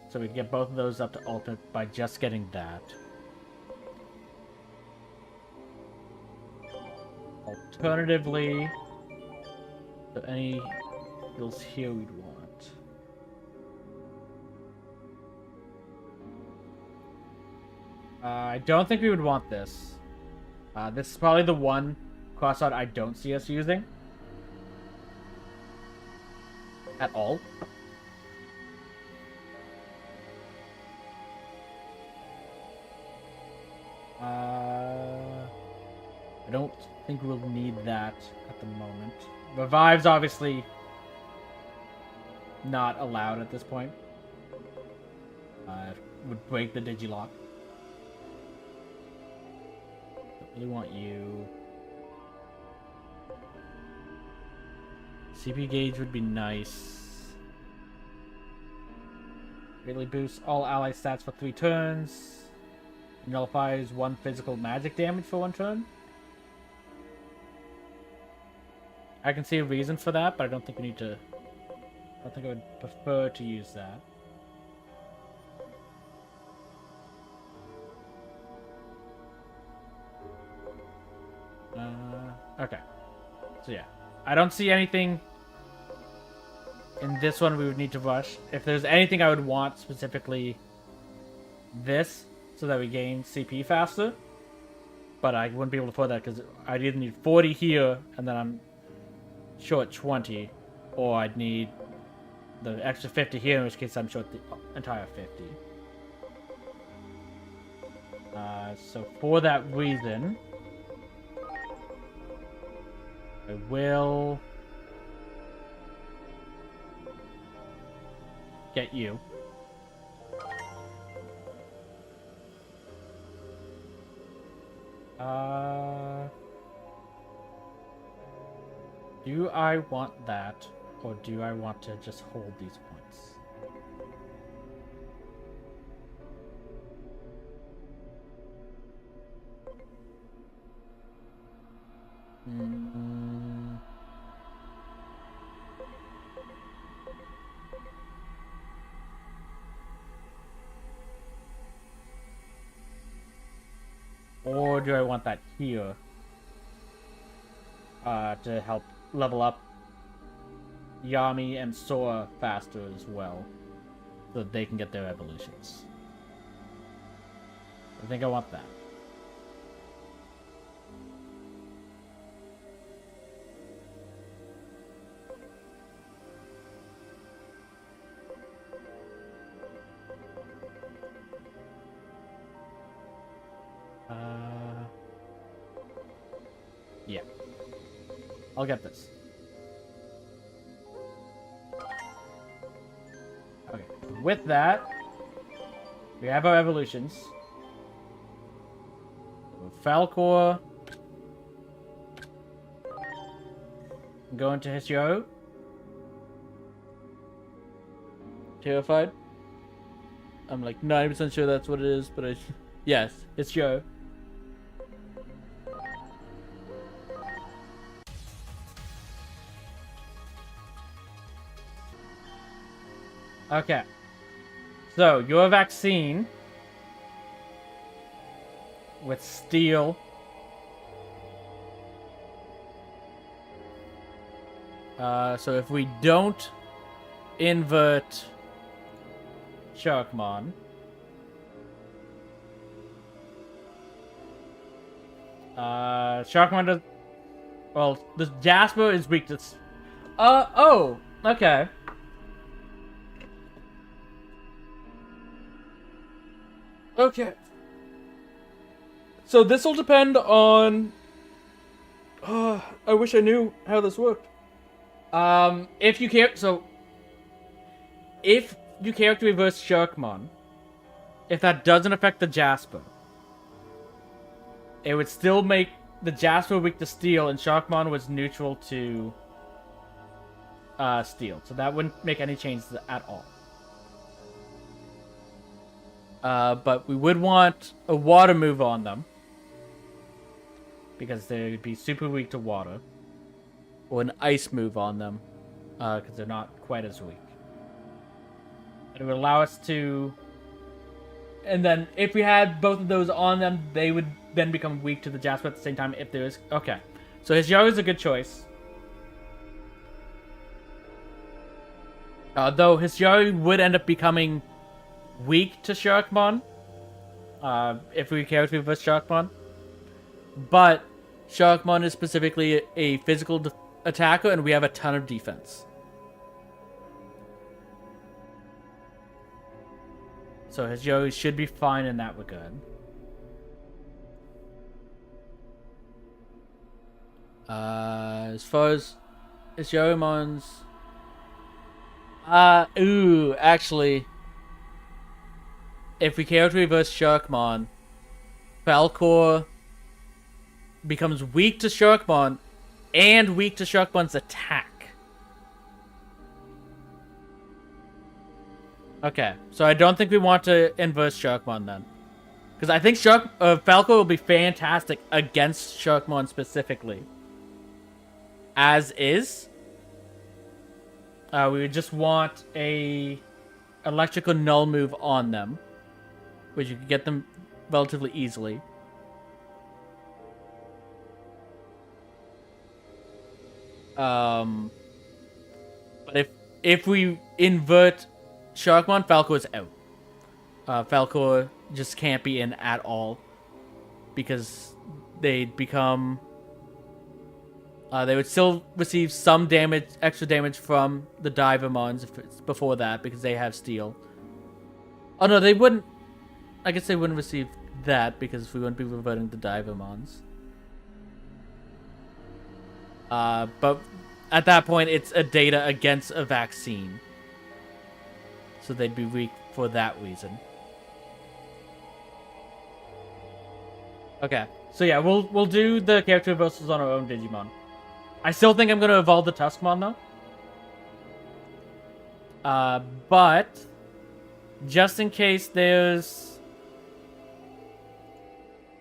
So we can get both of those up to ultimate by just getting that. Alternatively, so any skills here we'd want. I don't think we would want this. This is probably the one crossout I don't see us using. At all. I don't think we'll need that at the moment. Revive's obviously not allowed at this point. It would break the Digi.Locke. Don't really want you. CP gauge would be nice. Greatly boosts all ally stats for 3 turns. Nullifies 1 physical magic damage for 1 turn. I can see a reason for that, but I don't think we need to... I don't think I would prefer to use that. Okay. So yeah. I don't see anything In this one, we would need to rush. If there's anything I would want, specifically this, so that we gain CP faster. But I wouldn't be able to afford that because I'd either need 40 here, and then I'm short 20, or I'd need the extra 50 here, in which case I'm short the entire 50. So for that reason, I will get you. Do I want that, or do I want to just hold these points? Or do I want that here? To help level up Yami and Sora faster as well, so that they can get their evolutions. I think I want that. Yeah. I'll get this. Okay. With that, we have our evolutions. Falcor. Go into Hishio. Terrified. I'm like 90% sure that's what it is, but I... Yes, Hishio. Okay. So, your vaccine with steel. So if we don't invert Sharkmon, Sharkmon does... Well, the Jasper is weak to... Oh! Okay. Okay. So this will depend on... I wish I knew how this worked. If you care... So... If you character reverse Sharkmon, if that doesn't affect the Jasper, it would still make the Jasper weak to steel, and Sharkmon was neutral to steel. So that wouldn't make any changes at all. But we would want a water move on them, because they would be super weak to water. Or an ice move on them, because they're not quite as weak. And it would allow us to... And then, if we had both of those on them, they would then become weak to the Jasper at the same time if there is... Okay. So Hishio is a good choice. Though Hishio would end up becoming weak to Sharkmon, if we character reverse Sharkmon. But Sharkmon is specifically a physical attacker, and we have a ton of defense. So Hishio should be fine in that regard. As far as Hishiomon's... actually... If we character reverse Sharkmon, Falcor becomes weak to Sharkmon and weak to Sharkmon's attack. Okay, so I don't think we want to inverse Sharkmon then. Because I think Falcor will be fantastic against Sharkmon specifically. As is. We would just want a electrical null move on them, which you can get them relatively easily. But if we invert Sharkmon, Falcor's out. Falcor just can't be in at all because they'd become. They would still receive some damage, extra damage from the Divermons if it's before that because they have steel. Oh no, they wouldn't. I guess they wouldn't receive that because we wouldn't be reverting the Divermons. But at that point, it's a data against a vaccine. So they'd be weak for that reason. Okay, so yeah, we'll do the character reversals on our own Digimon. I still think I'm gonna evolve the Tuskmon though. But just in case there's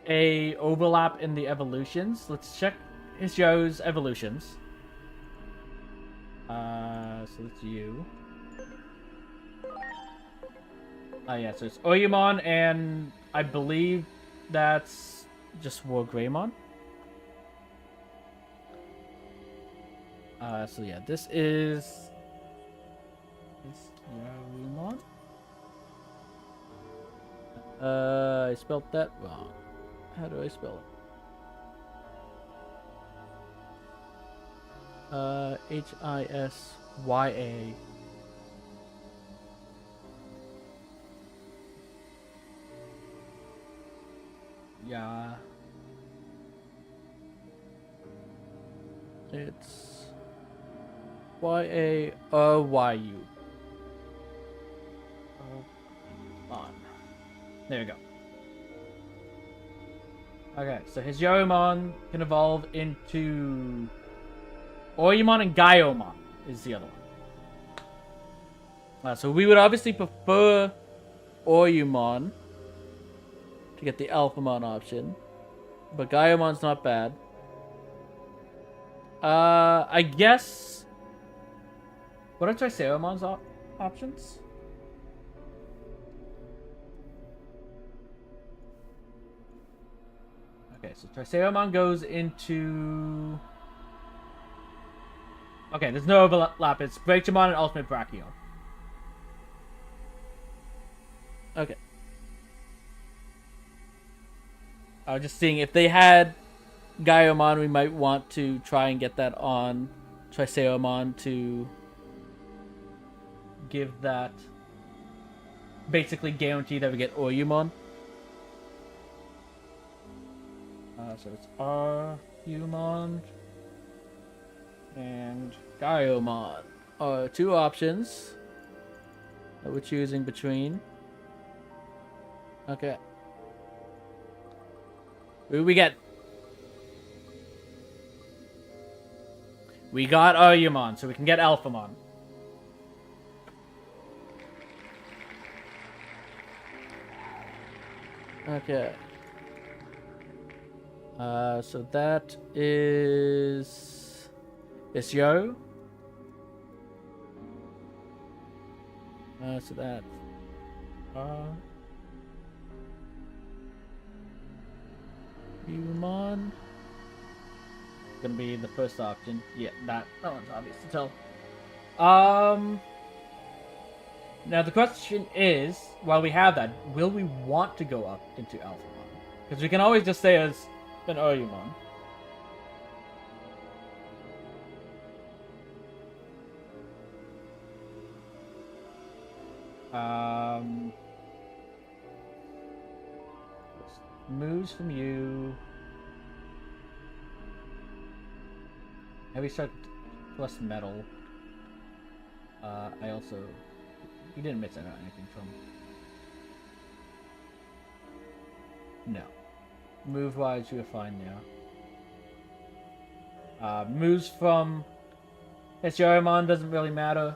a overlap in the evolutions, let's check Hisyo's evolutions. So it's you. Yeah, so it's Oyumon, and I believe that's just War Greymon. So yeah, this is Yarumon. I spelled that wrong. How do I spell it? Hisya. Yeah. It's Yaoyu. On. There we go. Okay, so his Yorumon can evolve into Oyumon, and Gaiomon is the other one. So we would obviously prefer Oyumon to get the Alphamon option, but Gaiomon's not bad. I guess. What are Triceromon's options? Okay, so Triceromon goes into. Okay, there's no overlap. It's Brachemon and Ultimate Brachio. Okay. I was just seeing if they had Gaiomon, we might want to try and get that on Triceromon to give that basically guarantee that we get Oyumon. So it's Argumon and Gaiomon. Two options that we're choosing between. Okay. Who do we get? We got Oyumon, so we can get Alphamon. Okay. So that is Yo. So that's Humon. Gonna be the first option. Yeah, that one's obvious to tell. Now the question is, while we have that, will we want to go up into Alphamon? Because we can always just say as an Oyumon. Moves from you. Heavy Strike plus Metal. I also. You didn't miss out on anything from. No. Move wise, you are fine now. Moves from Hisyorumon doesn't really matter.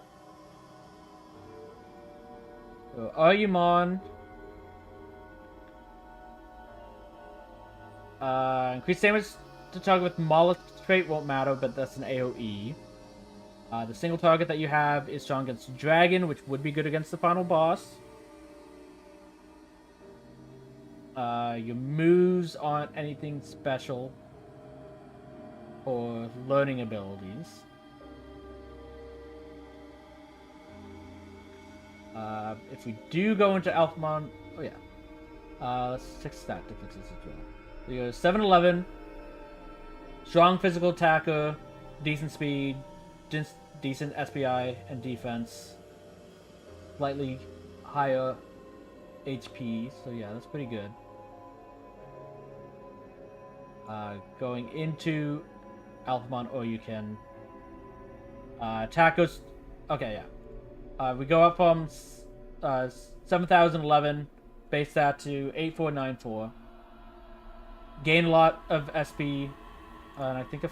So, Oyumon. Increased damage to target with Mollusk trait won't matter, but that's an AoE. The single target that you have is strong against Dragon, which would be good against the final boss. Your moves aren't anything special or learning abilities. If we do go into Alphamon... Oh, yeah. Let's check stat differences as well. We go 7-11. Strong physical attacker. Decent speed. Decent SPI and defense. Slightly higher HP. So, yeah, that's pretty good. Going into Alphamon, or you can... attack goes... Okay, yeah. We go up from 7,011, base that to 8,494. Gain a lot of SP, and I think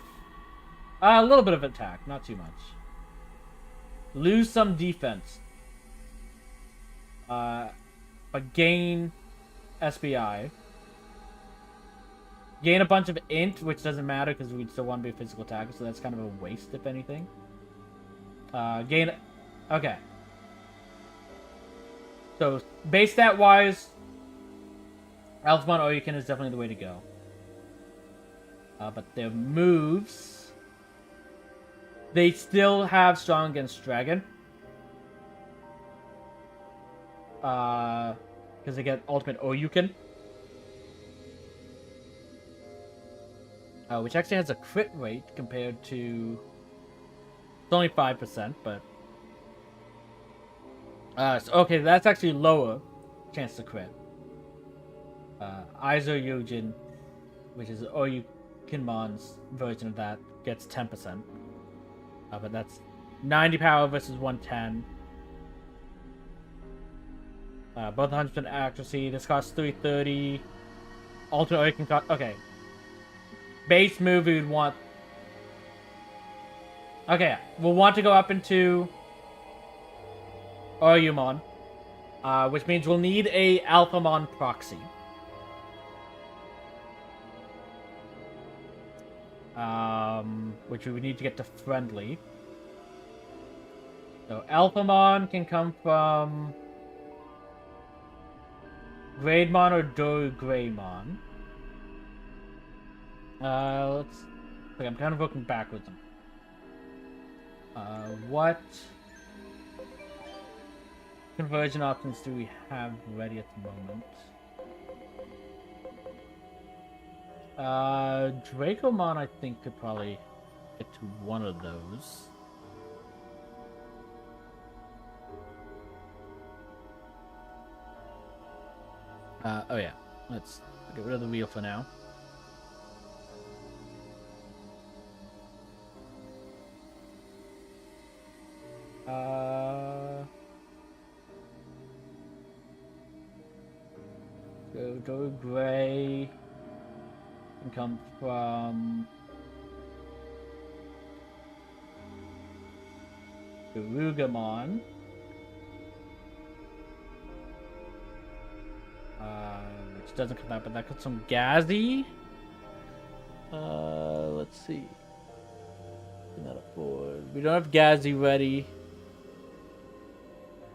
a little bit of attack, not too much. Lose some defense. But gain SPI. Gain a bunch of int, which doesn't matter because we still want to be a physical attacker, so that's kind of a waste, if anything. Gain... Okay. So, base stat-wise, Alphamon Oyukin is definitely the way to go. But their moves... They still have strong against Dragon. Because they get Ultimate Oyukin. Which actually has a crit rate compared to... It's only 5%, but... So, okay, that's actually lower chance to crit. Aizo Yojin, which is Oyukinmon's version of that, gets 10%. But that's 90 power versus 110. Both 100% accuracy. This costs 330. Ultimate Oyukin cost... Okay. Base move, we would want... Okay, we'll want to go up into... Oyumon. Which means we'll need a Alphamon proxy. Which we would need to get to friendly. So Alphamon can come from... Greymon or Greymon. Let's... Okay, I'm kind of looking backwards. What conversion options do we have ready at the moment? Dracomon, I think, could probably get to one of those. Oh yeah. Let's get rid of the wheel for now. Go Gray. Can come from Garugamon. Which doesn't come out, but that comes from Gazzy. Let's see. Not afford. We don't have Gazzy ready.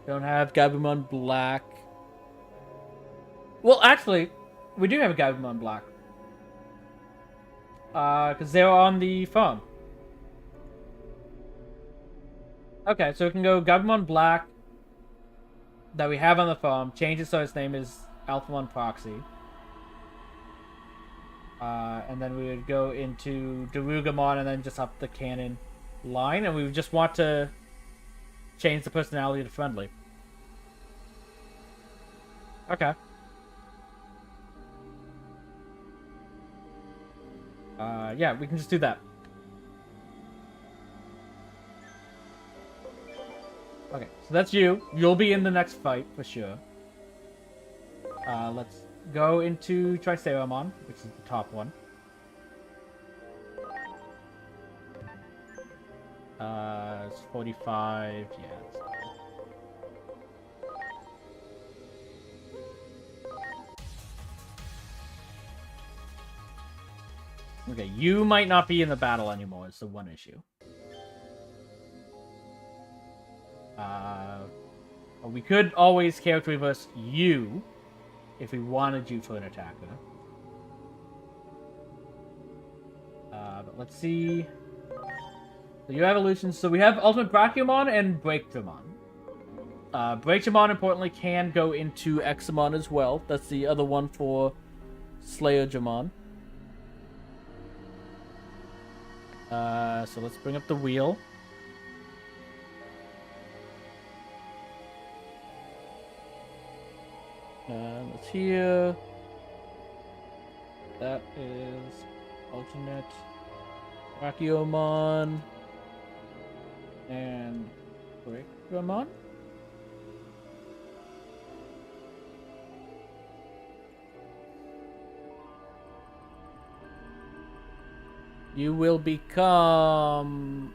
Don't have Gabumon Black. Well, actually, we do have a Gabumon Black. Because they're on the farm. Okay, so we can go Gabumon Black that we have on the farm. Change it so its name is Alphamon Proxy. And then we would go into Darugamon and then just up the cannon line. And we would just want to change the personality to friendly. Okay. Yeah, we can just do that. Okay, so that's you. You'll be in the next fight, for sure. Let's go into Triceramon, which is the top one. It's 45, yeah. Okay, you might not be in the battle anymore, it's the one issue. We could always character reverse you if we wanted you for an attacker. But let's see. So you have evolutions. So we have Ultimate Brachiomon and Breakdramon. Brachamon, importantly, can go into Examon as well. That's the other one for Slayer-Jamon. So let's bring up the wheel. Let's hear. That is alternate Brachiomon and Brachamon. You will become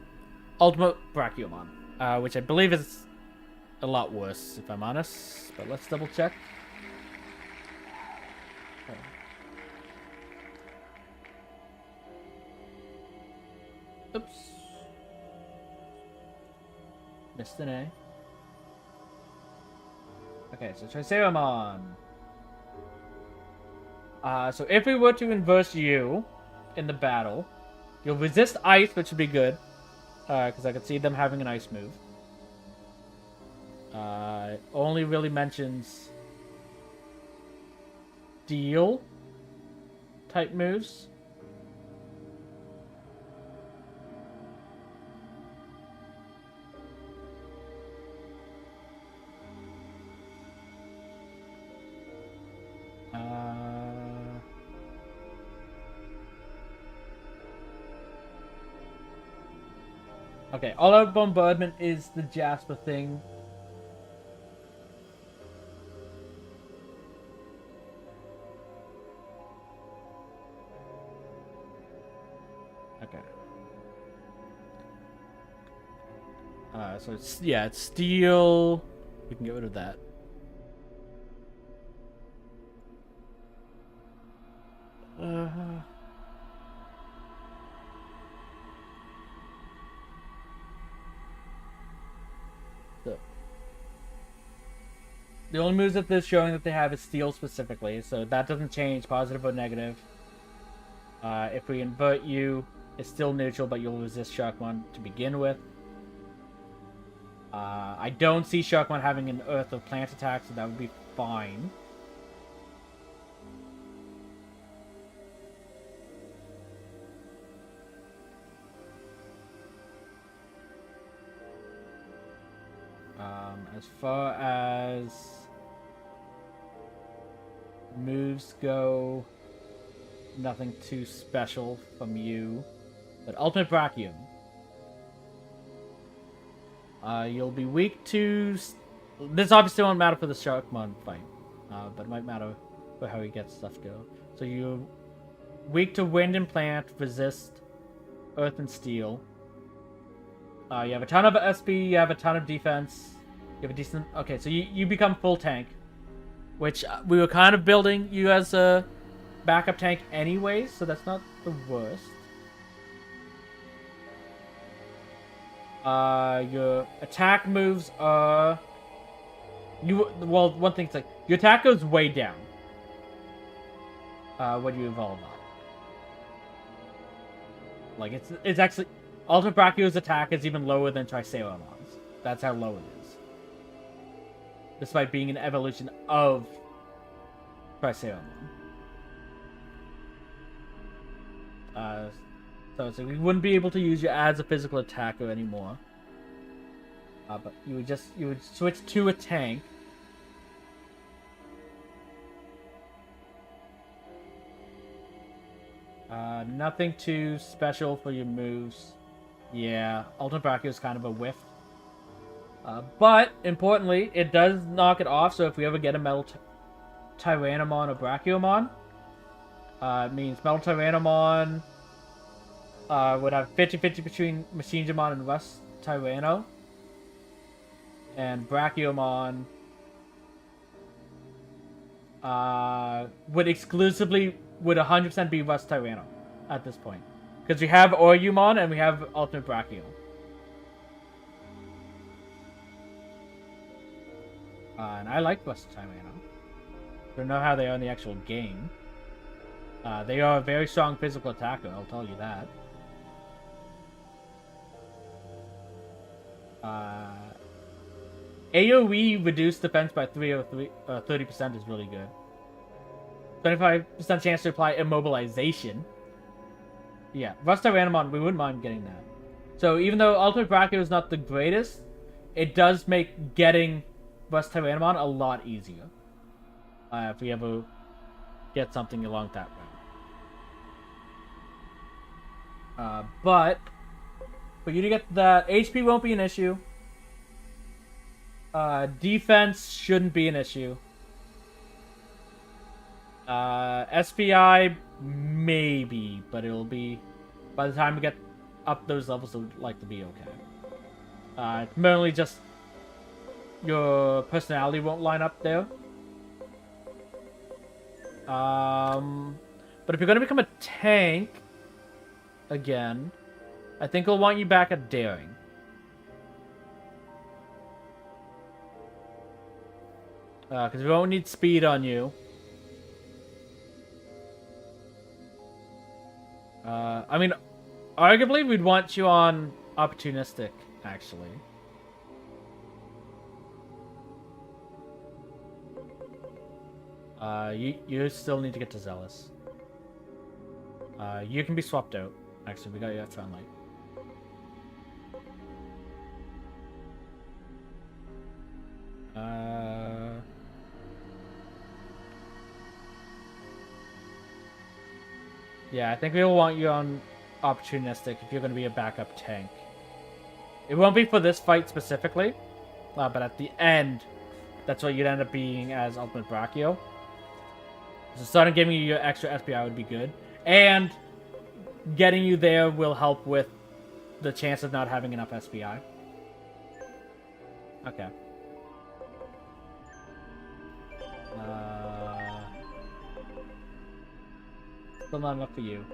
Ultimate Brachiomon, which I believe is a lot worse, if I'm honest. But let's double check. Okay. Oops. Missed an A. Okay, so Triceramon. So if we were to inverse you in the battle, you'll resist ice, which would be good. Because I could see them having an ice move. It only really mentions steel type moves. Okay, all-out bombardment is the Jasper thing. Okay. So it's, yeah, it's steel. We can get rid of that. The only moves that they're showing that they have is steel specifically, so that doesn't change, positive or negative. If we invert you, it's still neutral, but you'll resist Sharkmon to begin with. I don't see Sharkmon having an Earth or Plant attack, so that would be fine. As far as moves go, nothing too special from you. But Ultimate Brachium. You'll be weak to... This obviously won't matter for the Sharkmon fight. But it might matter for how he gets stuff to go. So you're weak to Wind and Plant, resist Earth and Steel. You have a ton of SP, you have a ton of defense. You have a decent... Okay, so you become full tank. Which we were kind of building you as a backup tank anyways, so that's not the worst. Your attack moves are... Well, one thing's like... Your attack goes way down. When you evolve on. Like, it's actually... Ultimate Brachio's attack is even lower than Triceramon's. That's how low it is. Despite being an evolution of Triceramon. So we wouldn't be able to use you as a physical attacker anymore. But you would switch to a tank. Nothing too special for your moves. Yeah, Ultimate Brachio is kind of a whiff. But, importantly, it does knock it off, so if we ever get a Metal Tyrannomon or Brachiomon, it means Metal Tyrannomon would have 50-50 between Machinedramon and Rust Tyranno. And Brachiomon would 100% be Rust Tyranno at this point. Because we have Oriyumon and we have Ultimate Brachio. And I like Rust Tyranno. Don't know how they are in the actual game. They are a very strong physical attacker, I'll tell you that. AoE reduced defense by 30% is really good. 25% chance to apply immobilization. Yeah, Rust Tyrannomon, we wouldn't mind getting that. So even though Ultimate Brachio is not the greatest, it does make getting Rust Tyrannomon a lot easier. If we ever get something along that route. But for you to get that, HP won't be an issue. Defense shouldn't be an issue. SPI maybe, but it'll be, by the time we get up those levels, it'll like to be okay. Mainly just your personality won't line up there. But if you're gonna become a tank again, I think he'll want you back at Daring. Because we won't need speed on you. I mean, arguably we'd want you on Opportunistic, actually. You still need to get to Zealous. You can be swapped out. Actually, we got you at Sunlight. Yeah, I think we'll want you on Opportunistic if you're going to be a backup tank. It won't be for this fight specifically, but at the end, that's what you'd end up being as Ultimate Brachio. So starting giving you your extra SPI would be good. And getting you there will help with the chance of not having enough SPI. Okay. Still not enough for you.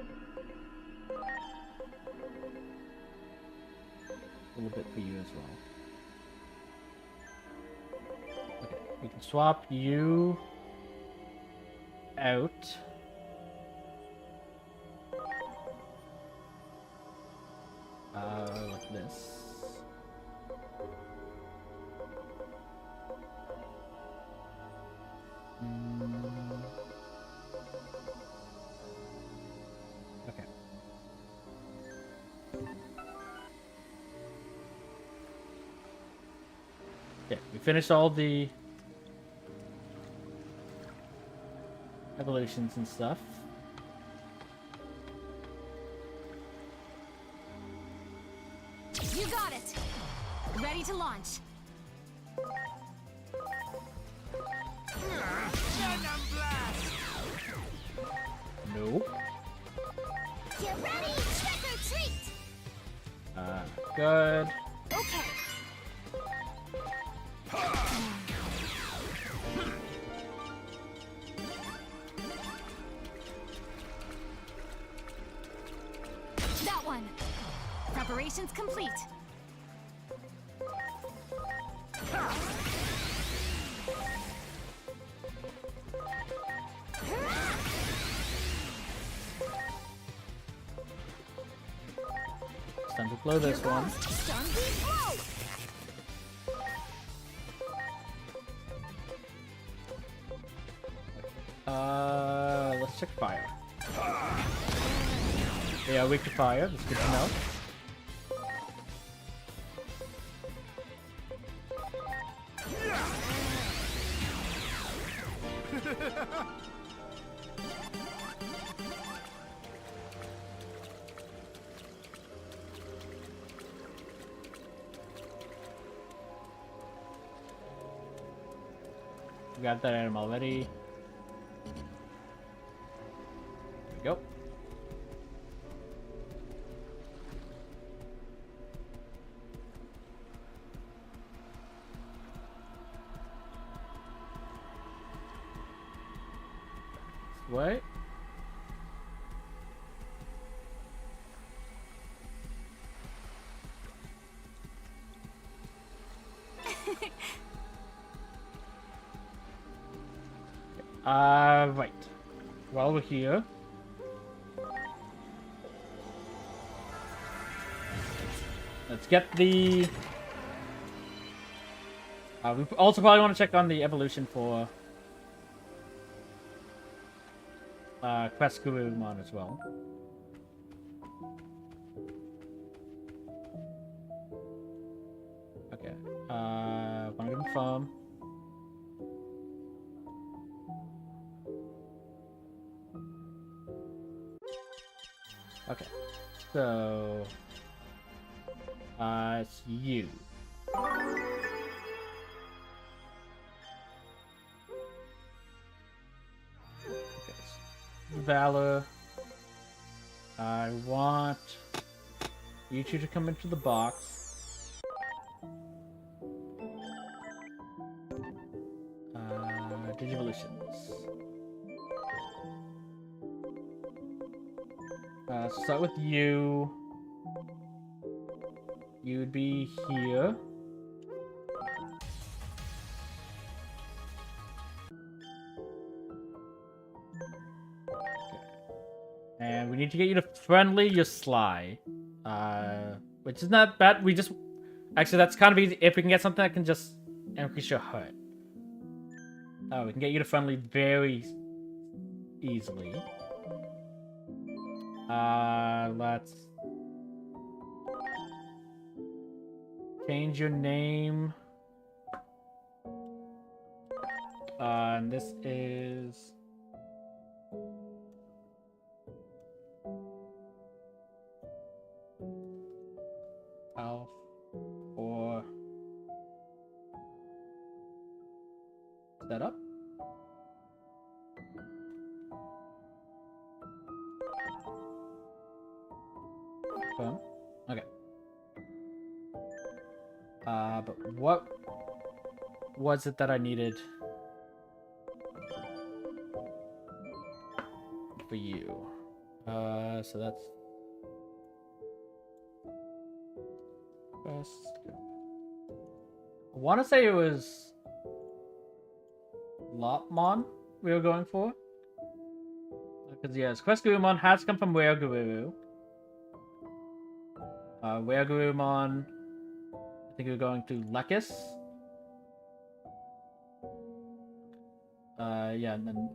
A little bit for you as well. Okay, we can swap you out. Like this. Okay. Okay, we finished all the evolutions and stuff. You got it. Ready to launch. Venom blast! Nope. Get ready, trick or treat! Good. Okay. That one. Preparations complete. It's time to blow this one. Stun V1.0! Let's check fire. Yeah, weak to fire. That's good to know. We got that item already. There we go. What? Right. While we're here, let's get the We also probably want to check on the evolution for Questgurumon as well. Okay. Want to confirm. Okay. So it's you. Valor. I want you two to come into the box. Digivolutions. Start with you. You'd be here. And we need to get you to friendly, you're sly. Which is not bad. We just... Actually, that's kind of easy. If we can get something that can just increase your hurt. We can get you to friendly very easily. Let's... change your name. And this is... Alf or setup. Okay. But what was it that I needed for you? So that's I want to say it was Lopmon we were going for. Because yes, Questgurumon has come from Wereguru. Weregurumon, I think we were going to Lekis. Yeah, and then...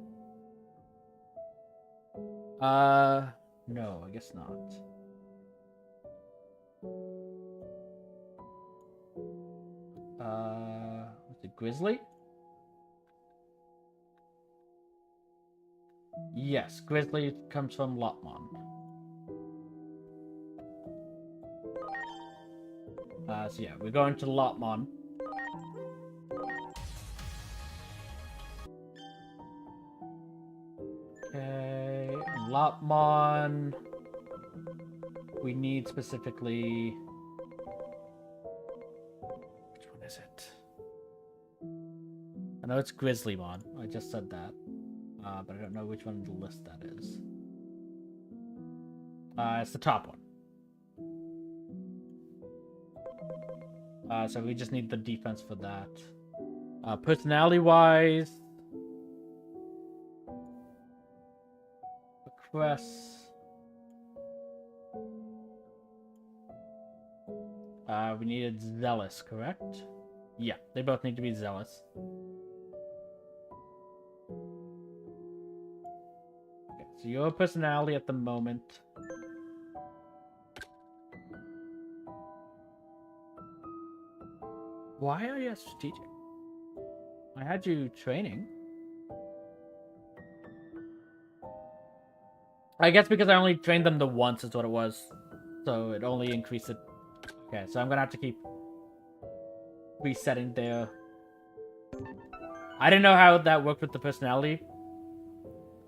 no, I guess not. Was it Grizzly? Yes, Grizzly comes from Lopmon. So yeah, we're going to Lopmon. Okay, Lopmon. We need specifically... Which one is it? I know it's Grizzlymon. I just said that. But I don't know which one on the list that is. It's the top one. So we just need the defense for that. Personality-wise... Requests... we needed Zealous, correct? Yeah, they both need to be Zealous. Okay, so your personality at the moment... Why are you strategic? I had you training. I guess because I only trained them the once is what it was. So it only increased it. Okay, so I'm gonna have to keep resetting there. I didn't know how that worked with the personality.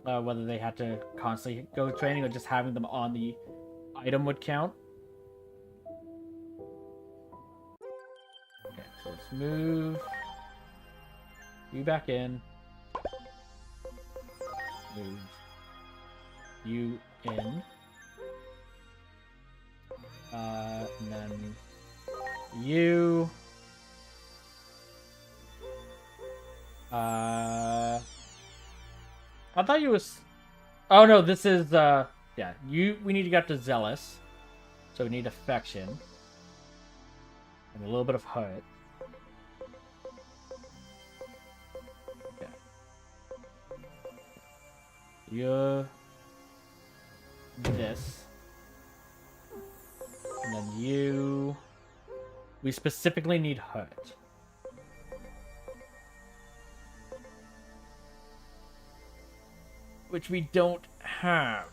Whether they had to constantly go training or just having them on the item would count. Okay, so let's move you back in. Move you in. And then you. I thought you was. Oh no, this is yeah. You. We need to get to Zealous, so we need affection and a little bit of hurt. You're this. And then you... We specifically need hurt. Which we don't have.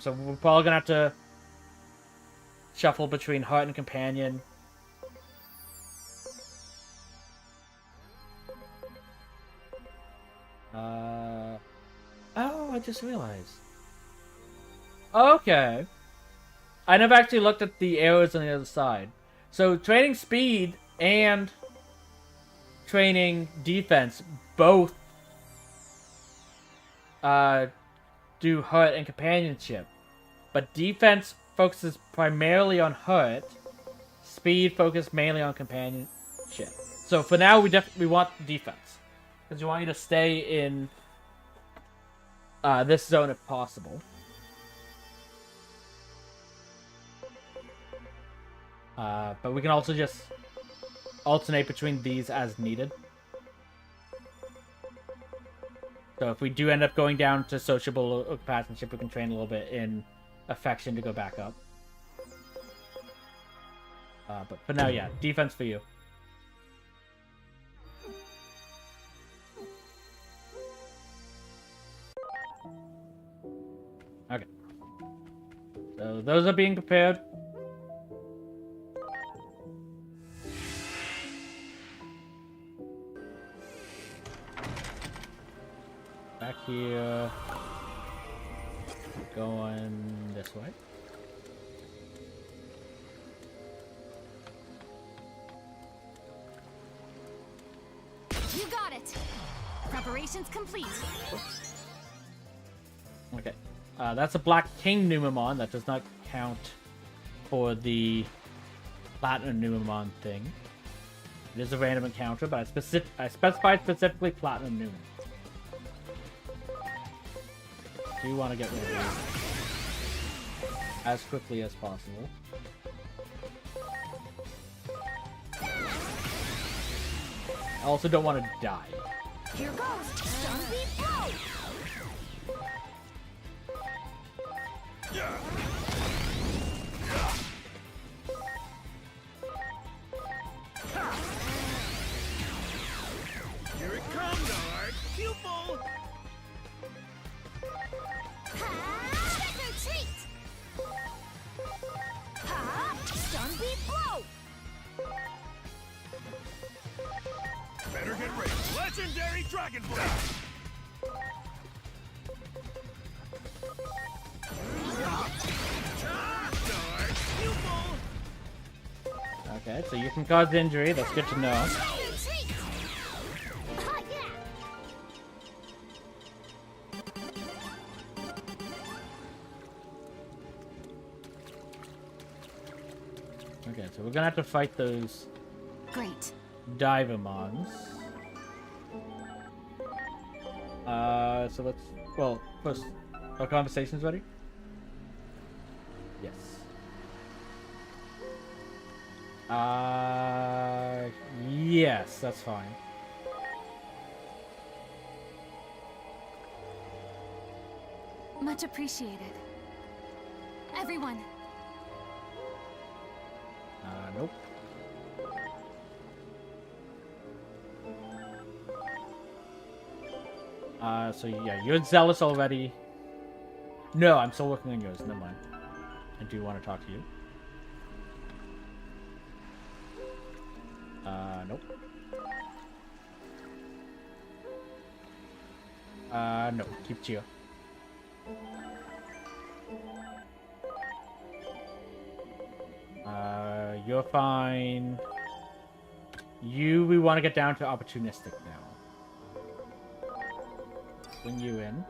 So we're probably gonna have to shuffle between Heart and Companion. Oh, I just realized. Okay. I never actually looked at the arrows on the other side. So training speed and training defense both do hurt and companionship. But defense focuses primarily on hurt. Speed focuses mainly on companionship. So for now, we want defense. Because we want you to stay in this zone if possible. But we can also just alternate between these as needed. So if we do end up going down to sociable or companionship, we can train a little bit in affection to go back up. But for now, yeah, defense for you. Okay. So those are being prepared. Back here. Going this way. You got it. Preparations complete. Okay. That's a Black King Numamon. That does not count for the Platinum Numamon thing. It is a random encounter, but I specified specifically Platinum Numamon. Do want to get rid of these as quickly as possible. I also don't want to die. Here goes. Zombie blow. Here it comes, alright. Pupil. Trick or treat. Zombie blow. Better get ready. Legendary Dragon Blade. Okay, so you can cause injury. That's good to know. Trick or treat. Yeah. Okay, so we're gonna have to fight those Great. Divamons. So let's... Well, first, our conversation's ready? Yes. Yes, that's fine. Much appreciated. Everyone. Nope. So yeah, you're zealous already. No, I'm still working on yours. Never mind. I do want to talk to you. Nope. No. Keep chill. You're fine. We want to get down to opportunistic now. Bring you in.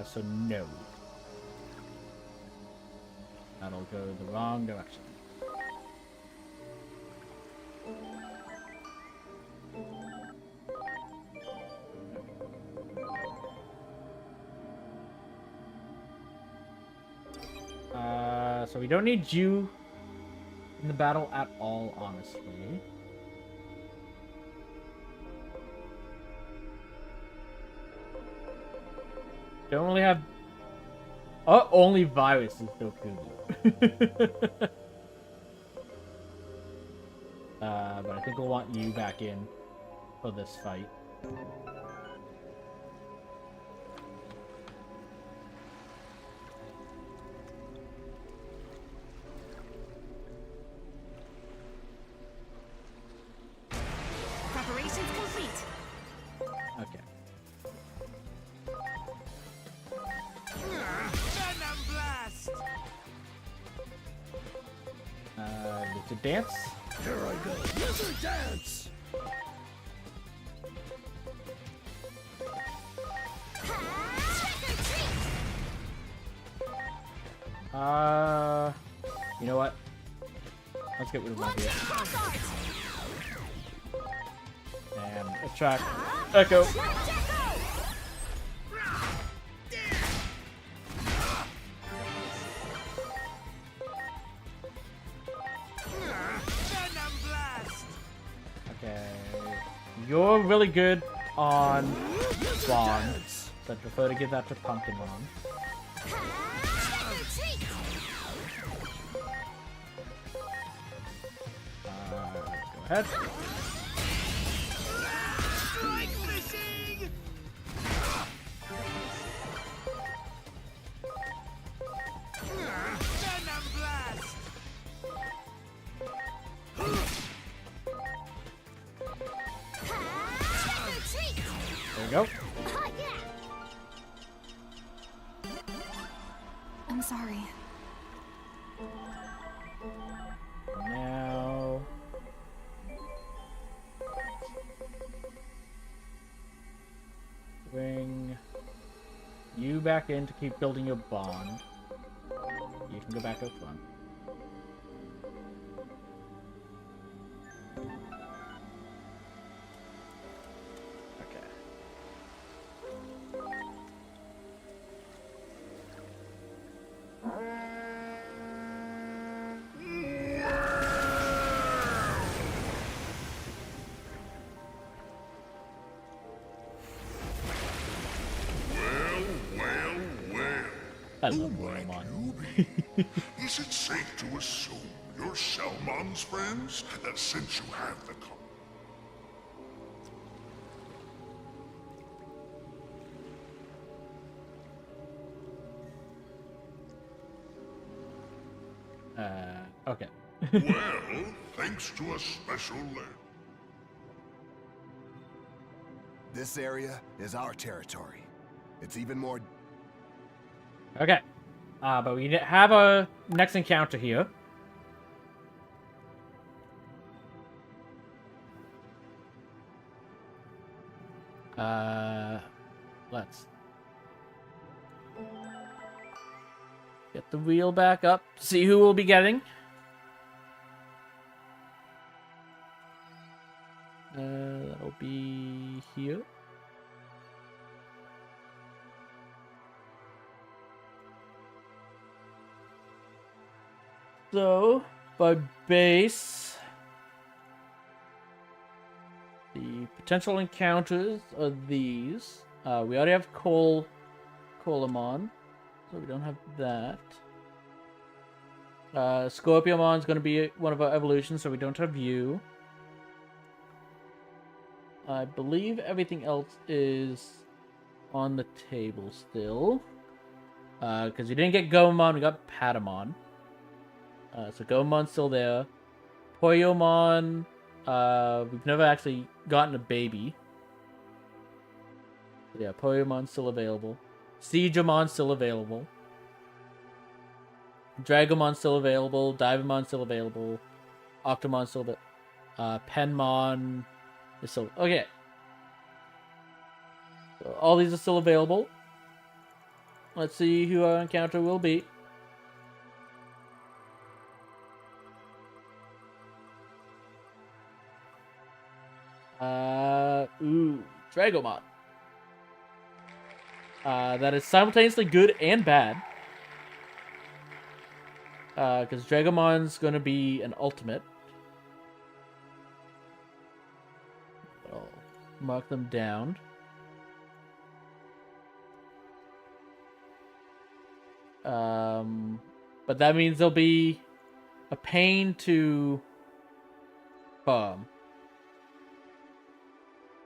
So no. That'll go the wrong direction. So we don't need you in the battle at all, honestly. Don't really have... Oh, only virus is still cool. But I think we'll want you back in for this fight. Preparations complete. Okay. Venom blast! It's a dance. Here I go. Wizard dance! You know what? Let's get rid of my here. And attract Echo. Venom blast! Okay. You're really good on Spawn, so I'd prefer to give that to Pumpkinmon. Go ahead. Like fishing! Venom blast! There we go. I'm sorry. Now... bring you back in to keep building your bond. You can go back up front. Okay. I love Digimon. Is it safe to assume you're Selmon's friends? That since you have the Okay. well, thanks to a special lens. This area is our territory. It's even more... Okay. But we have a next encounter here. Let's get the wheel back up. See who we'll be getting. That'll be here. So, by base, the potential encounters are these. We already have Colamon, so we don't have that. Scorpiomon is going to be one of our evolutions, so we don't have you. I believe everything else is on the table still. Because we didn't get Gomon, we got Patamon. So Gomon's still there. Poyomon, we've never actually gotten a baby. But yeah, Poyomon's still available. Siegemon's still available. Dragomon's still available. Divamon's still available. Octomon's still available. Penmon is still... Okay. So all these are still available. Let's see who our encounter will be. Dragomon. That is simultaneously good and bad. Because Dragomon's going to be an ultimate. I'll mark them down. But that means they'll be a pain to farm.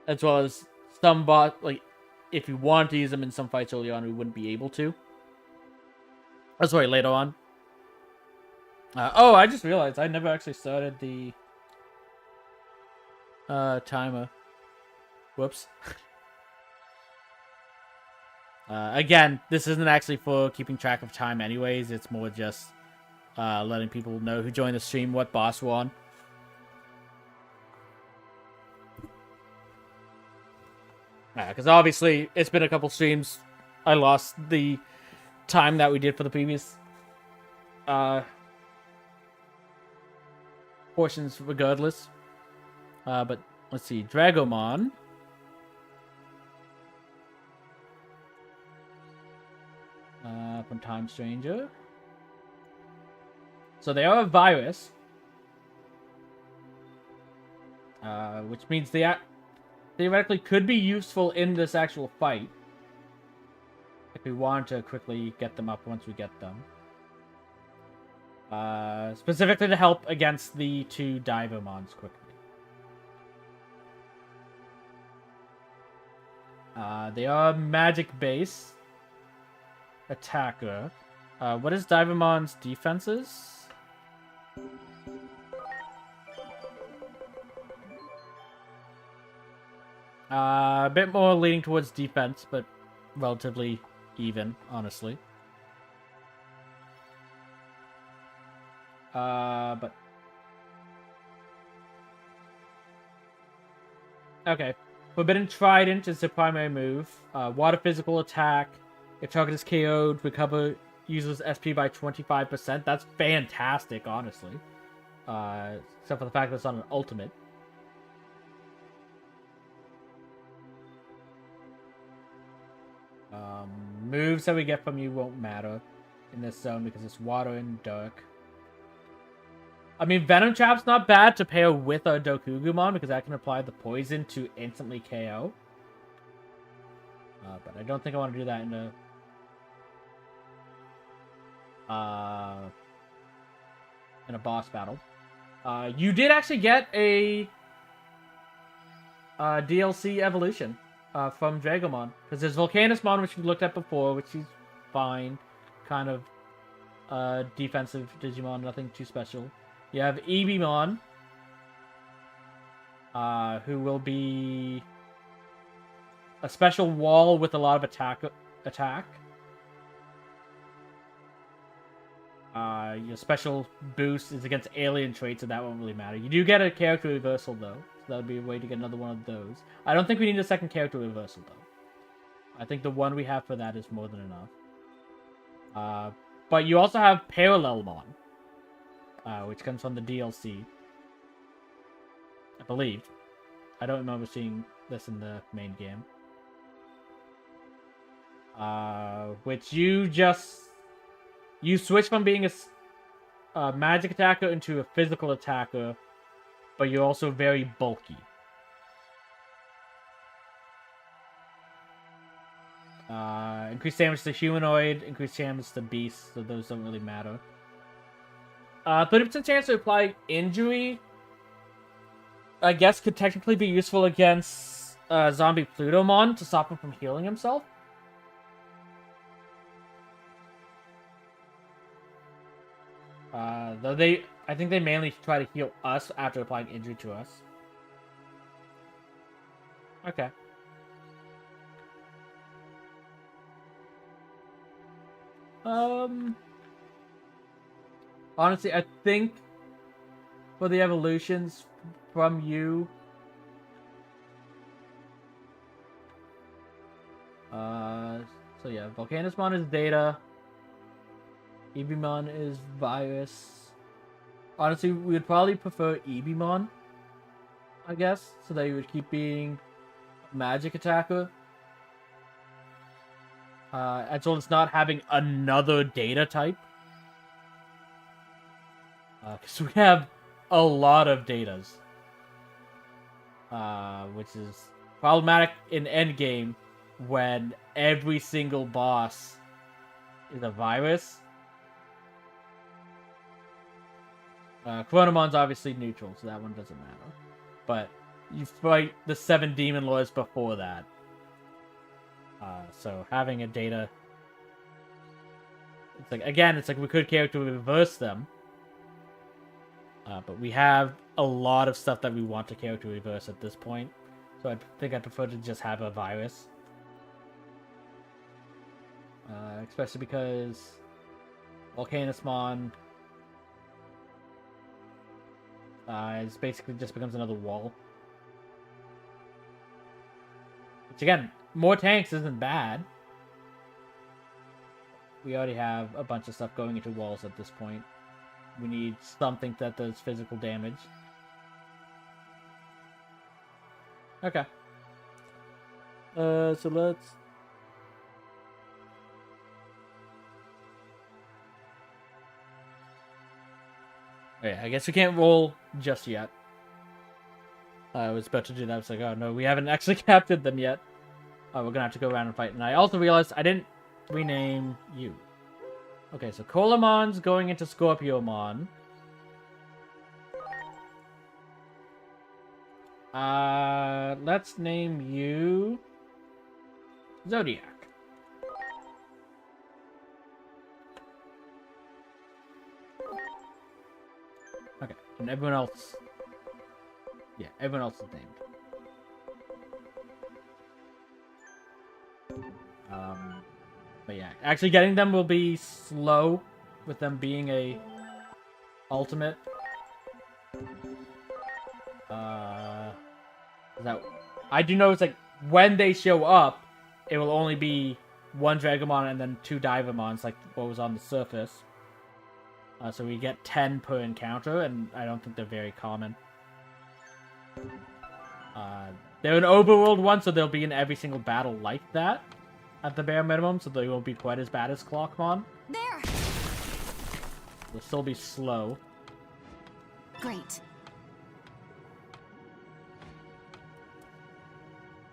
As well as some like, if you wanted to use them in some fights early on, we wouldn't be able to. Oh, sorry, later on. Oh, I just realized I never actually started the timer. Whoops. Again, this isn't actually for keeping track of time anyways. It's more just letting people know who joined the stream what boss we're on. Because obviously, it's been a couple streams. I lost the time that we did for the previous portions regardless. But let's see. Dragomon. From Time Stranger. So they are a virus. Which means they theoretically could be useful in this actual fight. If we want to quickly get them up once we get them. Specifically to help against the two Divomons quickly. They are magic base attacker. What is Divomon's defenses? A bit more leaning towards defense, but relatively even, honestly. But... okay. Forbidden Trident is the primary move. Water physical attack. If target is KO'd, recover user's SP by 25%. That's fantastic, honestly. Except for the fact that it's on an ultimate. Moves that we get from you won't matter in this zone because it's water and dark. I mean, Venom Trap's not bad to pair with our Dokugumon because I can apply the poison to instantly KO. But I don't think I want to do that in a boss battle. You did actually get a DLC evolution from Dragomon. Because there's Volcanusmon, which we looked at before, which is fine. Kind of defensive Digimon, nothing too special. You have Ebimon, who will be a special wall with a lot of attack. Your special boost is against alien traits, so that won't really matter. You do get a character reversal, though. So that would be a way to get another one of those. I don't think we need a second character reversal, though. I think the one we have for that is more than enough. But you also have Parallelmon, which comes from the DLC. I believe. I don't remember seeing this in the main game. Which you switch from being a magic attacker into a physical attacker, but you're also very bulky. Increased damage to humanoid, increased damage to beast, so those don't really matter. 30% chance to apply injury, I guess, could technically be useful against zombie Plutomon to stop him from healing himself. Though I think they mainly try to heal us after applying injury to us. Okay. Honestly, I think for the evolutions from you, so yeah, Volcanusmon is Data, Ebimon is Virus. Honestly, we would probably prefer Ebimon, I guess, so that you would keep being magic attacker. As well as not having another Data type. Because we have a lot of datas. Which is problematic in endgame when every single boss is a virus. Chronomon's obviously neutral, so that one doesn't matter. But you fight the 7 demon lords before that. So having a data... It's like, again, it's like we could character reverse them. But we have a lot of stuff that we want to character reverse at this point. So I think I'd prefer to just have a virus. Especially because Volcanusmon is basically just becomes another wall. Which again, more tanks isn't bad. We already have a bunch of stuff going into walls at this point. We need something that does physical damage. Okay. So let's... Okay, I guess we can't roll just yet. I was about to do that. I was like, oh no, we haven't actually captured them yet. We're gonna have to go around and fight. And I also realized I didn't rename you. Okay, so Colamon's going into Scorpiomon. Let's name you Zodiac. Okay, and everyone else... Yeah, everyone else is named. But yeah, actually getting them will be slow with them being a ultimate. That I do know it's like when they show up, it will only be 1 Dragomon and then 2 Divamons, like what was on the surface. So we get 10 per encounter, and I don't think they're very common. They're an overworld one, so they'll be in every single battle like that, at the bare minimum, so they won't be quite as bad as Clockmon. There. They'll still be slow. Great.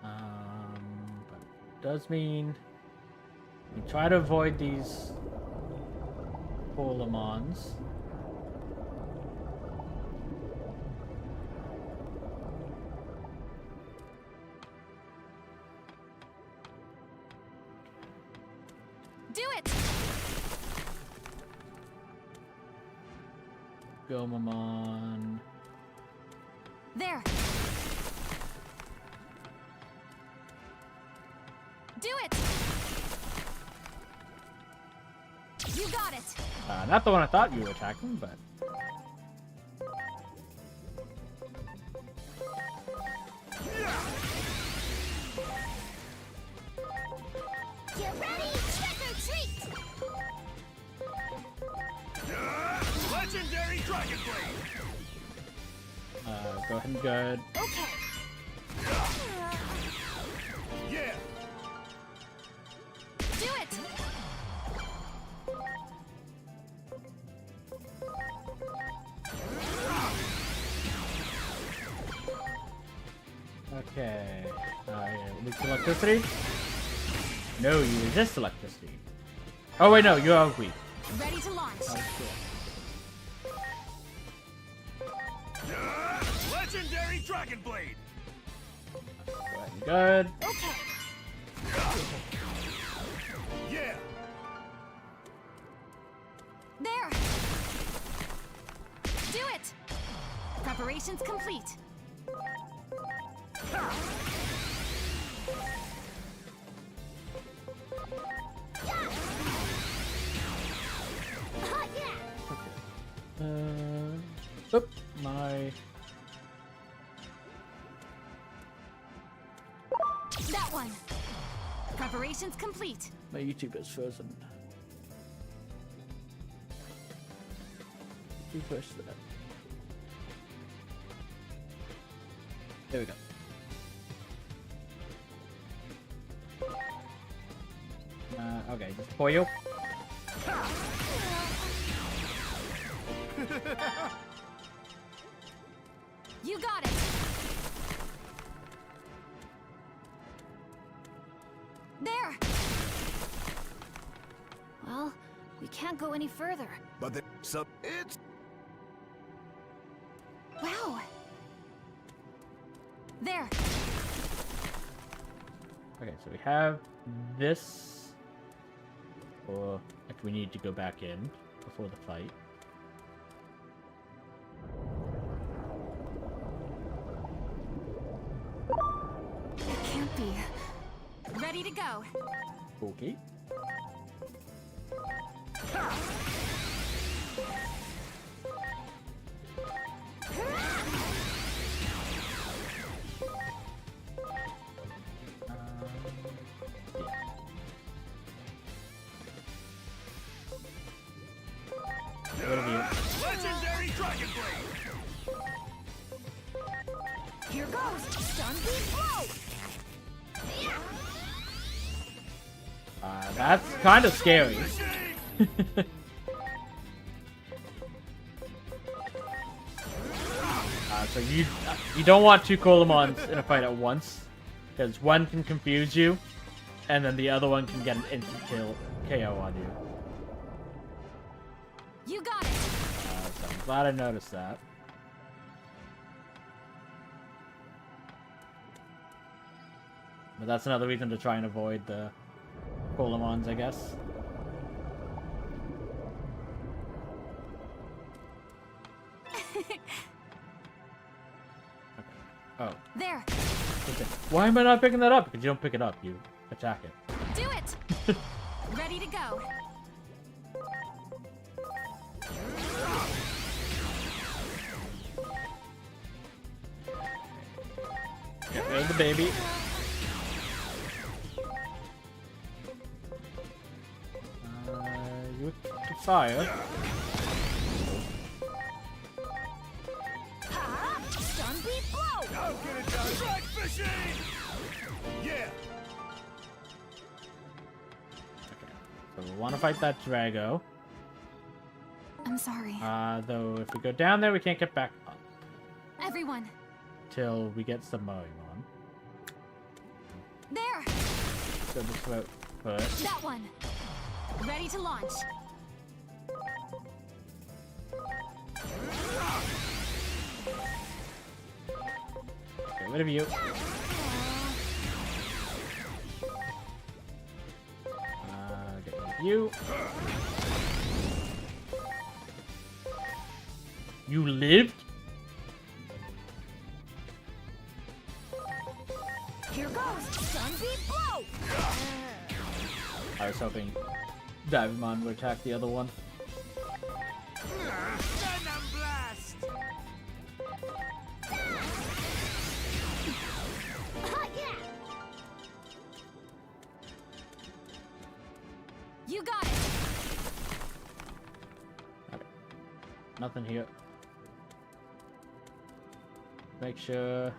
But it does mean we try to avoid these Polemons. Do it. Gomamon. There. Do it. You got it. Not the one I thought you were attacking, but... Get ready, trick or treat! Legendary Dragon Blade! Go ahead and good. Okay. Yeah! Do it. Okay. Weak to electricity? No, you resist electricity. Oh wait, no, you are weak. Ready to launch. Oh, Legendary Dragon Blade! Go ahead and good. Okay. Yeah! There. Do it. Preparations complete. Oh, yeah! Oop, my... That one. Preparations complete. My YouTube is frozen. Refresh that. There we go. Okay, just for you. You got it. There. Well, we can't go any further. But it's... Wow. There. Okay, so we have this. Or if we need to go back in before the fight. It can't be. Ready to go. Okay. Legendary Dragon Blade! Here goes. Stun beat blow. That's kind of scary. So you don't want two Colamons in a fight at once, because one can confuse you, and then the other one can get an instant KO on you. You got it. So I'm glad I noticed that. But that's another reason to try and avoid the Colamons, I guess. Oh. There. Okay. Why am I not picking that up? Because you don't pick it up, you attack it. Do it. Ready to go. Get rid of the baby. You can fire. Ha! Stun beat blow. I'll get it done! Strike fishing! Yeah! So we want to fight that Drago. I'm sorry. Though if we go down there, we can't get back up Everyone. till we get some mowing on. There. So this route first. That one. Ready to launch. Get rid of you. Get rid of you. You lived? Here goes. Stun beat blow. I was hoping Digimon would attack the other one. Venom Blast! You got it. Nothing here. Make sure.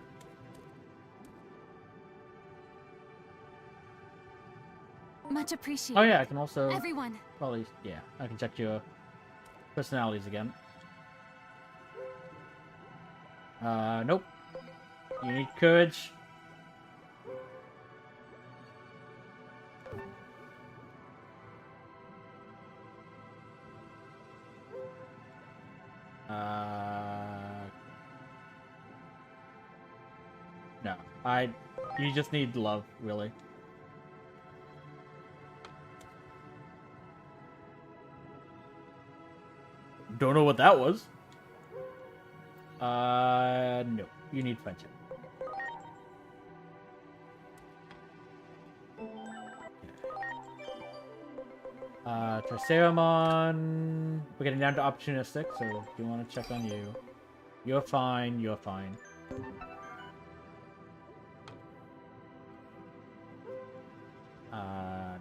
Much appreciated. Oh yeah, I can also Everyone. probably, yeah, I can check your personalities again. Nope. You need courage. No, you just need love, really. Don't know what that was. No. You need friendship. Triceramon. We're getting down to opportunistic, so do you want to check on you? You're fine, you're fine.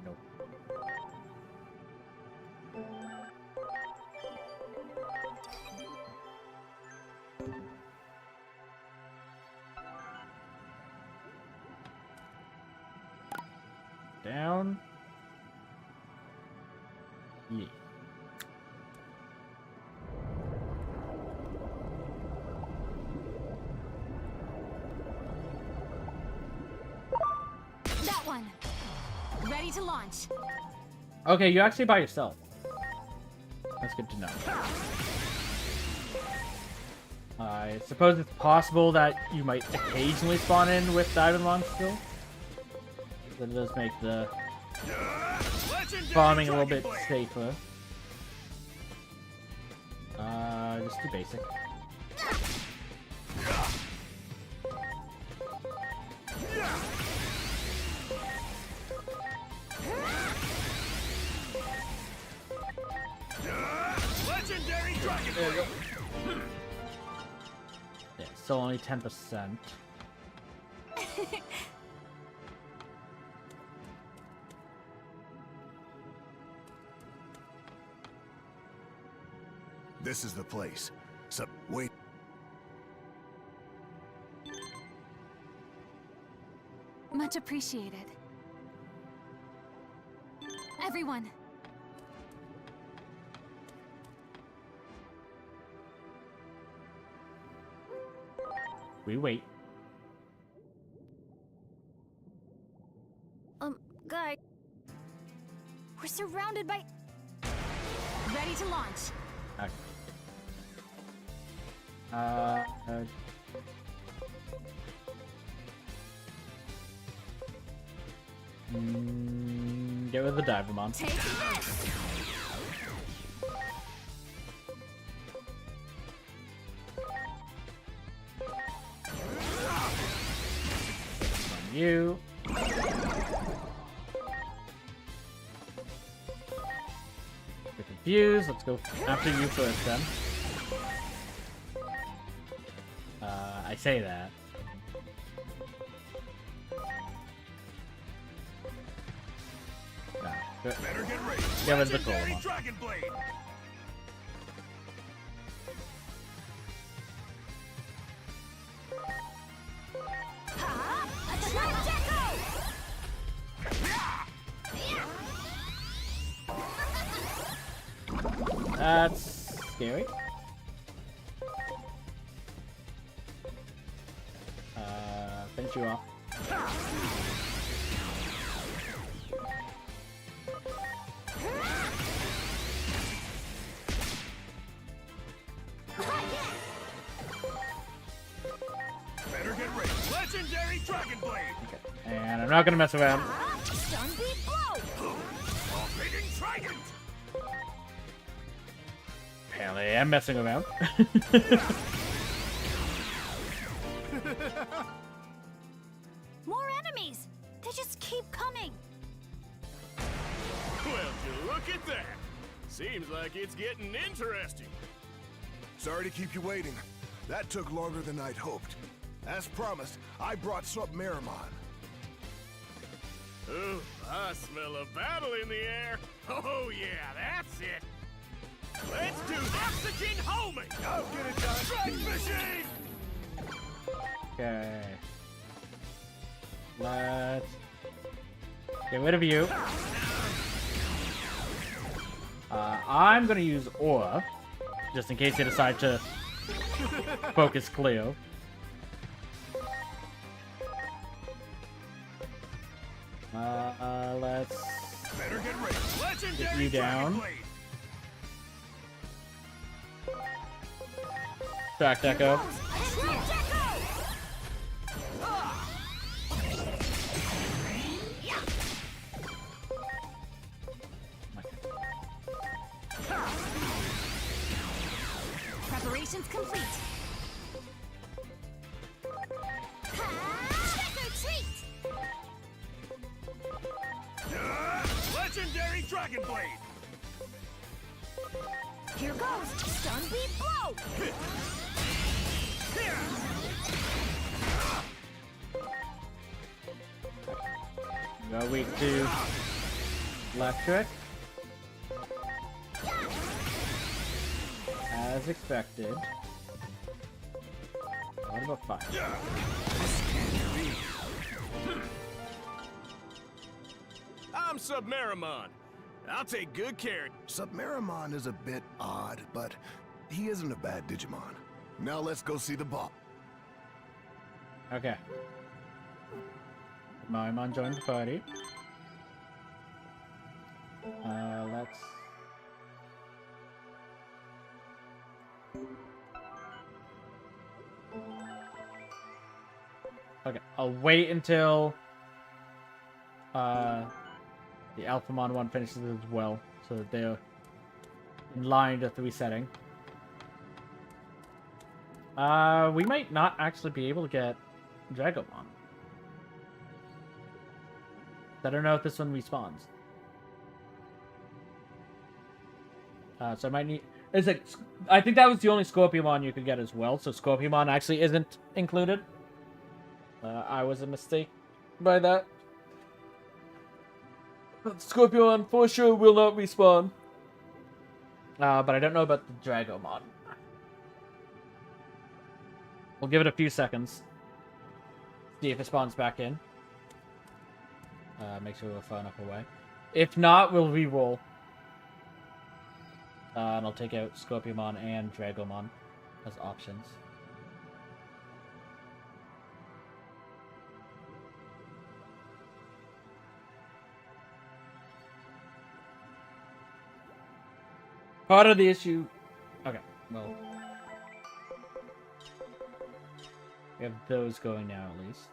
Nope. Down. Yeah. everyone. Ready to launch. Okay, you're actually by yourself. That's good to know. I suppose it's possible that you might occasionally spawn in with Digimon still. That does make the farming a little bit safer. Just do basic. Legendary Dragon Blade! Yeah, still only 10%. This is the place. So, wait. Much appreciated. Everyone. We wait. Guy. We're surrounded by... Ready to launch. Okay. Get rid of the Digimon. Take this! You. You're confused. Let's go after you first, then. I say that. No. Better get ready. Get rid of the Legendary Digimon. Dragon Blade! That's scary. Finish you off. Better get ready. Legendary Dragon Blade! Okay. And I'm not gonna mess around. Stun beat blow. Operating Trident! Apparently, I am messing around. More enemies! They just keep coming! Well, you look at that. Seems like it's getting interesting. Sorry to keep you waiting. That took longer than I'd hoped. As promised, I brought Submeramon. Ooh, I smell a battle in the air. Oh yeah, that's it. Let's do this. Oxygen homing! I'll get it done. Strike machine! Okay. Let's get rid of you. I'm gonna use Aura, just in case they decide to focus Cleo. Let's Better get ready. Legendary get you down. Dragon Blade! Track Echo. Preparations complete. Trick or treat. Legendary Dragon Blade! Here goes. Stun beat blow. Go weak to Electric. As expected. What about 5? I'm Submeramon. I'll take good care of Submeramon is a bit odd, but he isn't a bad Digimon. Now let's go see the boss. Okay. Marimon joined the party. Let's... Okay, I'll wait until the Alphamon one finishes as well, so that they're in line with the resetting. We might not actually be able to get Dragomon. I don't know if this one respawns. So I might need... It's like, I think that was the only Scorpiomon you could get as well, so Scorpiomon actually isn't included. I was a mistake by that. Scorpion for sure will not respawn. But I don't know about the Dragomon. We'll give it a few seconds. See if it spawns back in. Make sure we're far enough away. If not, we'll re-roll. And I'll take out Scorpiomon and Dragomon as options. Part of the issue... Okay, well... We have those going now, at least.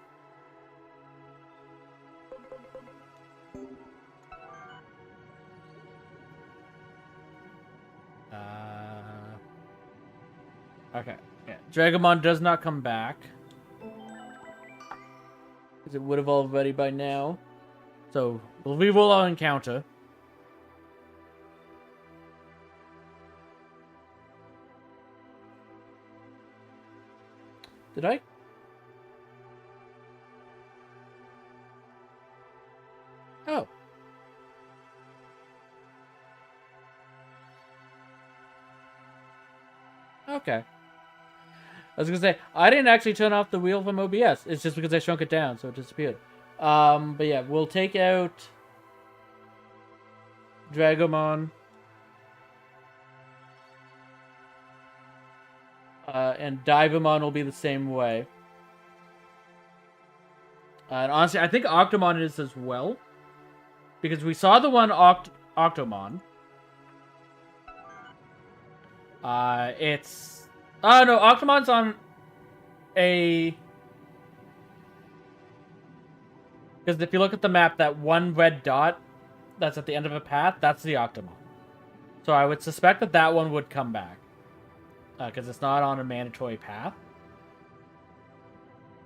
Okay, yeah. Dragomon does not come back. Because it would have already by now. So, we'll re-roll our encounter. Did I? Oh. Okay. I was gonna say, I didn't actually turn off the wheel from OBS. It's just because I shrunk it down, so it disappeared. But yeah, we'll take out Dragomon. And Divamon will be the same way. And honestly, I think Octomon is as well. Because we saw the one Octomon. It's... Oh, no, Octomon's on a... Because if you look at the map, that one red dot that's at the end of a path, that's the Octomon. So I would suspect that that one would come back. Because it's not on a mandatory path.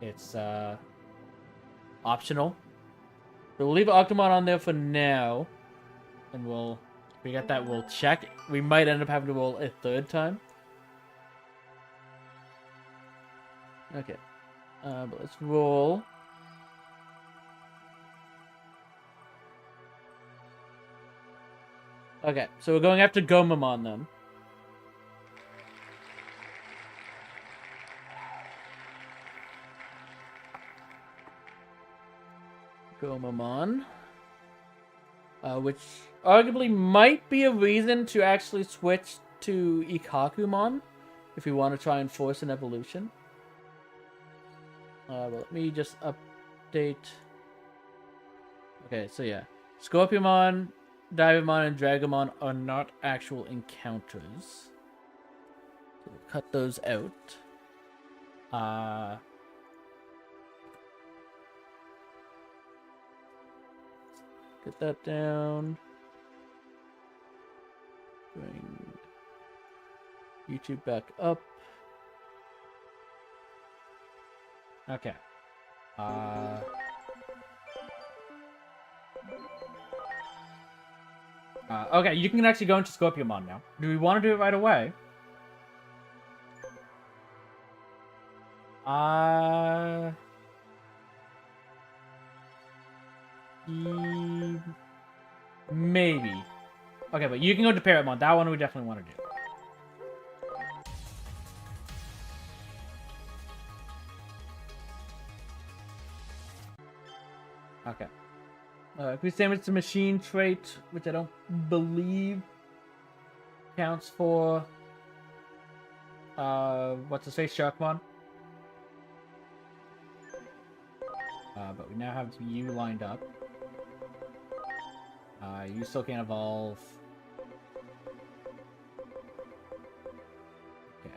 It's, optional. So we'll leave Octomon on there for now. And we'll... If we get that, we'll check. We might end up having to roll a third time. Okay. But let's roll. Okay, so we're going after Gomamon then. Gomamon. Which arguably might be a reason to actually switch to Ikakumon if we want to try and force an evolution. Well, let me just update. Okay, so yeah. Scorpiomon, Divamon, and Dragomon are not actual encounters. So we'll cut those out. Get that down. Bring YouTube back up. Okay. Okay, you can actually go into Scorpiomon now. Do we want to do it right away? Maybe. Okay, but you can go to Paramount. That one we definitely want to do. Okay. Can we say it's a machine trait, which I don't believe counts for... what's the say, Sharkmon? But we now have you lined up. You still can't evolve. Okay.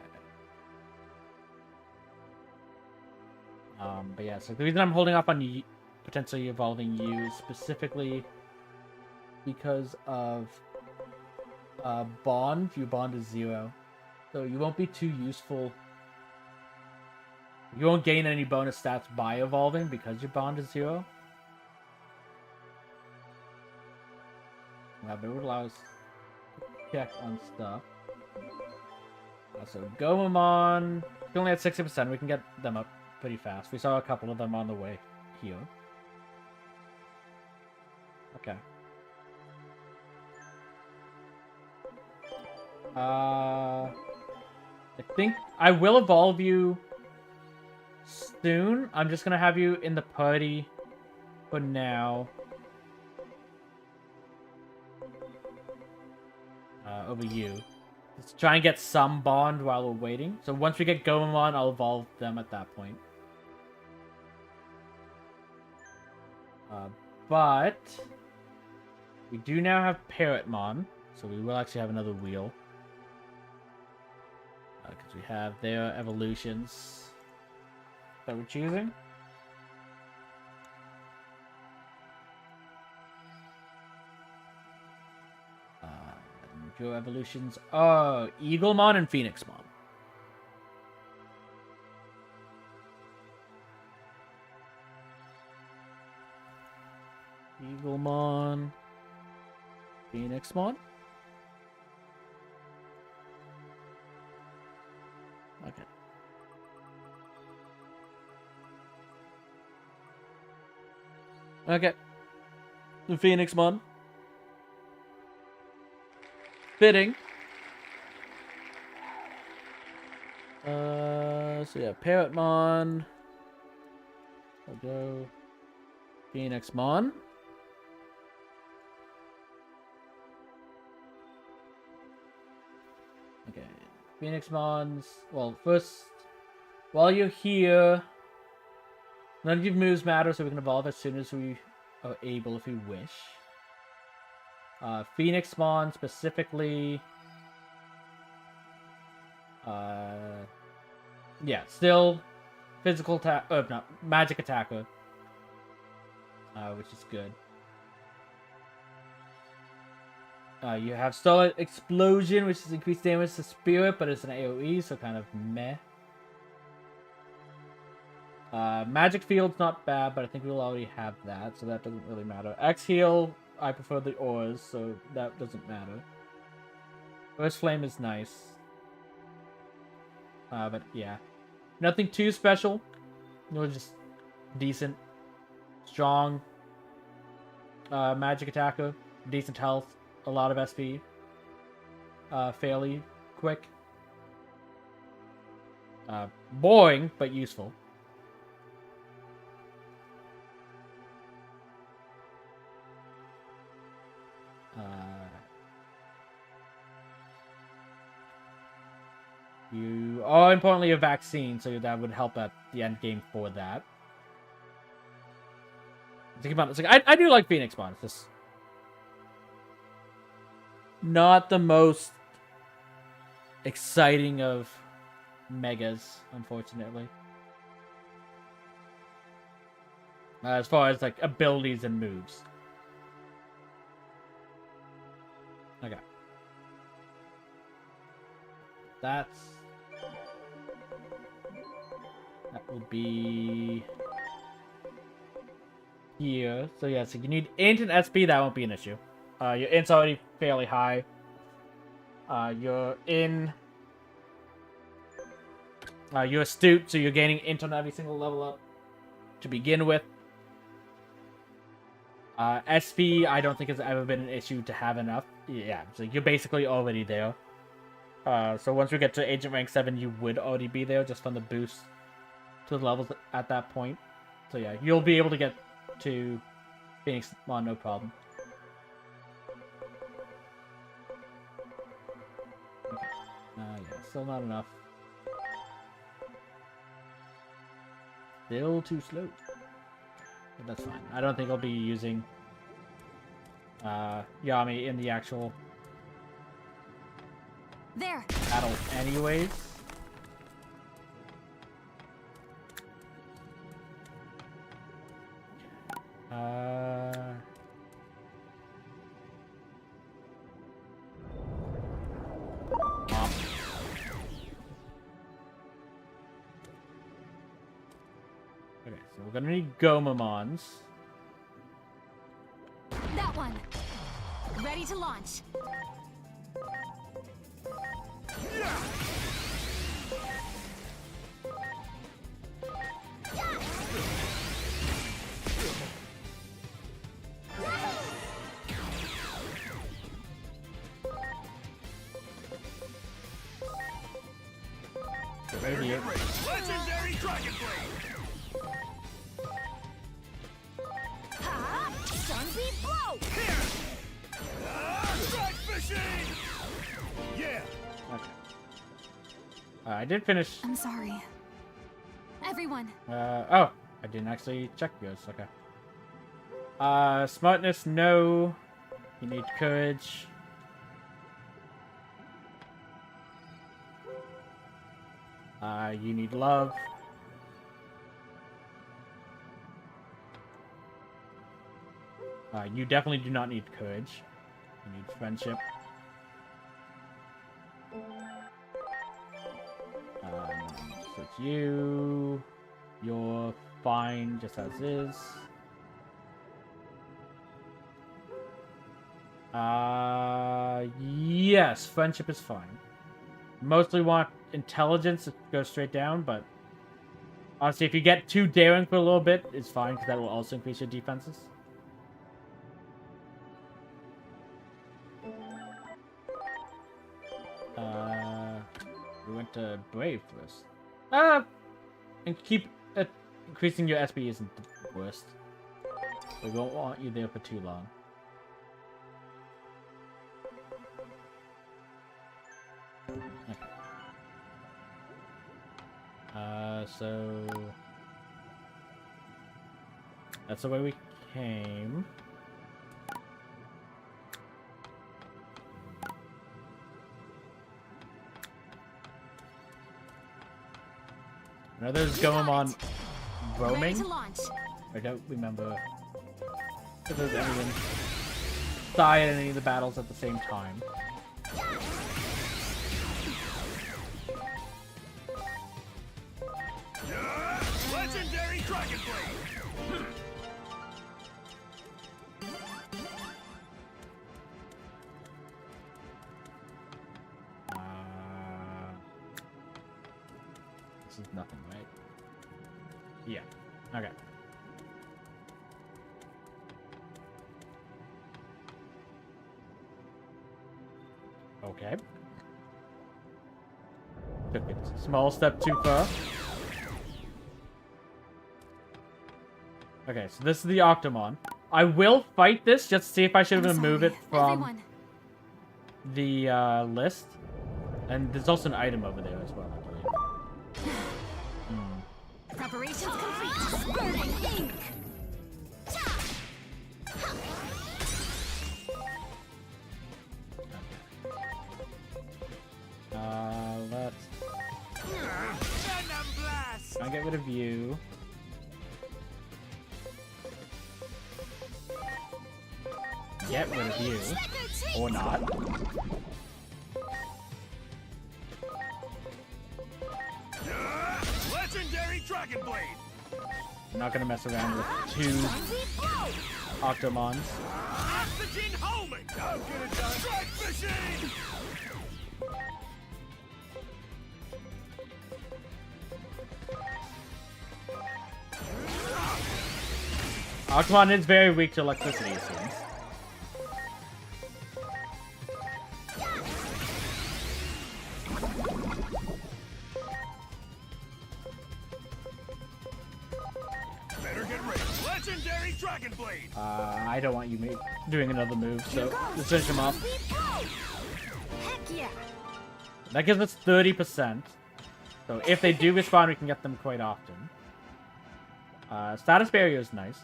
But yeah, so the reason I'm holding off on you potentially evolving you is specifically because of bond. Your bond is 0. So you won't be too useful. You won't gain any bonus stats by evolving because your bond is 0. But it would allow us to check on stuff. So Gomamon, we only at 60%. We can get them up pretty fast. We saw a couple of them on the way here. Okay. I think I will evolve you soon. I'm just gonna have you in the party for now. Over you. Let's try and get some bond while we're waiting. So once we get Gomamon, I'll evolve them at that point. But we do now have Parrotmon, so we will actually have another wheel. Because we have their evolutions that we're choosing. Your evolutions are Eaglemon and Phoenixmon. Eaglemon, Phoenixmon. Okay. Okay. The Phoenixmon. Fitting. So yeah, Parrotmon. I'll go Phoenixmon. Okay, Phoenixmons. Well, first, while you're here, none of your moves matter, so we can evolve as soon as we are able if we wish. Phoenixmon specifically. Yeah, still physical attack. No, magic attacker. Which is good. You have Starlight Explosion, which is increased damage to Spirit, but it's an AoE, so kind of meh. Magic Field's not bad, but I think we'll already have that, so that doesn't really matter. X-Heal, I prefer the Auras, so that doesn't matter. Burst Flame is nice. But yeah. Nothing too special. Just decent. Strong. Magic attacker. Decent health. A lot of SP. Fairly quick. Boring, but useful. You are importantly a vaccine, so that would help at the end game for that. Think about it. It's like I do like Phoenixmon. It's just not the most exciting of megas, unfortunately. As far as like abilities and moves. Okay. That will be here. So yeah, so you need int and SP, that won't be an issue. Your int's already fairly high. You're astute, so you're gaining int on every single level up to begin with. SP, I don't think has ever been an issue to have enough. Yeah, so you're basically already there. So once we get to Agent Rank 7, you would already be there just from the boost to the levels at that point. So yeah, you'll be able to get to Phoenixmon, no problem. Okay. Yeah, still not enough. Still too slow. But that's fine. I don't think I'll be using Yami in the actual There. battle anyways. Okay, so we're gonna need Gomamons. That one. Ready to launch. Get ready to get Legendary Dragon Blade! Ha! Sunbeam blow! Strike machine! Yeah. okay. I did finish. I'm sorry. Everyone. Oh, I didn't actually check yours. Okay. Smartness, no. You need courage. You need love. You definitely do not need courage. You need friendship. So it's you. You're fine just as is. Yes, friendship is fine. Mostly want intelligence to go straight down, but honestly, if you get too daring for a little bit, it's fine, because that will also increase your defenses. We went to Brave first. And keep increasing your SP isn't the worst. We won't want you there for too long. Okay. So that's the way we came. Now there's Gomamon Ready roaming. to launch. I don't remember if there's anyone die in any of the battles at the same time. Legendary Dragon Blade! This is nothing, right? Yeah. Okay. Okay. Took it a small step too far. Okay, so this is the Octomon. I will fight this just to see if I should I'm remove sorry. it from Everyone. the list. And there's also an item over there as well, I believe. Preparations complete. Burning ink. Let's Venom Blast! try and get rid of you. Get rid of you. Or not. Legendary Dragon Blade! I'm not gonna mess around with two Octomons. Oxygen homing! I'll get it done! Strike machine! Octomon is very weak to electricity, it seems. Better get ready! Legendary Dragon Blade! I don't want you doing another move, so let's finish him off. Heck yeah! That gives us 30%. So if they do respond, we can get them quite often. Status barrier is nice.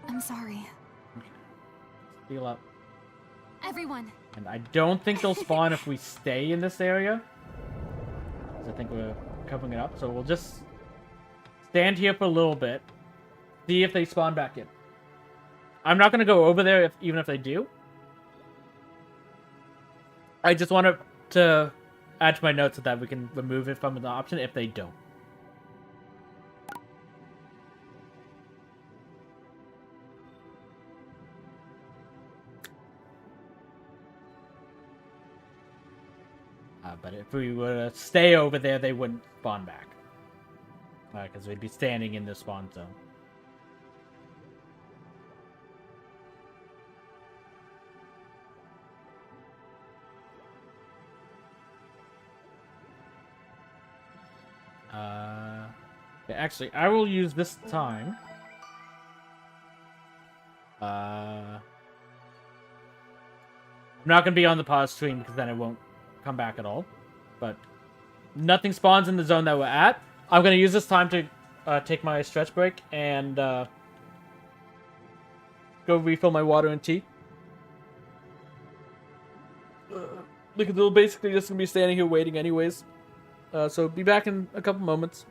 I'm sorry. Heal up. Everyone. And I don't think they'll spawn if we stay in this area. Because I think we're covering it up. So we'll just stand here for a little bit. See if they spawn back in. I'm not going to go over there even if they do. I just wanted to add to my notes so that we can remove it from the option if they don't. But if we were to stay over there, they wouldn't spawn back. Because we'd be standing in the spawn zone. Yeah, actually, I will use this time. I'm not going to be on the pause screen because then it won't come back at all. But nothing spawns in the zone that we're at. I'm going to use this time to take my stretch break and go refill my water and tea. Because they're basically just going to be standing here waiting anyways. So be back in a couple moments.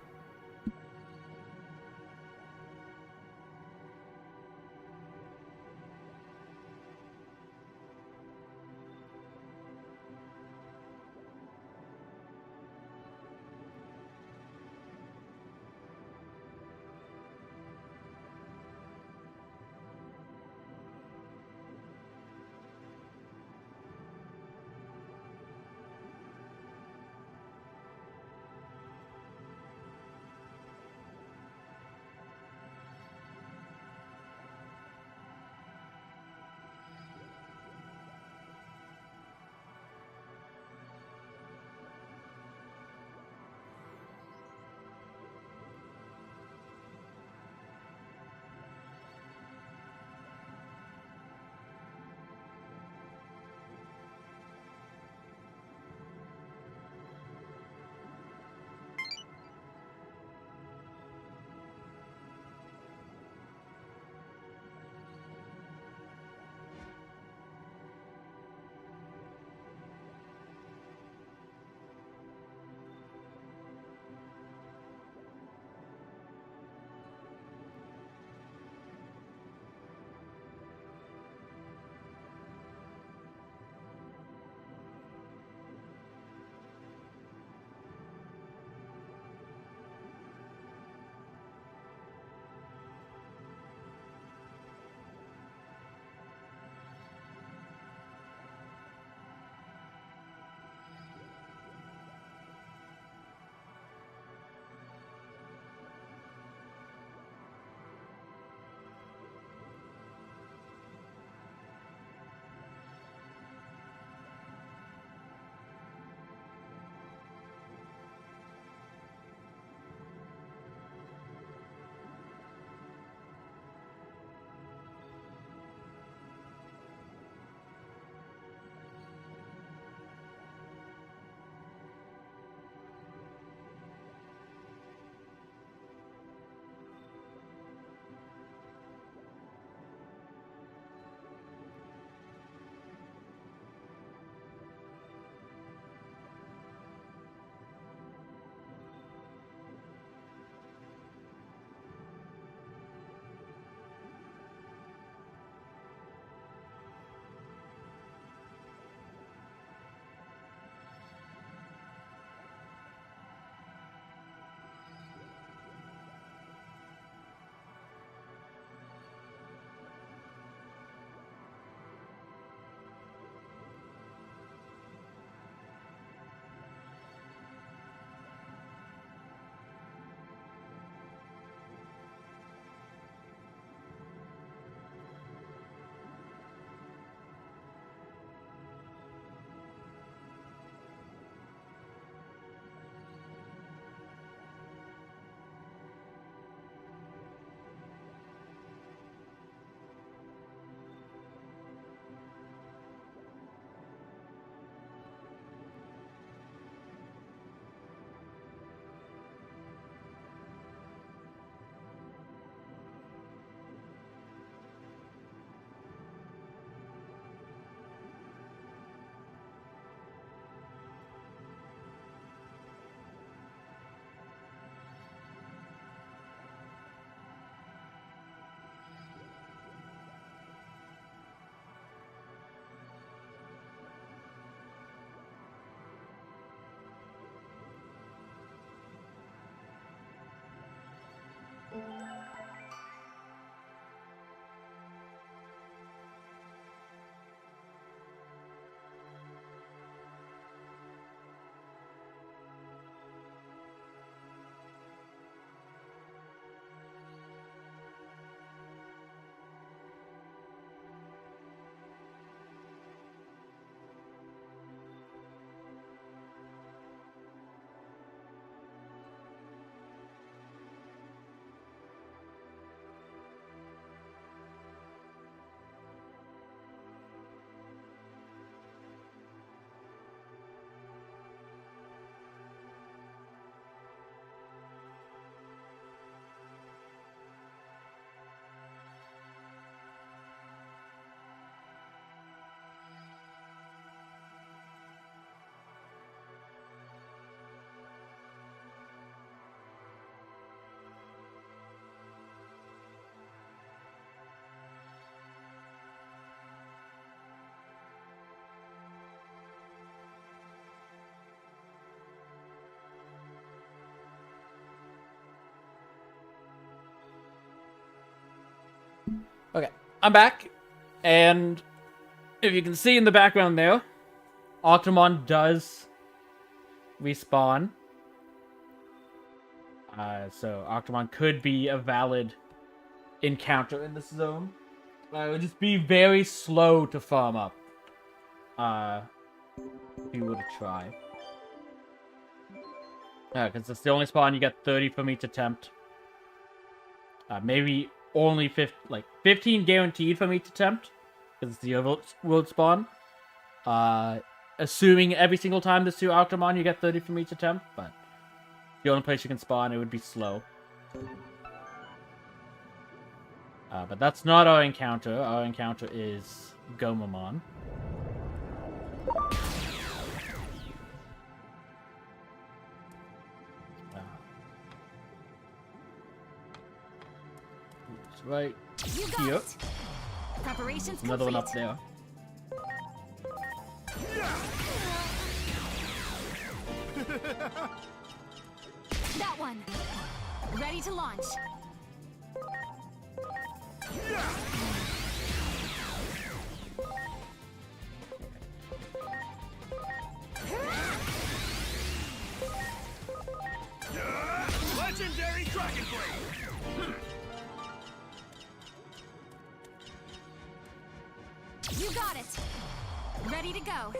I'm back, and if you can see in the background there, Octomon does respawn. So Octomon could be a valid encounter in this zone. It would just be very slow to farm up. If you were to try. Because it's the only spawn you get 30 from each attempt. Maybe only 15 guaranteed from each attempt. Because it's the overworld spawn. Assuming every single time there's 2 Octomon you get 30 from each attempt. But the only place you can spawn, it would be slow. But that's not our encounter. Our encounter is Gomamon. It's right here. Preparations Another one complete. up there. That one. Ready to launch. Legendary Dragon Blade! You got it. Ready to go.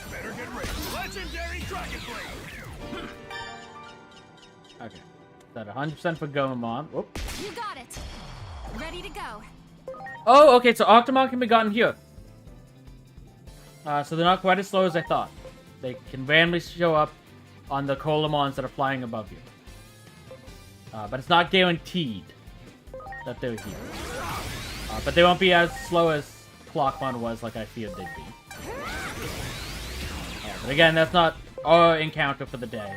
Better get ready. Legendary Dragon Blade! Okay. Is that 100% for Gomamon? Whoop. You got it. Ready to go. Oh, okay, so Octomon can be gotten here. So they're not quite as slow as I thought. They can randomly show up on the Colamons that are flying above you. But it's not guaranteed that they're here. But they won't be as slow as Clockmon was, like I feared they'd be. But again, that's not our encounter for the day.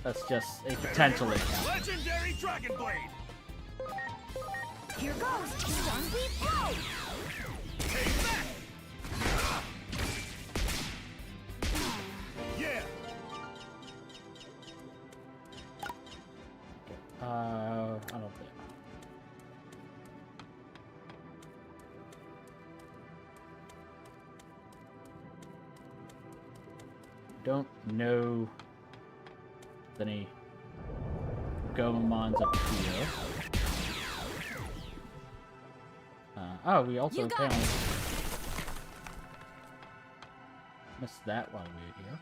That's just a potential encounter. Legendary Dragon Blade! Here goes. Sunbeam blow. Take that! Yeah! I don't think. Don't know if any Gomamons up here. Oh, we also You got apparently it. missed that while we were here.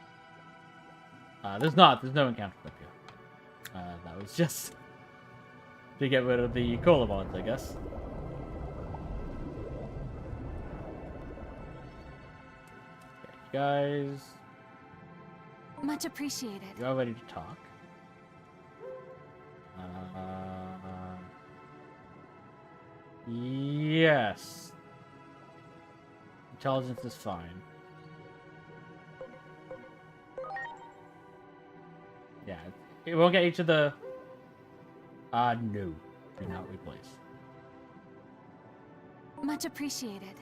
There's no encounter up here. That was just to get rid of the Colamons, I guess. Okay, you guys, Much appreciated. you are ready to talk. Yes. Intelligence is fine. Yeah, it won't get each of the... no. Do not replace. Much appreciated.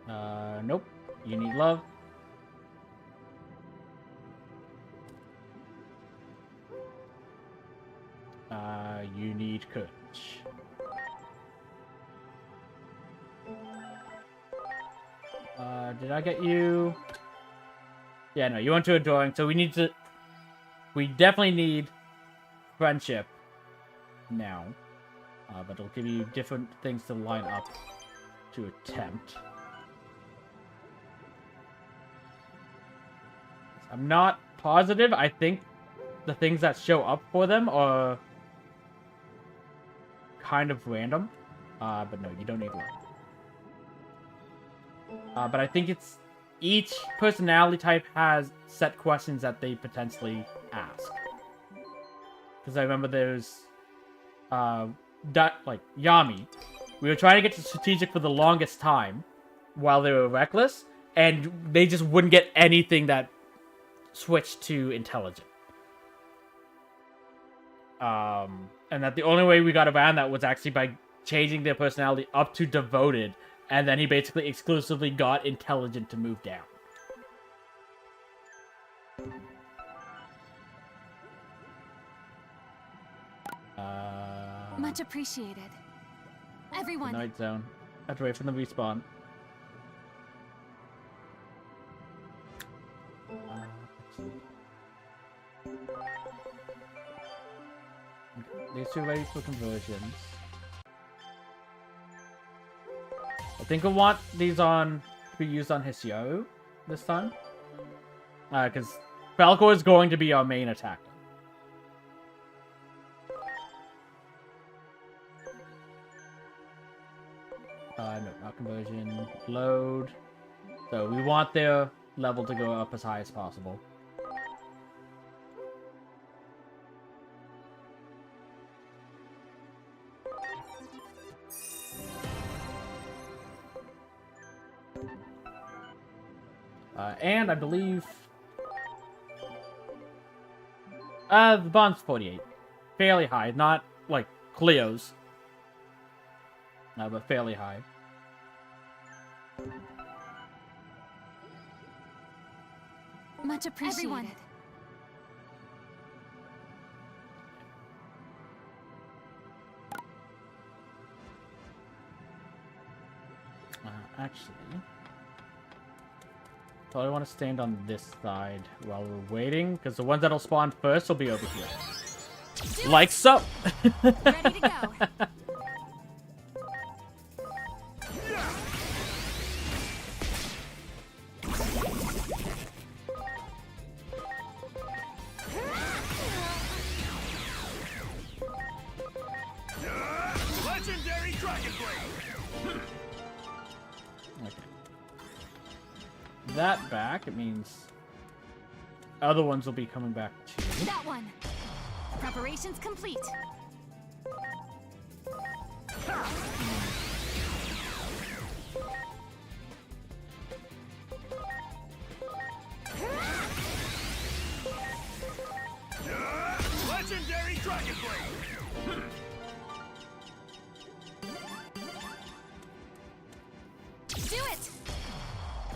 Nope. You need love. You need courage. Did I get you? Yeah, no, you went to adoring, so we need to... We definitely need friendship now. But it'll give you different things to line up to attempt. I'm not positive. I think the things that show up for them are kind of random. But no, you don't need love. But I think it's... Each personality type has set questions that they potentially ask. Because I remember there's... like, Yami. We were trying to get to strategic for the longest time while they were reckless, and they just wouldn't get anything that switched to intelligent. And that the only way we got around that was actually by changing their personality up to devoted And then he basically exclusively got intelligent to move down. Much appreciated. Everyone. Night zone. I have to wait for them to respawn. These two are ready for conversions. I think I want these on to be used on Hisio this time. Because Falco is going to be our main attacker. No, not conversion. Load. So we want their level to go up as high as possible. And I believe... the bond's 48. Fairly high. Not, like, Cleo's. No, but fairly high. Much appreciated. Everyone. Actually... Probably want to stand on this side while we're waiting, because the ones that'll spawn first will be over here. Like so! Ready to go. Legendary Dragon Blade! Okay. That back, it means other ones will be coming back too. That one. Preparations complete. Legendary Dragon Blade! Do it!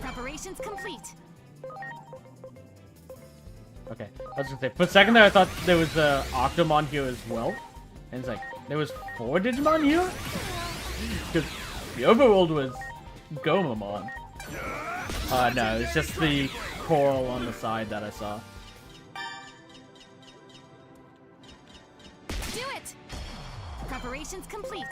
Preparations complete. Okay, I was gonna say, for a second there I thought there was Octomon here as well. And it's like, there was 4 Digimon here? Because the overworld was Gomamon. No, it's just the coral on the side that I saw. Do it! Preparations complete.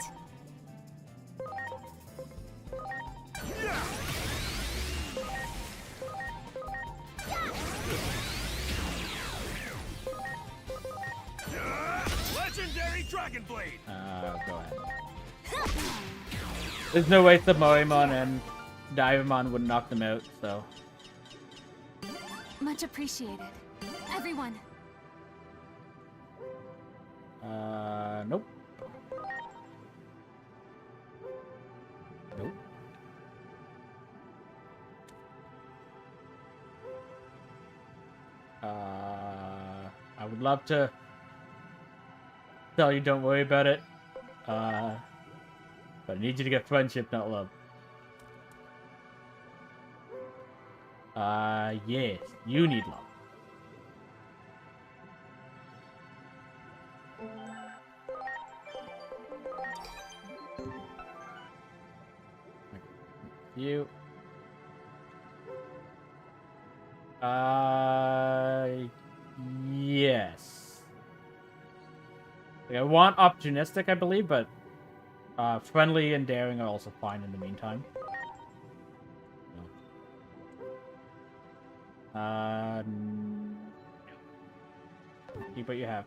Legendary Dragon Blade! Go ahead. There's no way Samoemon and Divamon would knock them out, so... Much appreciated. Everyone. Nope. Nope. I would love to tell you don't worry about it. But I need you to get friendship, not love. Yes, you need love. You. Yes. I want opportunistic, I believe, but friendly and daring are also fine in the meantime. No. Keep what you have.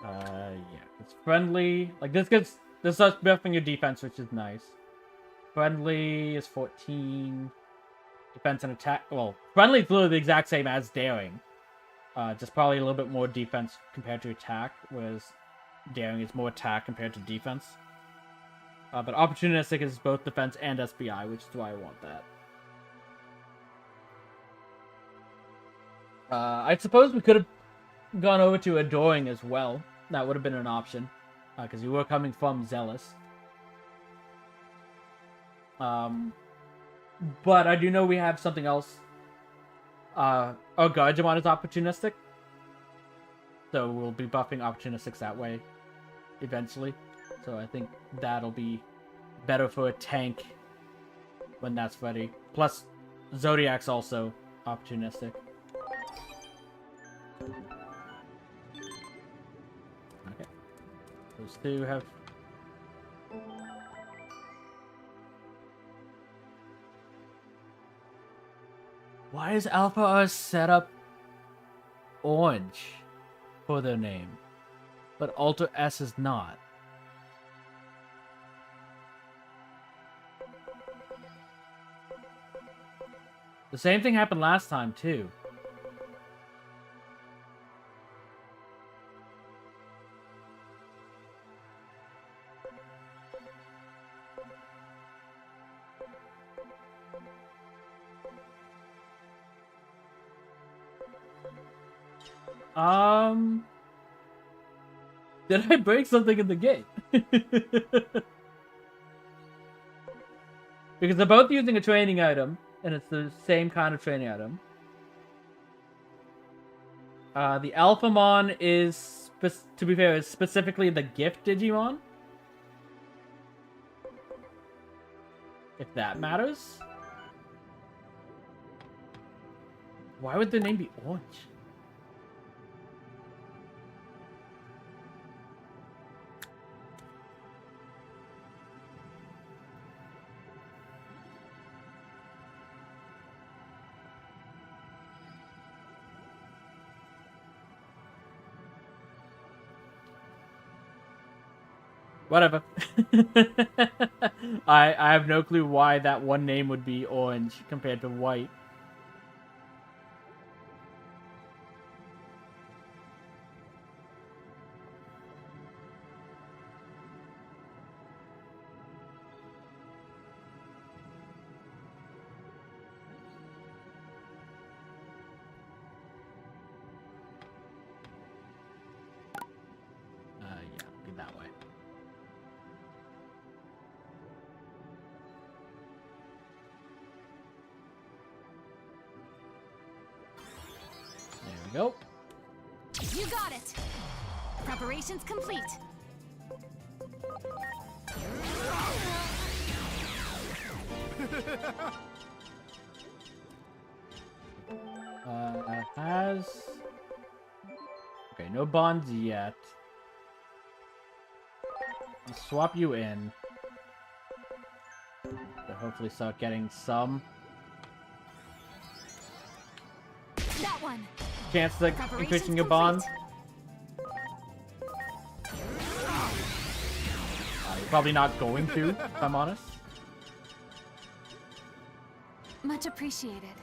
Yeah, it's friendly. Like this starts buffing your defense, which is nice. Friendly is 14. Defense and attack. Well, friendly is literally the exact same as daring. Just probably a little bit more defense compared to attack, whereas daring is more attack compared to defense. But opportunistic is both defense and SBI, which is why I want that. I suppose we could have gone over to adoring as well. That would have been an option. because you were coming from Zealous. But I do know we have something else. Oh, Digimon is opportunistic. So we'll be buffing opportunistics that way eventually. So I think that'll be better for a tank when that's ready. Plus, Zodiac's also opportunistic. Okay. Those two have... Why is Alpha R setup orange for their name, but Alter S is not? The same thing happened last time, too. Did I break something in the game? Because they're both using a training item, and it's the same kind of training item. The Alphamon is, to be fair, is specifically the gift Digimon. If that matters. Why would the name be orange? Whatever. I have no clue why that one name would be orange compared to white. Yeah, be that way. There we go. You got it. Preparations complete. Has... Okay, no bonds yet. I'll swap you in. To hopefully start getting some That one. chance to Preparations increasing your bond. You're probably not going to, if I'm honest. Much appreciated.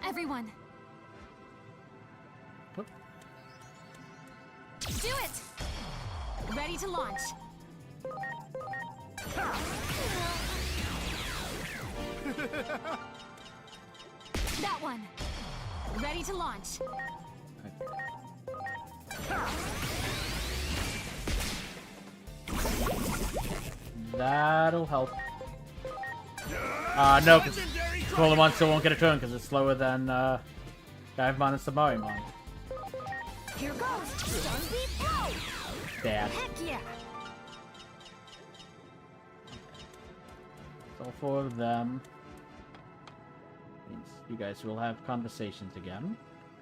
Everyone. Whoop. Do it! Ready to launch. That one. Ready to launch. That'll help. No, because Golemon still won't get a turn because it's slower than Divemon and Samarimon. Here goes. Stormbeat Blow. Bad. Heck yeah. It's all four of them. Means you guys will have conversations again.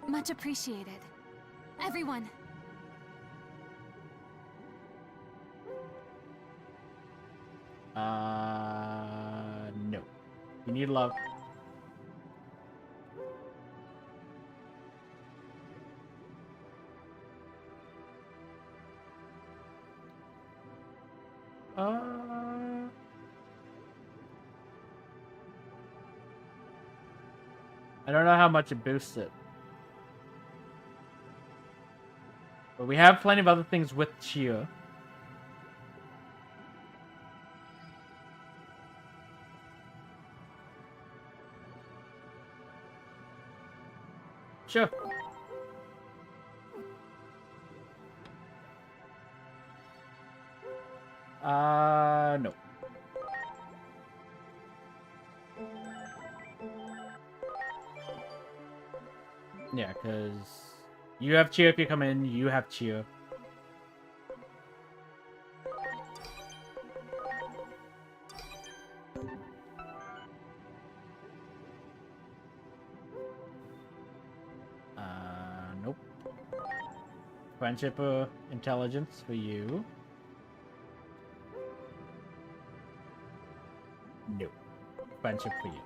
Much appreciated. Everyone. No. You need love. I don't know how much it boosts it. But we have plenty of other things with cheer. Sure. Yeah, because you have cheer if you come in, you have cheer. Nope. Friendship or intelligence for you. Nope. Friendship for you.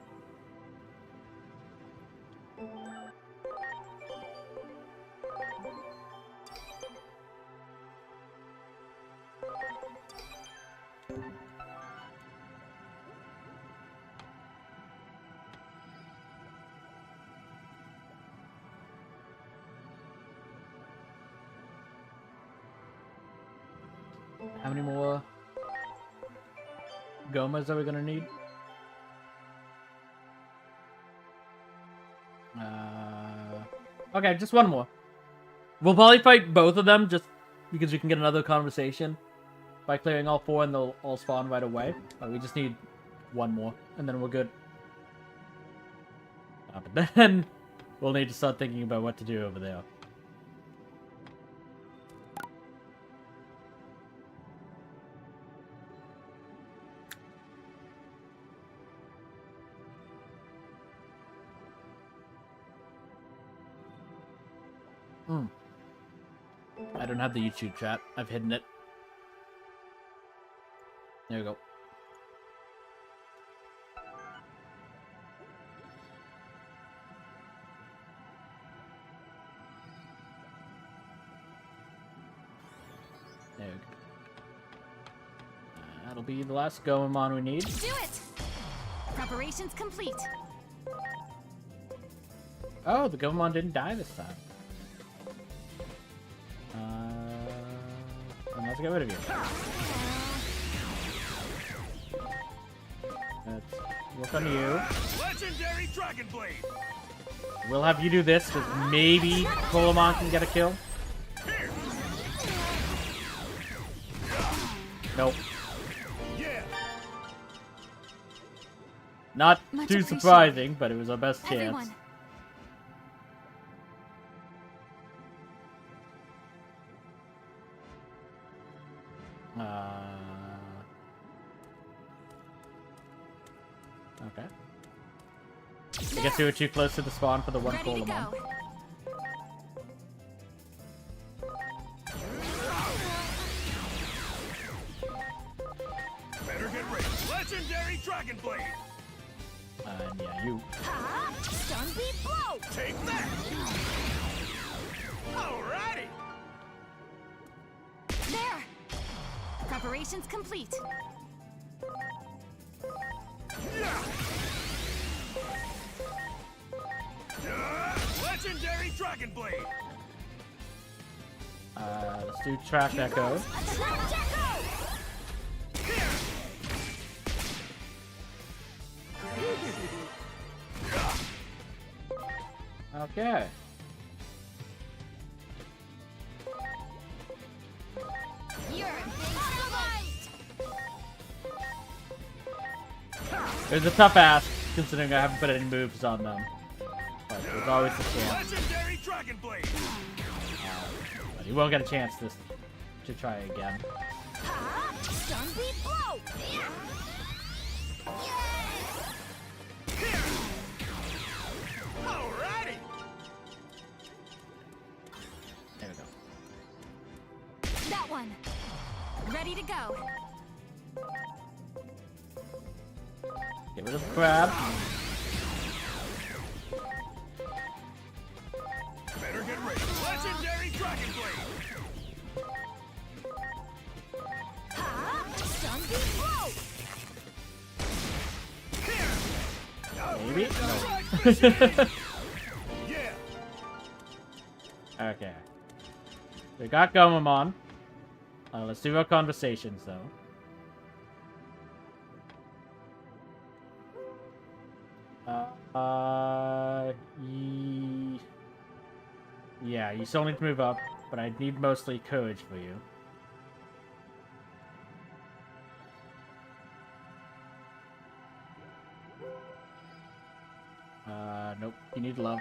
How many more Gomas are we gonna need? Okay, just one more. We'll probably fight both of them just because we can get another conversation by clearing all 4 and they'll all spawn right away. But we just need one more and then we're good. But then we'll need to start thinking about what to do over there. I don't have the YouTube chat. I've hidden it. There we go. There we go. That'll be the last Goemon we need. Do it! Preparations complete. Oh, the Goemon didn't die this time. Let's get rid of you. Let's work on you. Legendary Dragon Blade. We'll have you do this, because maybe Goemon can get a kill. Nope. Yeah. Not Much too appreciated. surprising, but it was our best chance. Everyone. Okay. I guess we were too close to the spawn for the one Ready to Goemon. go. Better get ready. Legendary Dragon Blade. And yeah, you. Stun beat blow! Take that. Alrighty. There! Preparations complete. Legendary Dragon Blade. Let's do Track Echo. Okay. You're invincible! It was a tough ask, considering I haven't put any moves on them. But there's always a chance. Legendary Dragon Blade. But you won't get a chance to try again. Stun beat blow! Alrighty. There we go. That one. Ready to go. Get rid of the crab. Better get ready. Legendary Dragon Blade. Stun beat blow! Maybe? No. Yeah. Okay. We got Goemon. Let's do our conversations, though. Yeah, you still need to move up, but I need mostly courage for you. Nope, you need love.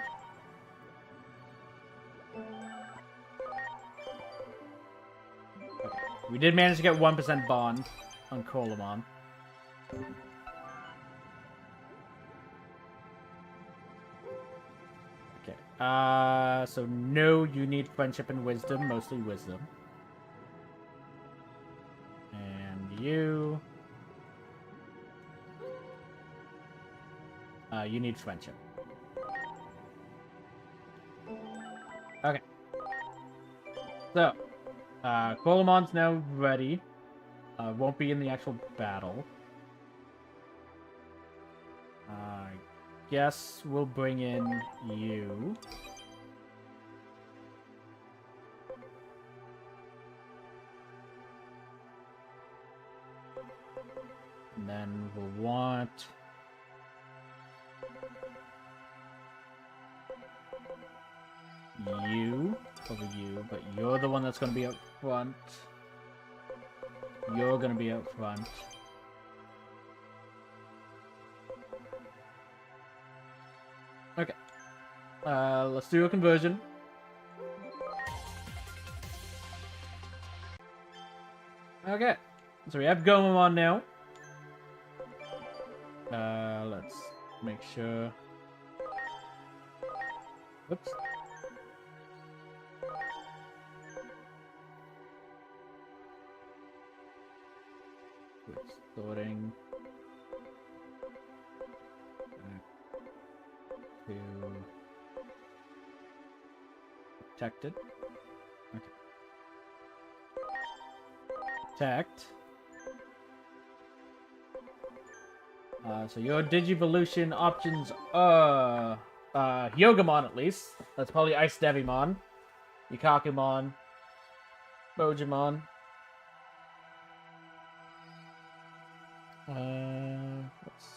we did manage to get 1% bond on Colamon. Okay. So no, you need friendship and wisdom, mostly wisdom. And you... you need friendship. Okay. So, Colamon's now ready. Won't be in the actual battle. I guess we'll bring in you. And then we'll want... you over you, but you're the one that's going to be up front. You're going to be up front. Okay. Let's do a conversion. Okay. So we have Gomamon now. Let's make sure... Whoops. Sorting. To protected. Okay. Protect. So your Digivolution options are Yogamon at least. That's probably Ice Devimon, Ikakumon, Bojimon. Let's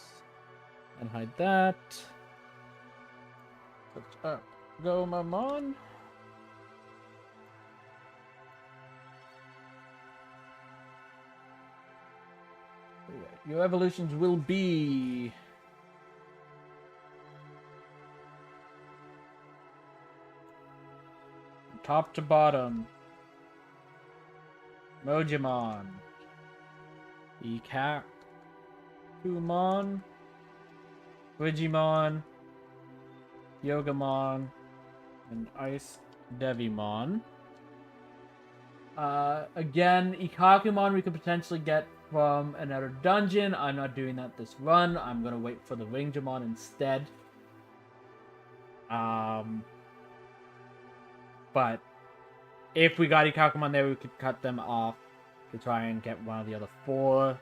unhide that. Go, Mamon. Your evolutions will be top to bottom. Mojimon, Ikakumon, Digimon, Yogamon, and Ice Devimon. Again, Ikakumon we could potentially get from another dungeon. I'm not doing that this run. I'm gonna wait for the Ringjamon instead. But if we got Ikakumon there, we could cut them off to try and get one of the other four.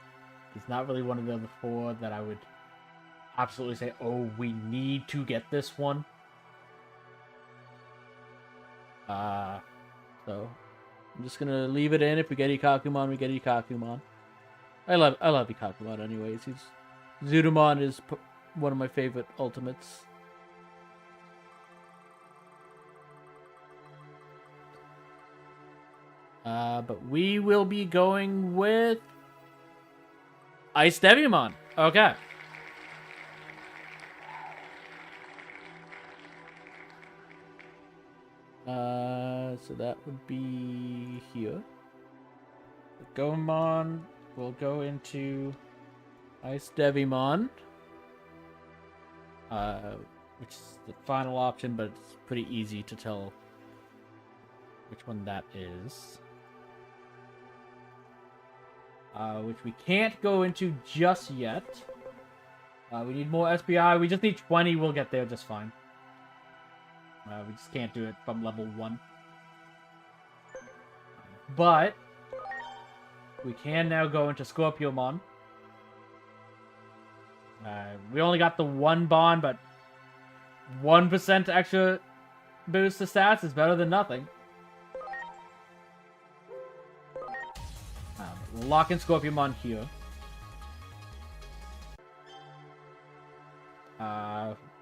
He's not really one of the other four that I would absolutely say, oh, we need to get this one. So I'm just gonna leave it in. If we get Ikakumon, we get Ikakumon. I love Ikakumon anyways. Zudamon is one of my favorite ultimates. But we will be going with Ice Devimon. Okay. So that would be here. The Gomamon will go into Ice Devimon, which is the final option, but it's pretty easy to tell which one that is. Which we can't go into just yet. We need more SPI. We just need 20. We'll get there just fine. We just can't do it from level 1. But we can now go into Scorpiomon. We only got the 1 bond, but 1% extra boost to stats is better than nothing. We'll lock in Scorpiomon here.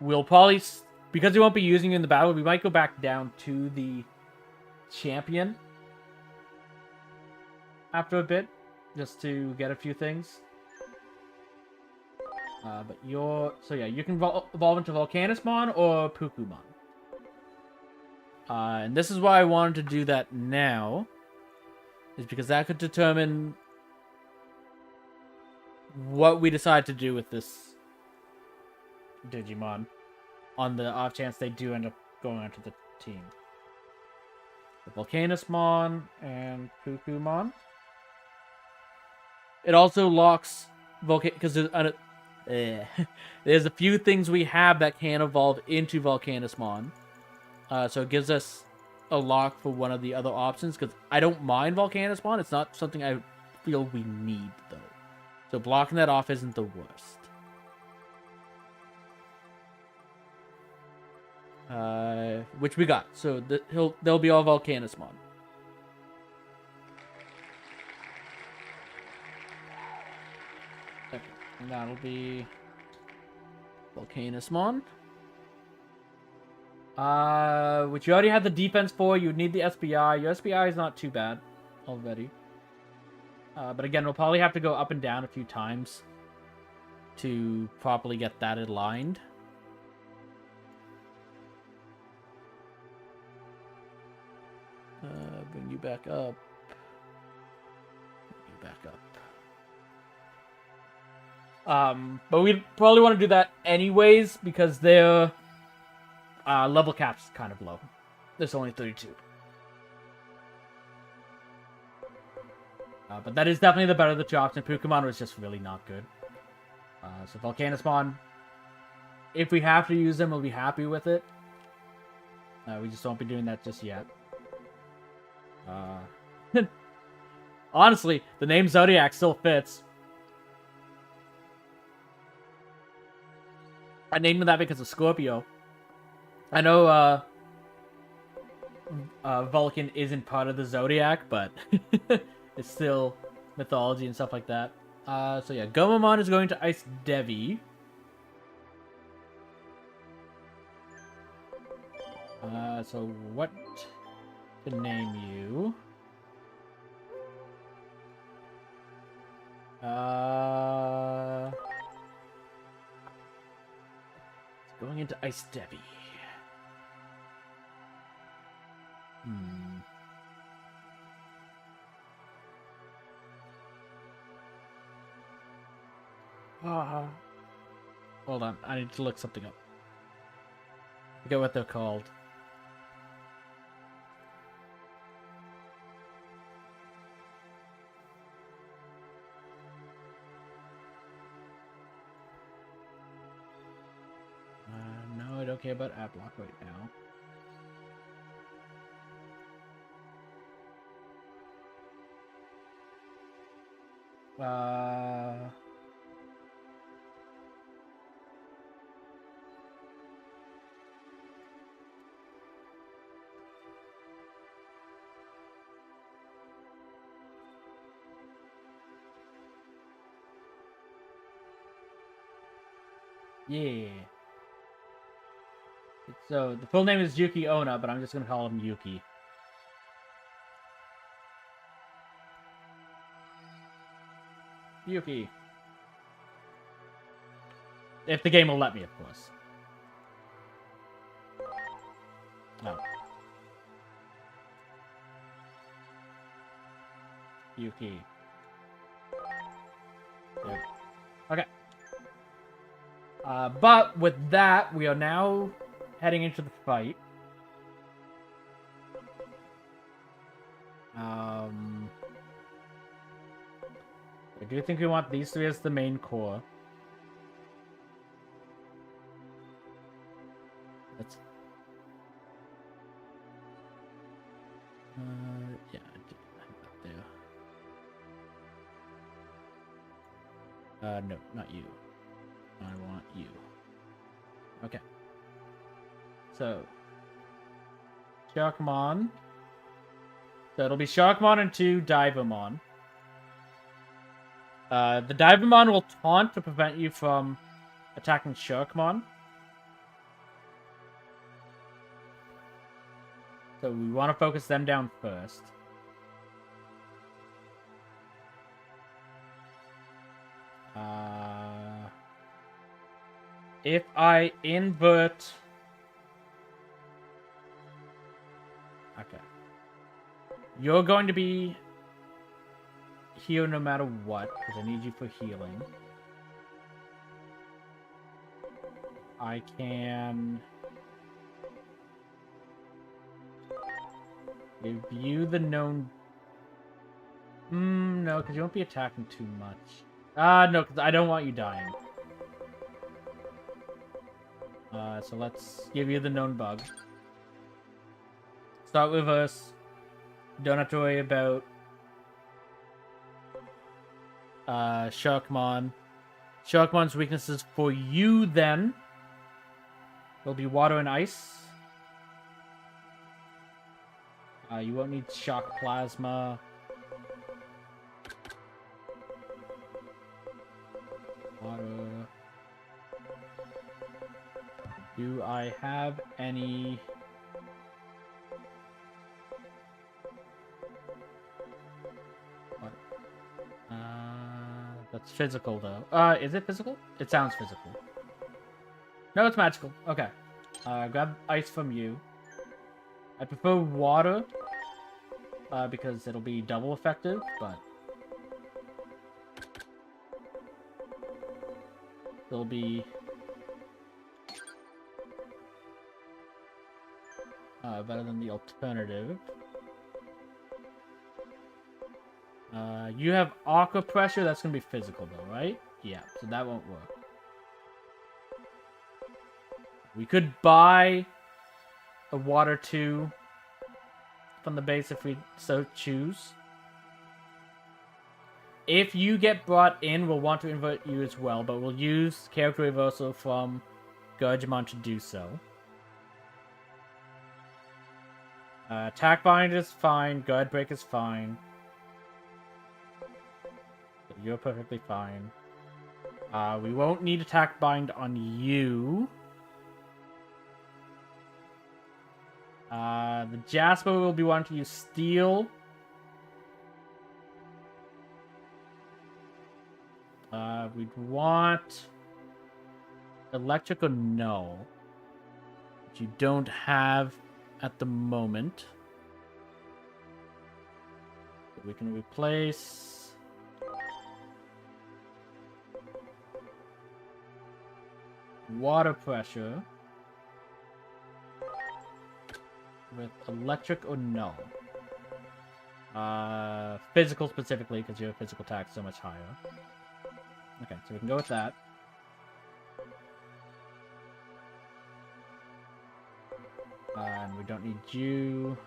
We'll probably, because we won't be using it in the battle, we might go back down to the champion after a bit, just to get a few things. But so yeah, you can evolve into Volcanismon or Pukumon. And this is why I wanted to do that now. is because that could determine what we decide to do with this Digimon on the off chance they do end up going onto the team. The Volcanusmon and Kukumon. It also locks because there's a few things we have that can evolve into Volcanusmon. So it gives us a lock for one of the other options, because I don't mind Volcanusmon. It's not something I feel we need, though. So blocking that off isn't the worst. Which we got. So they'll be all Volcanusmon. Okay, and that'll be Volcanusmon. Which you already had the defense for. You would need the SBI. Your SBI is not too bad already. But again, we'll probably have to go up and down a few times to properly get that aligned. Bring you back up. Bring you back up. But we probably want to do that anyways, because their level cap's kind of low. There's only 32. But that is definitely the better of the two options. Pokemon was just really not good. So Volcanusmon, if we have to use them, we'll be happy with it. We just won't be doing that just yet. Honestly, the name Zodiac still fits. I named him that because of Scorpio. I know Vulcan isn't part of the Zodiac, but it's still mythology and stuff like that. So yeah, Gomamon is going to Ice Devi. So what to name you? It's going into Ice Devi. Hold on, I need to look something up. I forget what they're called. No, I don't care about Ad-Block right now. Yeah. So the full name is Yuki Onna, but I'm just gonna call him Yuki. Yuki. If the game will let me, of course. No. Yuki. There. Okay. But with that, we are now heading into the fight. I do think we want these three as the main core. Let's... yeah, up there. No, not you. I want you. Okay. So, Sharkmon. So it'll be Sharkmon and 2 Divamon. The Divamon will taunt to prevent you from attacking Sharkmon. So we want to focus them down first. If I invert... Okay. You're going to be here no matter what, because I need you for healing. I can give you the known... no, because you won't be attacking too much. No, because I don't want you dying. So let's give you the known bug. Start reverse. Don't have to worry about Sharkmon. Sharkmon's weaknesses for you then will be water and ice. You won't need shock plasma. Water. Do I have any... What? That's physical though. Is it physical? It sounds physical. No, it's magical. Okay. Grab ice from you. I prefer water. Because it'll be double effective, but... It'll be... better than the alternative. You have aqua pressure, that's gonna be physical though, right? Yeah, so that won't work. We could buy a water 2 from the base if we so choose. If you get brought in, we'll want to invert you as well, but we'll use character reversal from Digimon to do so. Attack bind is fine, guard break is fine. You're perfectly fine. We won't need attack bind on you. The Jasper will be wanting to use steel. We'd want electric or no, which you don't have at the moment. We can replace water pressure with electric or no. Physical specifically, because your physical attack is so much higher. Okay, so we can go with that. And we don't need you.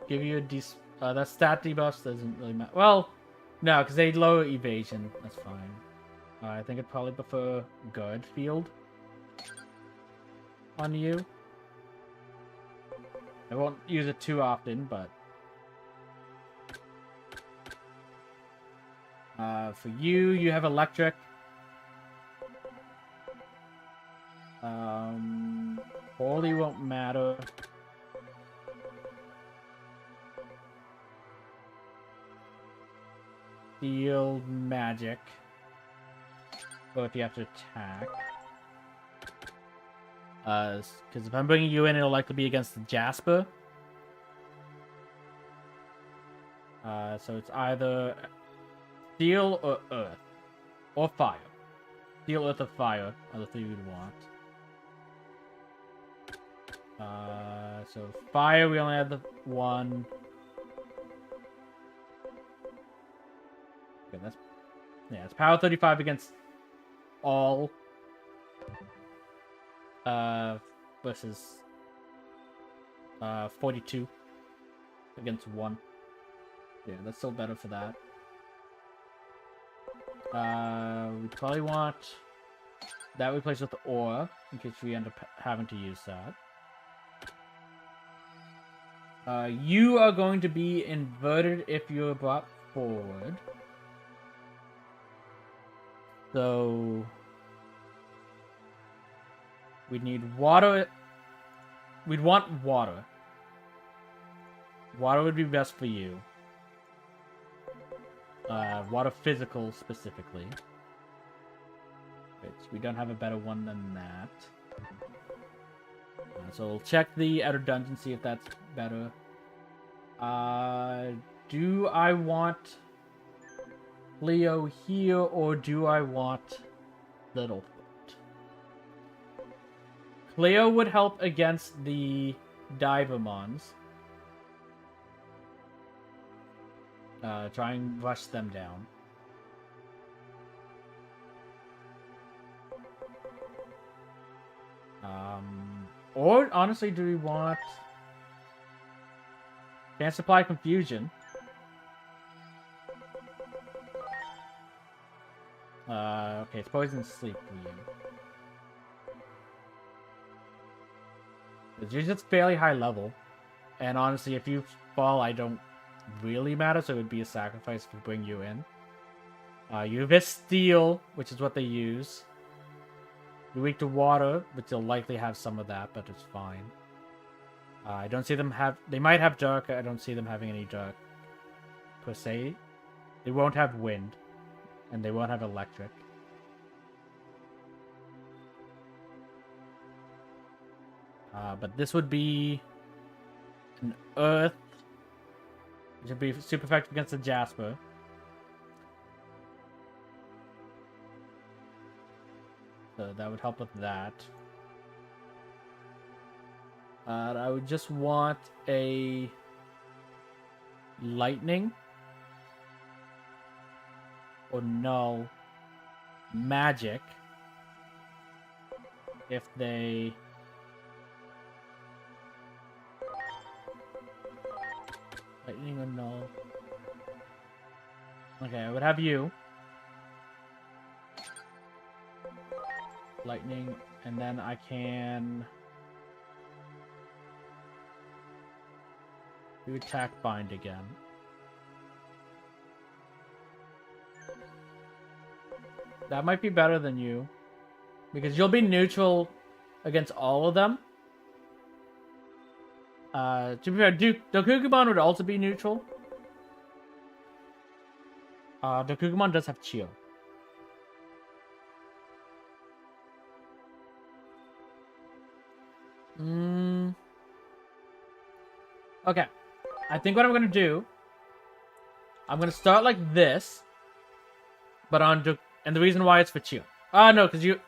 Give you a that stat debuff doesn't really matter. Well, no, because they lower evasion. That's fine. I think I'd probably prefer guard field on you. I won't use it too often, but for you, you have electric. Holy won't matter. Steel magic. Or if you have to attack. Because if I'm bringing you in, it'll likely be against the Jasper. So it's either steel or earth. Or fire. Steel, earth, or fire are the three we'd want. So fire, we only have the one. Okay, that's... Yeah, it's power 35 against all. Versus 42 against 1. Yeah, that's still better for that. We probably want that replaced with the aura in case we end up having to use that. You are going to be inverted if you're brought forward. So we'd need water. We'd want water. Water would be best for you. Water physical specifically. Which we don't have a better one than that. So we'll check the outer dungeon, see if that's better. Do I want Leo here, or do I want Littlefoot? Cleo would help against the Divermons. Try and rush them down. Or, honestly, do we want... Can't supply confusion. Okay, it's poison sleep for you. But you're just fairly high level. And honestly, if you fall, I don't really matter, so it would be a sacrifice to bring you in. You have steel, which is what they use. You're weak to water, but they'll likely have some of that, but it's fine. I don't see them have... They might have dark. I don't see them having any dark, per se. They won't have wind. And they won't have electric. But this would be... an earth. Which would be super effective against the Jasper. So that would help with that. I would just want a lightning or null magic if they lightning or null. Okay, I would have you lightning, and then I can do attack bind again. That might be better than you, because you'll be neutral against all of them. To be fair, Dokugumon would also be neutral. Dokugumon does have Chill. Okay. I think what I'm gonna do, I'm gonna start like this, but on and the reason why it's for Chill. No, because you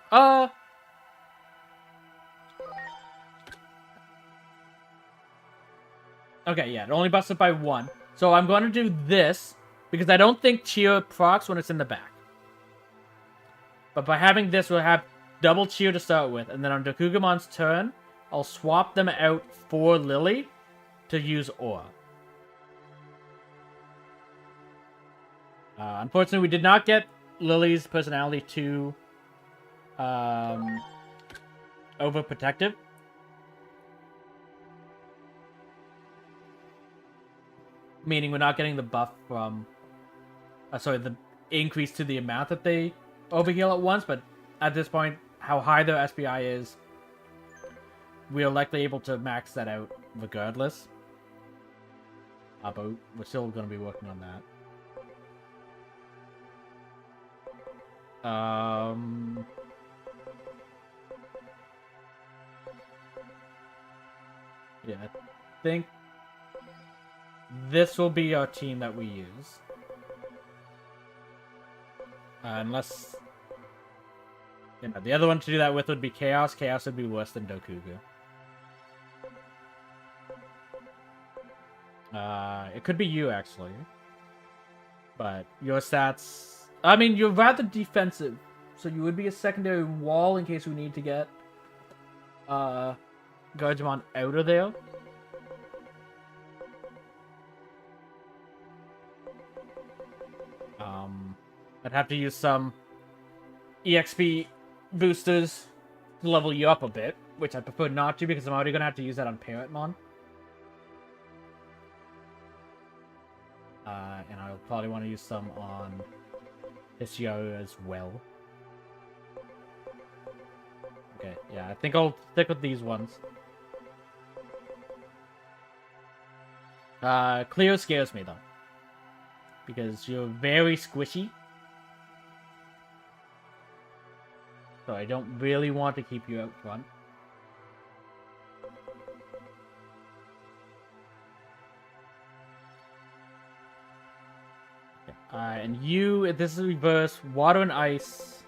okay, yeah, it only busts it by 1. So I'm going to do this, because I don't think Cheer procs when it's in the back. But by having this, we'll have double Cheer to start with, and then on Dokugamon's turn, I'll swap them out for Lily to use Aura. Unfortunately, we did not get Lily's personality too overprotective. Meaning we're not getting the buff from... sorry, the increase to the amount that they overheal at once, but at this point, how high their SPI is, we are likely able to max that out regardless. But we're still going to be working on that. Yeah, I think this will be our team that we use. Unless... You know, the other one to do that with would be Chaos. Chaos would be worse than Dokuga. It could be you, actually. But your stats... I mean, you're rather defensive. So you would be a secondary wall in case we need to get Guardiamon out of there. I'd have to use some EXP boosters to level you up a bit, which I prefer not to because I'm already going to have to use that on Parrotmon. And I'll probably want to use some on Hishiaru as well. Okay, yeah, I think I'll stick with these ones. Cleo scares me, though. Because you're very squishy. So I don't really want to keep you out front. And you, this is reverse, water and ice.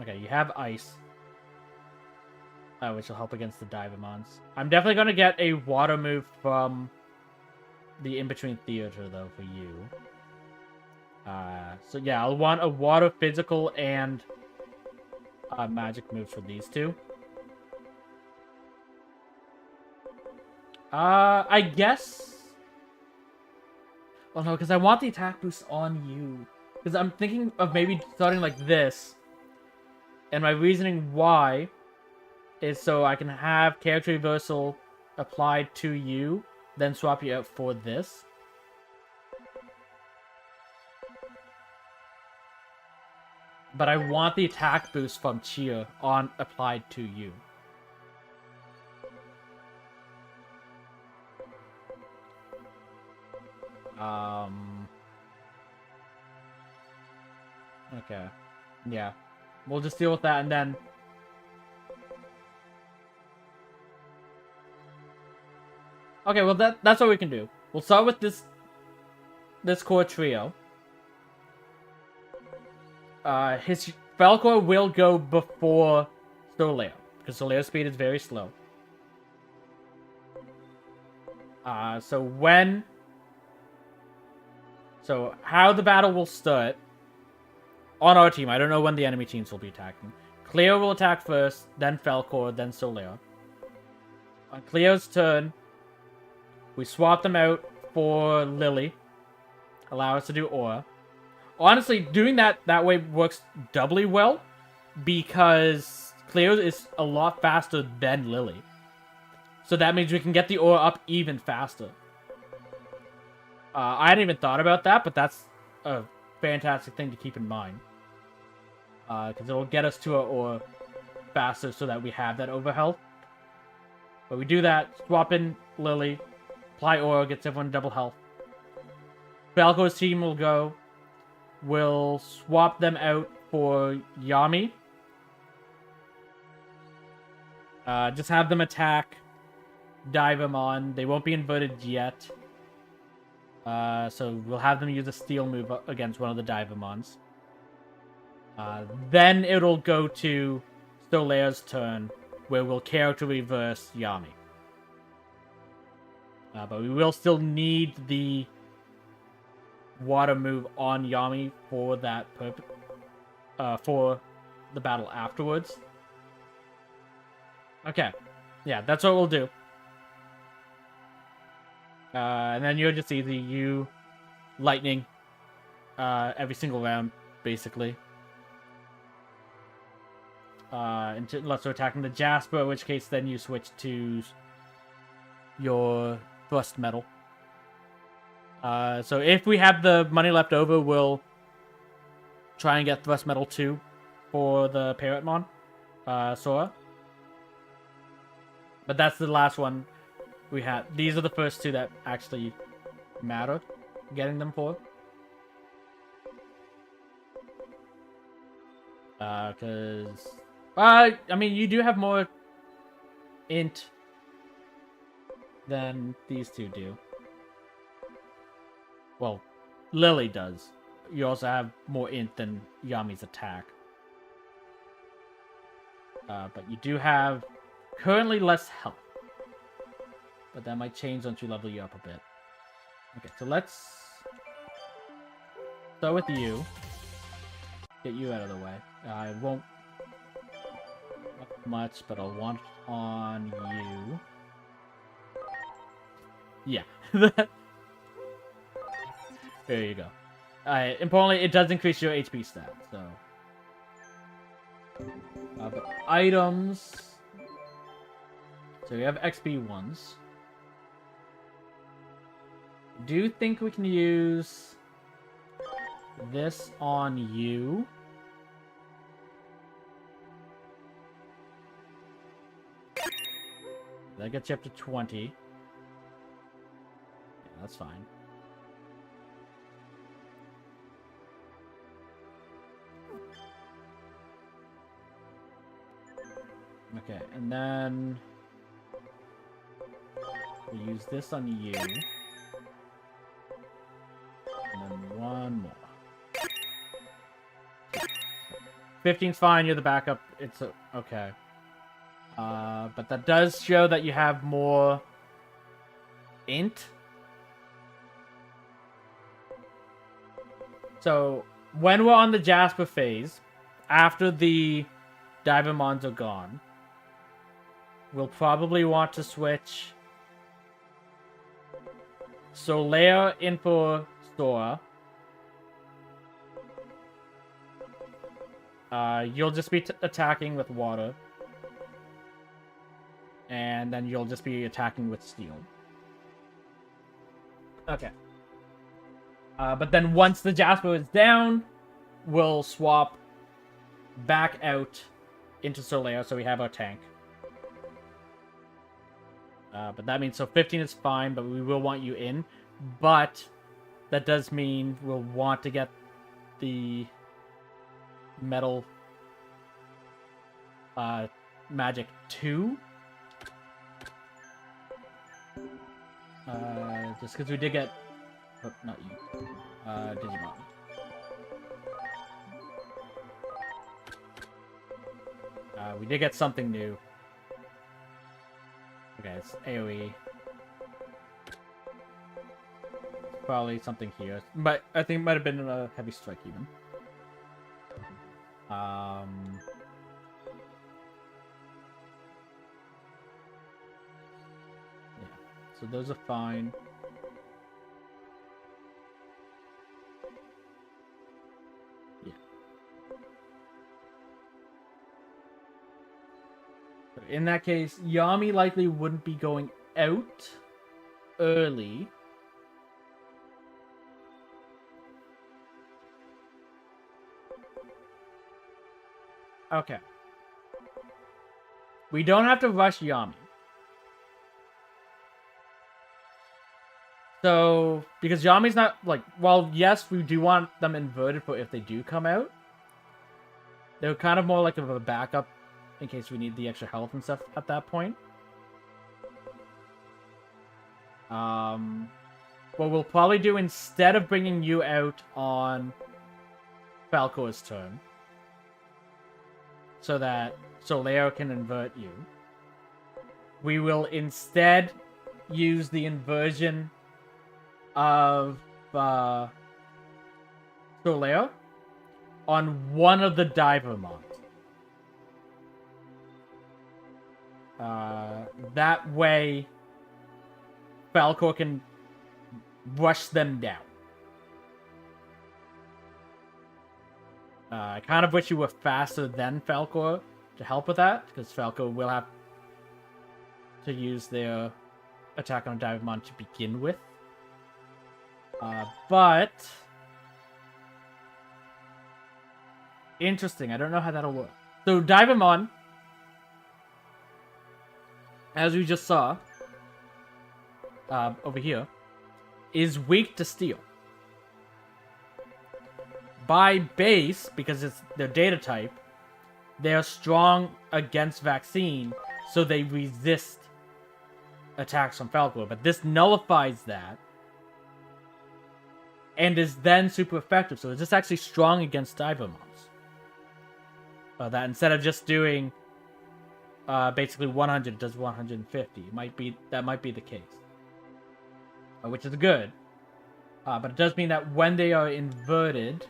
Okay, you have ice. Which will help against the Divamons. I'm definitely going to get a water move from the in-between theater, though, for you. So yeah, I'll want a water physical and magic moves for these two. I guess... Well, no, because I want the attack boost on you. Because I'm thinking of maybe starting like this. And my reasoning why is so I can have character reversal applied to you, then swap you out for this. But I want the attack boost from Chia on applied to you. Okay. Yeah. We'll just deal with that and then... Okay, well that's what we can do. We'll start with this core trio. His Falcor will go before Soleo, because Soleo's speed is very slow. So how the battle will start on our team. I don't know when the enemy teams will be attacking. Cleo will attack first, then Falcor, then Soleo. On Cleo's turn, we swap them out for Lily. Allow us to do Aura. Honestly, doing that way works doubly well because Cleo is a lot faster than Lily. So that means we can get the Aura up even faster. I hadn't even thought about that, but that's a fantastic thing to keep in mind. Because it'll get us to our Aura faster so that we have that overhealth. But we do that, swap in Lily, apply Aura, gets everyone double health. Falco's team will go. We'll swap them out for Yami. Just have them attack Divamon. They won't be inverted yet. So we'll have them use a steel move against one of the Divamons. Then it'll go to Solea's turn, where we'll character reverse Yami. But we will still need the water move on Yami for that purpose, for the battle afterwards. Okay. Yeah, that's what we'll do. And then you're just easy. You lightning every single round, basically. Unless we're attacking the Jasper, in which case then you switch to your thrust metal. So if we have the money left over, we'll try and get thrust metal 2 for the Parrotmon, Sora. But that's the last one we had. These are the first two that actually matter getting them for. Because... I mean, you do have more int than these two do. Well, Lily does. You also have more int than Yami's attack. But you do have currently less health. But that might change once we level you up a bit. Okay, so let's start with you. Get you out of the way. I won't much, but I'll want on you. Yeah. There you go. Importantly, it does increase your HP stat, so... but items... So we have XP ones. Do you think we can use this on you? That gets you up to 20. Yeah, that's fine. Okay, and then we use this on you. And then one more. 15's fine, you're the backup. It's okay. But that does show that you have more int. So, when we're on the Jasper phase, after the Divamons are gone, we'll probably want to switch Solea in for Sora. You'll just be attacking with water. And then you'll just be attacking with steel. Okay. But then once the Jasper is down, we'll swap back out into Solea so we have our tank. But that means, so 15 is fine, but we will want you in. But that does mean we'll want to get the metal magic 2. Just because we did get... Oh, not you. Digimon. We did get something new. Okay, it's AoE. Probably something here. But I think it might have been a heavy strike even. Yeah, so those are fine. Yeah. So in that case, Yami likely wouldn't be going out early. Okay. We don't have to rush Yami. So, because Yami's not, like, well, yes, we do want them inverted for if they do come out. They're kind of more like a backup in case we need the extra health and stuff at that point. What we'll probably do instead of bringing you out on Falcor's turn, so that Soleo can invert you, we will instead use the inversion of Soleo on one of the Divamons. That way, Falcor can rush them down. I kind of wish you were faster than Falcor to help with that, because Falcor will have to use their attack on Divamon to begin with. But interesting. I don't know how that'll work. So Divamon, as we just saw over here, is weak to steel. By base, because it's their data type, they're strong against vaccine, so they resist attacks from Falcor. But this nullifies that, and is then super effective. So it's just actually strong against Divamons. That instead of just doing basically 100, it does 150. That might be the case, which is good. But it does mean that when they are inverted,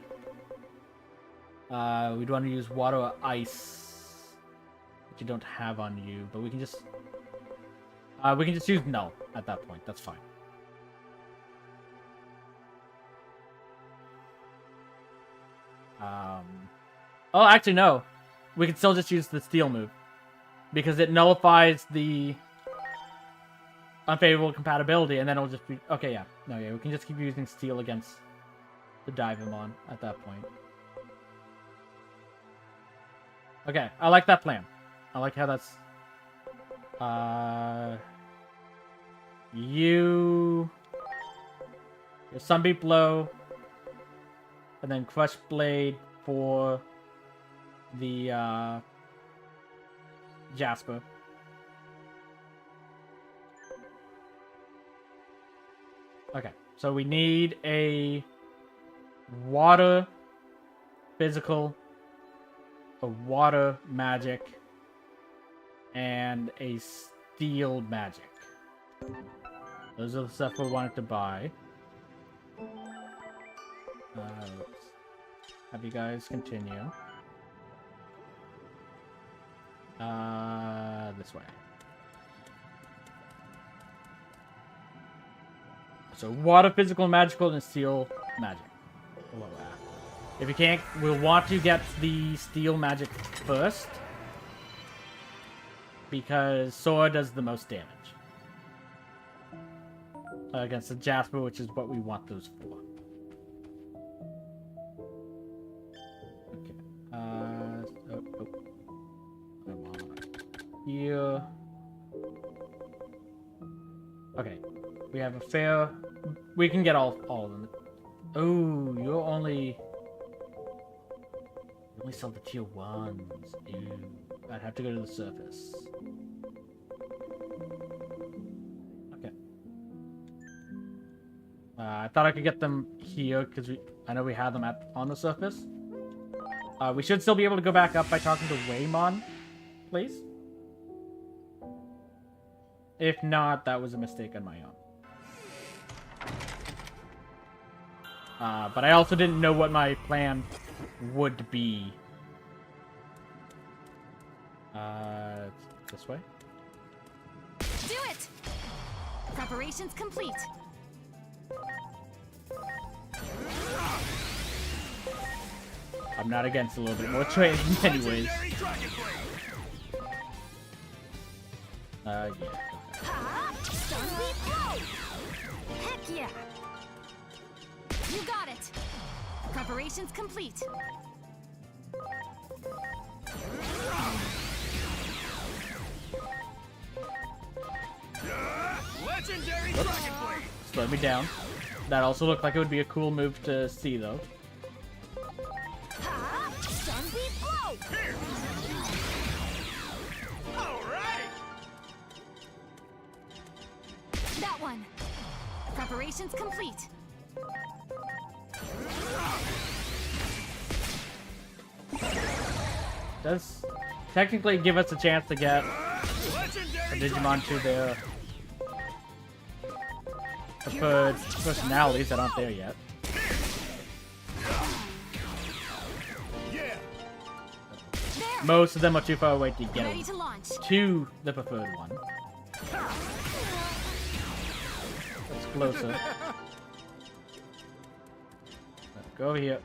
we'd want to use water or ice, which you don't have on you. But we can just use null at that point. That's fine. Oh, actually, no. We can still just use the steel move, because it nullifies the unfavorable compatibility, and then it'll just be... Okay, yeah. No, yeah, we can just keep using steel against the Divamon at that point. Okay, I like that plan. I like how that's Your Sunbeam Blow, and then Crush Blade for the Jasper. Okay, so we need a water physical, a water magic, and a steel magic. Those are the stuff we wanted to buy. Let's have you guys continue. This way. So water, physical, magical, and steel magic. Below that. If you can't, we'll want to get the steel magic first, because Sora does the most damage against the Jasper, which is what we want those for. Okay. Here. Okay. We have a fair. We can get all of them. Oh, you're only. You only sell the tier 1s. Ew. I'd have to go to the surface. Okay. I thought I could get them here because I know we had them on the surface. We should still be able to go back up by talking to Waymon, please. If not, that was a mistake on my own. But I also didn't know what my plan would be. This way? Do it! Preparations complete. I'm not against a little bit more training anyways. Yeah. Sunbeam Blow! Heck yeah! You got it! Preparations complete. Legendary Dragon Blade! Slow me down. That also looked like it would be a cool move to see, though. Sunbeam Blow! Here! Alright! That one. Preparations complete. Does technically give us a chance to get a Legendary Digimon to their preferred personalities that aren't there yet. Yeah! There! Most of them are too far away to get Ready them to launch. to the preferred one. That's closer. Go over here.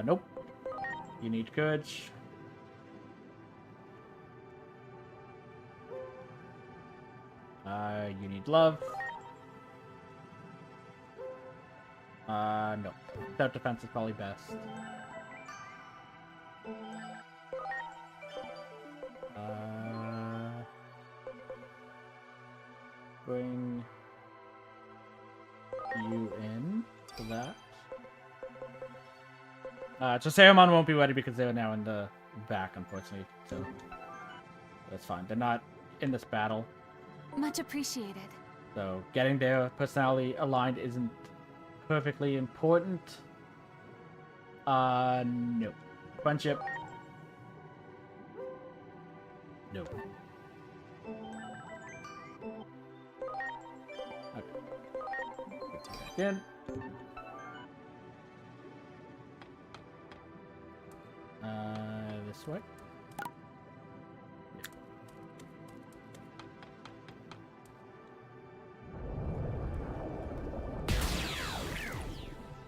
Nope. You need courage. You need love. No. Self-defense is probably best. Bring you in for that. Saramon won't be ready because they're now in the back, unfortunately. So that's fine. They're not in this battle. Much appreciated. So getting their personality aligned isn't perfectly important. No. Friendship. No. Okay. Again. This way.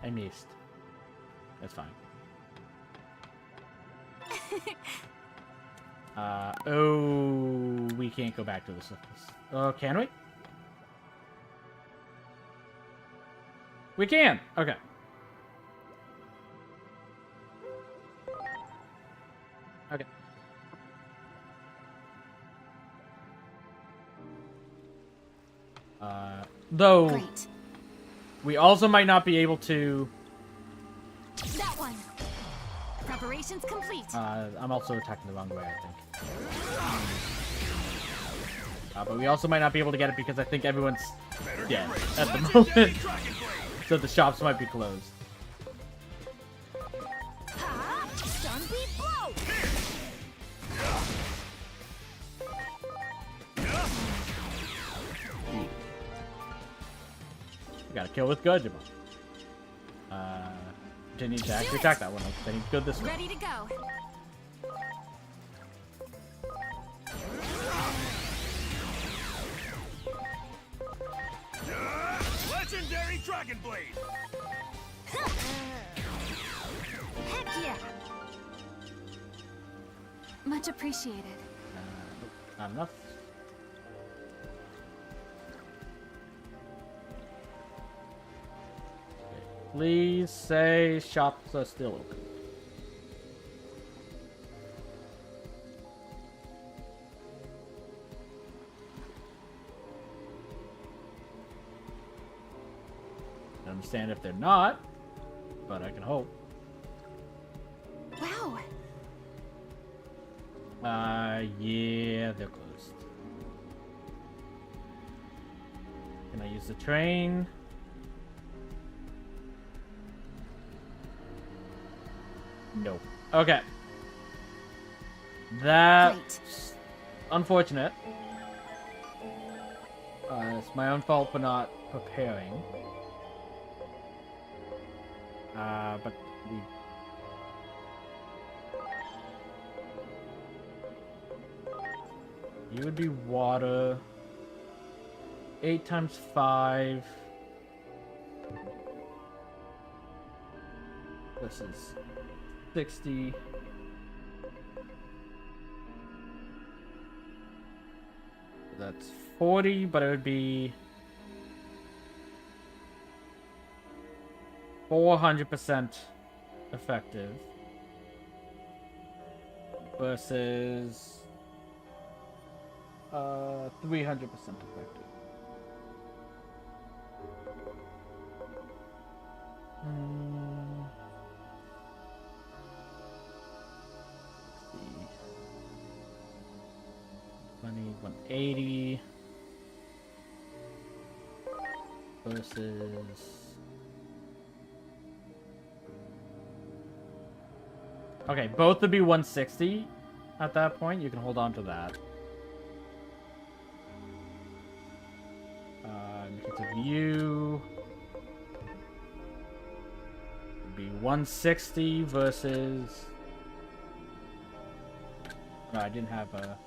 I missed. That's fine. Oh, we can't go back to the surface. Oh, can we? We can! Okay. Okay. Though Great. we also might not be able to. That one. Preparations complete. I'm also attacking the wrong way, I think. But we also might not be able to get it because I think everyone's dead at the moment. So the shops might be closed. Ha! Stun blow! We got to kill with Digimon. Continue to actually attack that one. I need to go this way. Ready to go. Legendary Dragon Blade! Heck yeah. Much appreciated. Not enough. Okay. Please say shops are still open. I understand if they're not, but I can hope. Wow. Yeah, they're closed. Can I use the train? Nope. Okay. That's unfortunate. It's my own fault for not preparing. But we... You would be water. 8 times 5. This is 60. That's 40, but it would be 400% effective versus 300% effective. Let's see. 180 versus... Okay, both would be 160 at that point. You can hold on to that. Because of you... It'd be 160 versus... No, I didn't have a...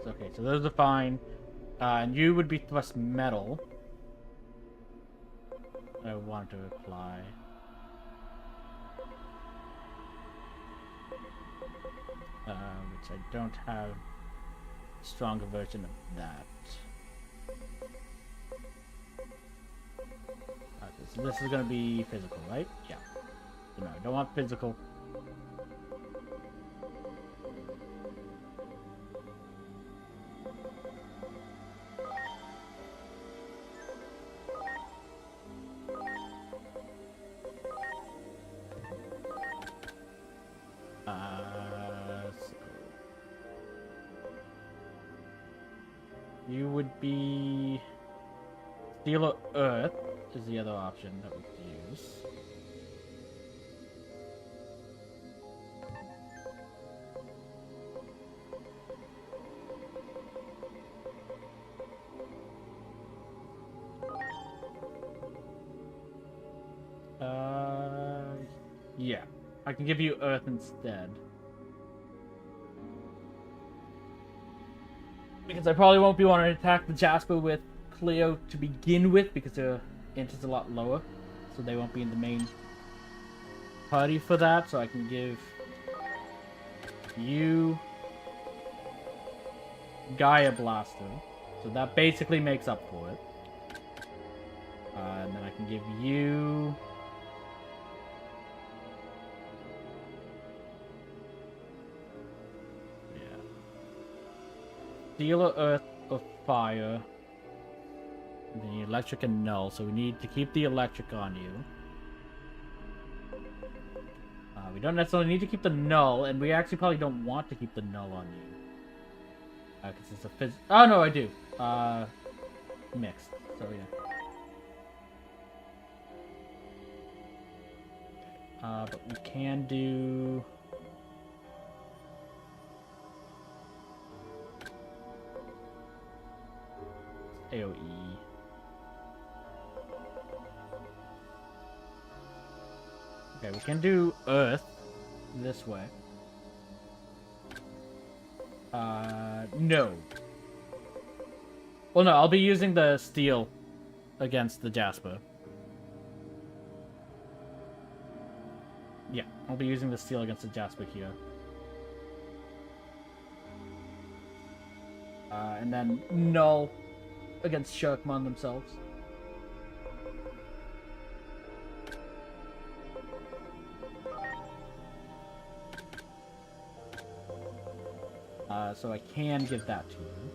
Okay, so those are fine. And you would be thrust metal. I want to apply. Which I don't have a stronger version of that. So this is going to be physical, right? Yeah. So no, I don't want physical. You would be Steel or Earth is the other option that we could use. Yeah, I can give you Earth instead. Because I probably won't be wanting to attack the Jasper with Cleo to begin with, because their int is a lot lower. So they won't be in the main party for that, so I can give you Gaia Blaster. So that basically makes up for it. And then I can give you... Yeah. Steel or Earth or Fire. And then Electric and Null. So we need to keep the Electric on you. We don't necessarily need to keep the Null, and we actually probably don't want to keep the Null on you. Because it's a oh, no, I do. Mixed. So, yeah. But we can do... AoE. Okay, we can do Earth this way. No. Well, no, I'll be using the Steel against the Jasper. Yeah, I'll be using the Steel against the Jasper here. And then Null against Sharkmon themselves. So I can give that to you.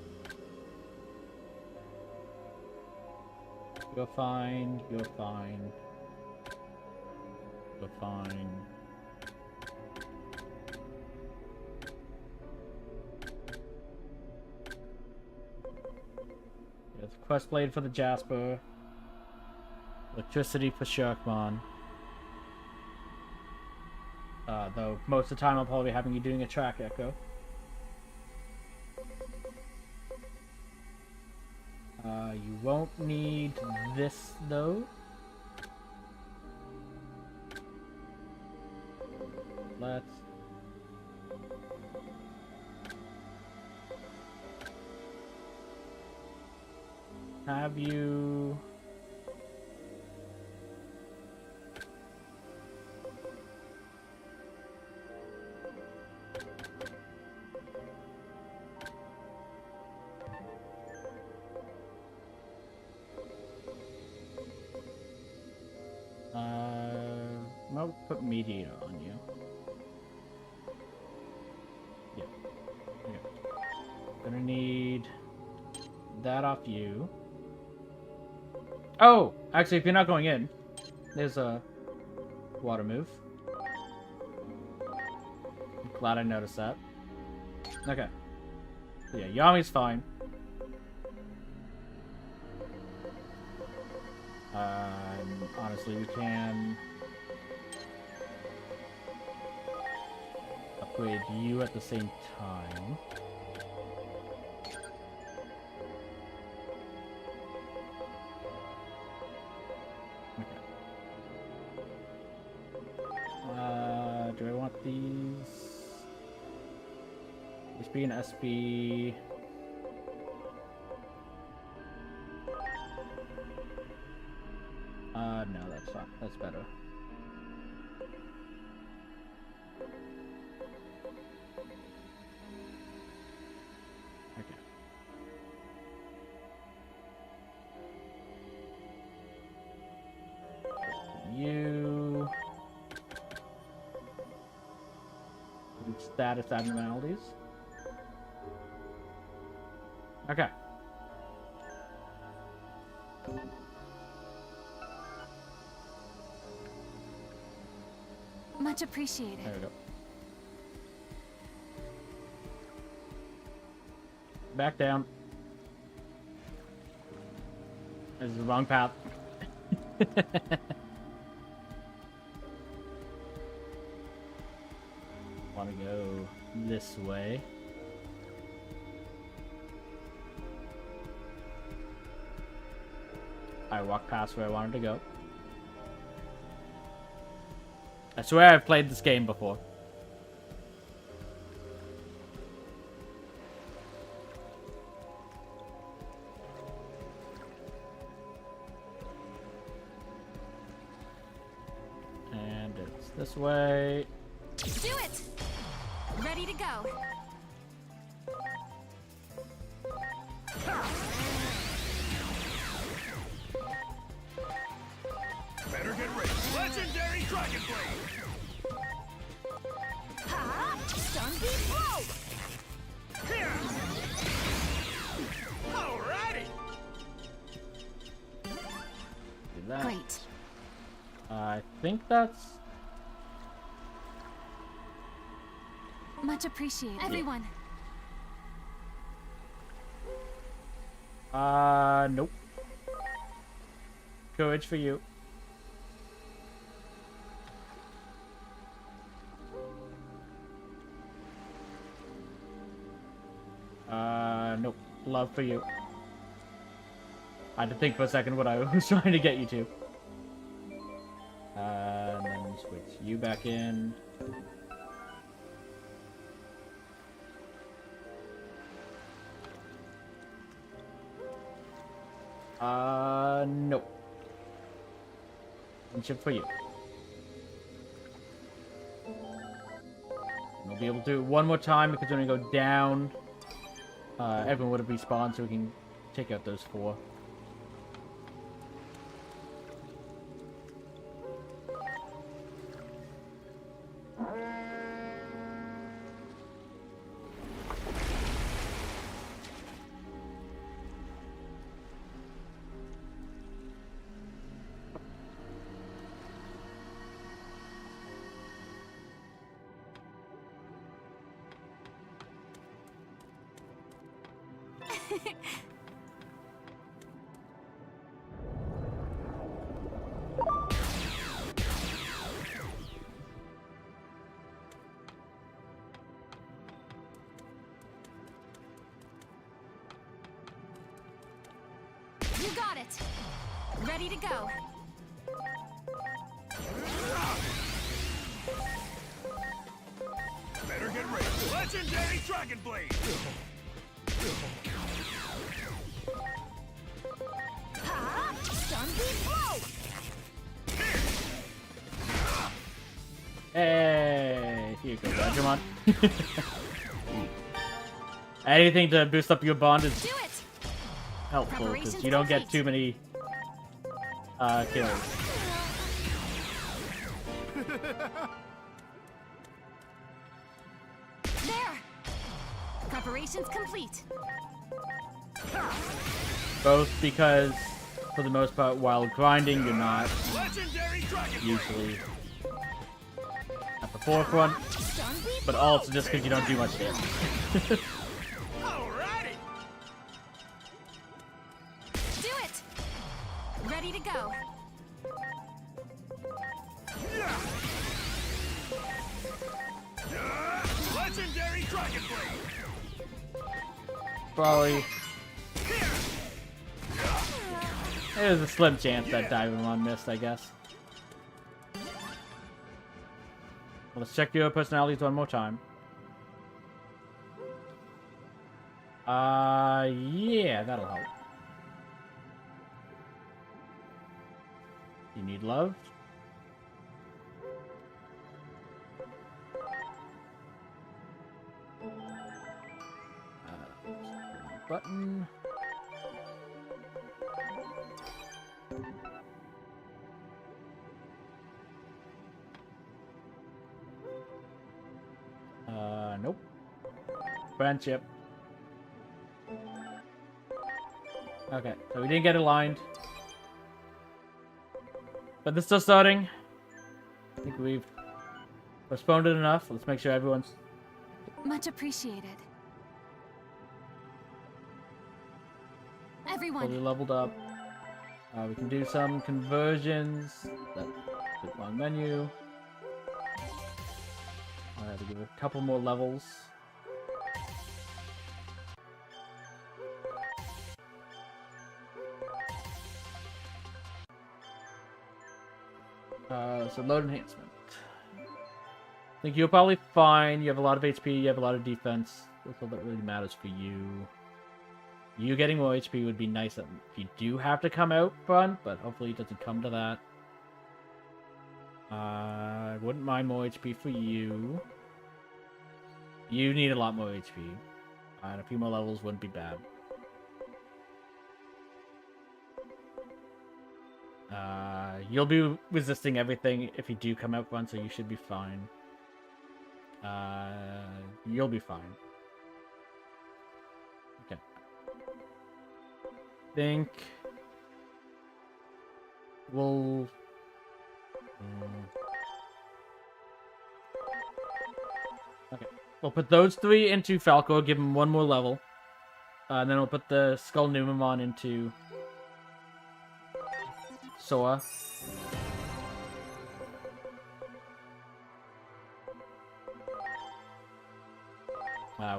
You're fine, you're fine. You're fine. There's Quest Blade for the Jasper. Electricity for Sharkmon. Though most of the time I'll probably be having you doing a Track Echo. You won't need this, though. Let's... have you... I'll put Mediator on you. Yeah. Okay. Gonna need that off you. Oh! Actually, if you're not going in, there's a water move. Glad I noticed that. Okay. Yeah, Yami's fine. Honestly, we can upgrade you at the same time. Okay. Do I want these? SB and SB. No, that's fine. That's better. Okay. You... status abnormalities. Okay. Much appreciated. There we go. Back down. This is the wrong path. Want to go this way. I walked past where I wanted to go. I swear I've played this game before. And it's this way. Do it! Ready to go. Better get ready. Legendary Dragon Blade! Ha! Stun beam blow! Here! Alrighty! Do that. Great. I think that's... Much appreciated. Everyone. Nope. Courage for you. Nope. Love for you. I had to think for a second what I was trying to get you to. And then switch you back in. Nope. Friendship for you. We'll be able to do it one more time because when we go down, everyone would have respawned so we can take out those 4. You got it. Ready to go. Better get ready. Legendary Dragon Blade! Ha! Stun beam blow! Hey, here you go, Digimon. Anything to boost up your bond is Do it. helpful because you don't get too many kills. There. Preparations complete. Both because, for the most part, while grinding, you're not Legendary Dragon Blade! usually at the forefront, Stun beam but also just because you don't do much damage. Alrighty! Do it. Ready to go. Legendary Dragon Blade! Probably. There's a slim chance that Digimon missed, I guess. Let's check your personalities one more time. Yeah, that'll help. You need love? Button. Nope. Friendship. Okay, so we didn't get aligned. But this is still starting. I think we've postponed it enough. Let's make sure everyone's Much appreciated. Everyone. fully leveled up. We can do some conversions. Click on menu. I have to give it a couple more levels. So load enhancement. I think you're probably fine. You have a lot of HP, you have a lot of defense. That's all that really matters for you. You getting more HP would be nice if you do have to come out front, but hopefully it doesn't come to that. I wouldn't mind more HP for you. You need a lot more HP. And a few more levels wouldn't be bad. You'll be resisting everything if you do come out front, so you should be fine. You'll be fine. Okay. Think we'll... Okay. We'll put those 3 into Falco, give him 1 more level. And then we'll put the Skull Numemon into Sora.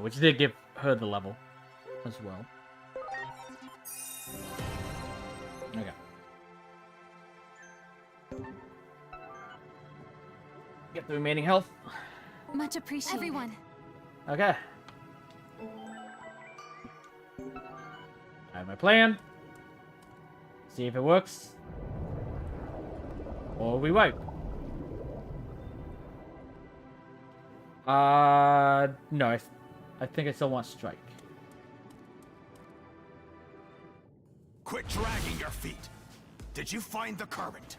Which did give her the level as well. Okay. Get the remaining health. Much appreciated. Everyone. Okay. I have my plan. See if it works. Or we wipe. No, I think I still want strike. Quit dragging your feet. Did you find the current?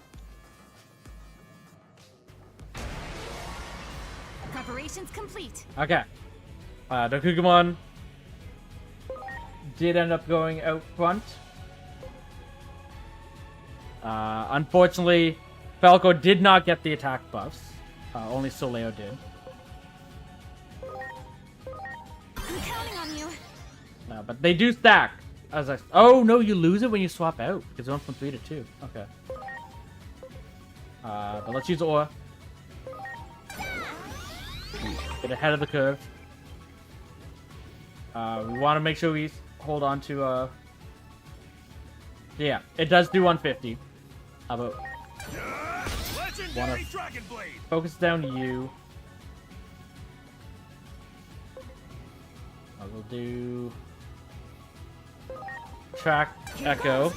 Preparations complete. Okay. Dokugamon did end up going out front. Unfortunately, Falco did not get the attack buffs. Only Soleo did. I'm counting on you. But they do stack. Oh no, you lose it when you swap out because it went from 3 to 2. Okay. But let's use Aura. Get ahead of the curve. We want to make sure we hold on to. Yeah, it does do 150. How about? Legendary Dragon Blade. Focus down you. I will do track echo.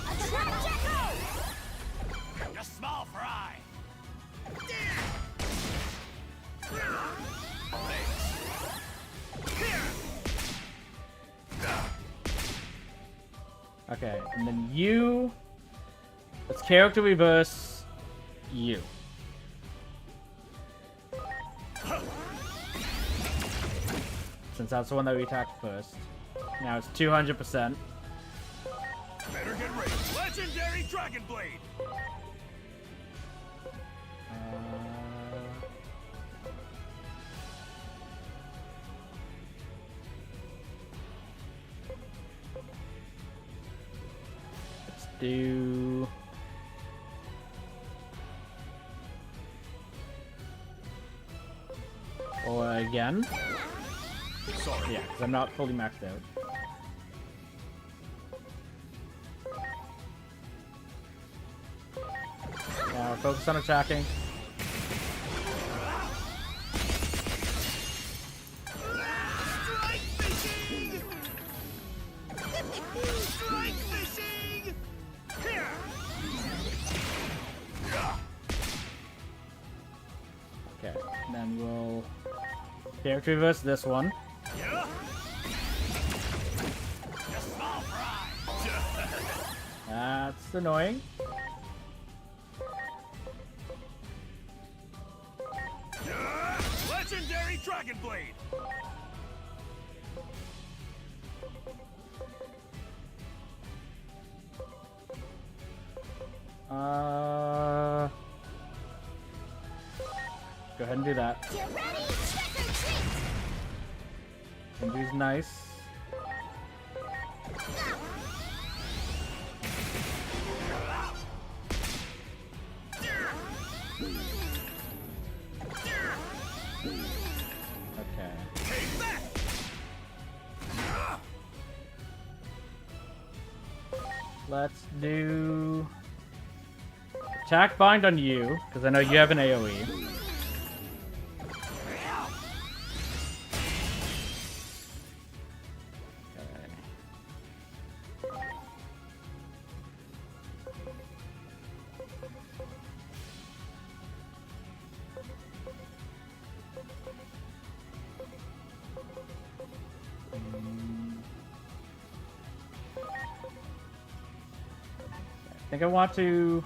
You're small fry. Okay, and then you. Let's character reverse you. Since that's the one that we attacked first. Now it's 200%. Better get ready. Legendary Dragon Blade. Let's do... Or again. Sorry. Yeah, because I'm not fully maxed out. Now focus on attacking. Strike fishing. Strike fishing. Here. Okay, then we'll character reverse this one. Yeah. You're small fry. That's annoying. Legendary Dragon Blade. Go ahead and do that. Get ready, trick or treat! Injury's nice. Okay. Take that. Let's do attack bind on you, because I know you have an AoE. I think I want to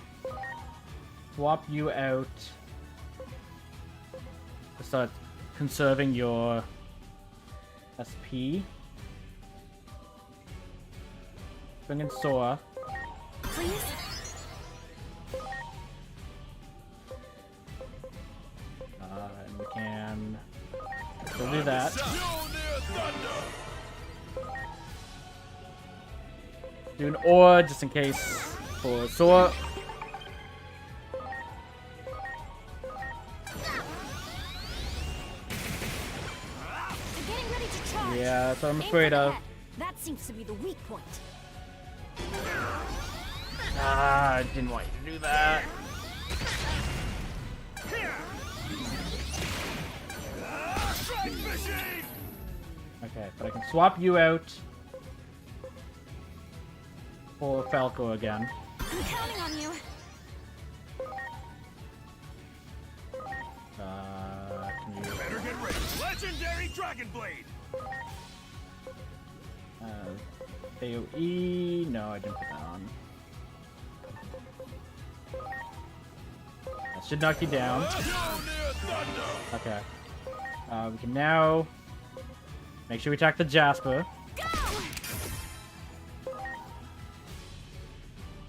swap you out to start conserving your SP. Bring in Sora. Please? And we can still do that. Do an ore just in case for Sora. I'm getting ready to charge. Yeah, that's what I'm Aim for afraid the of. head. That seems to be the weak point. Ah, I didn't want you to do that. Strike machine! Okay, but I can swap you out for Falco again. I'm counting on you. Can you Better get ready. Legendary Dragon Blade! AoE? No, I didn't put that on. That should knock you down. Okay. We can now make sure we attack the Jasper.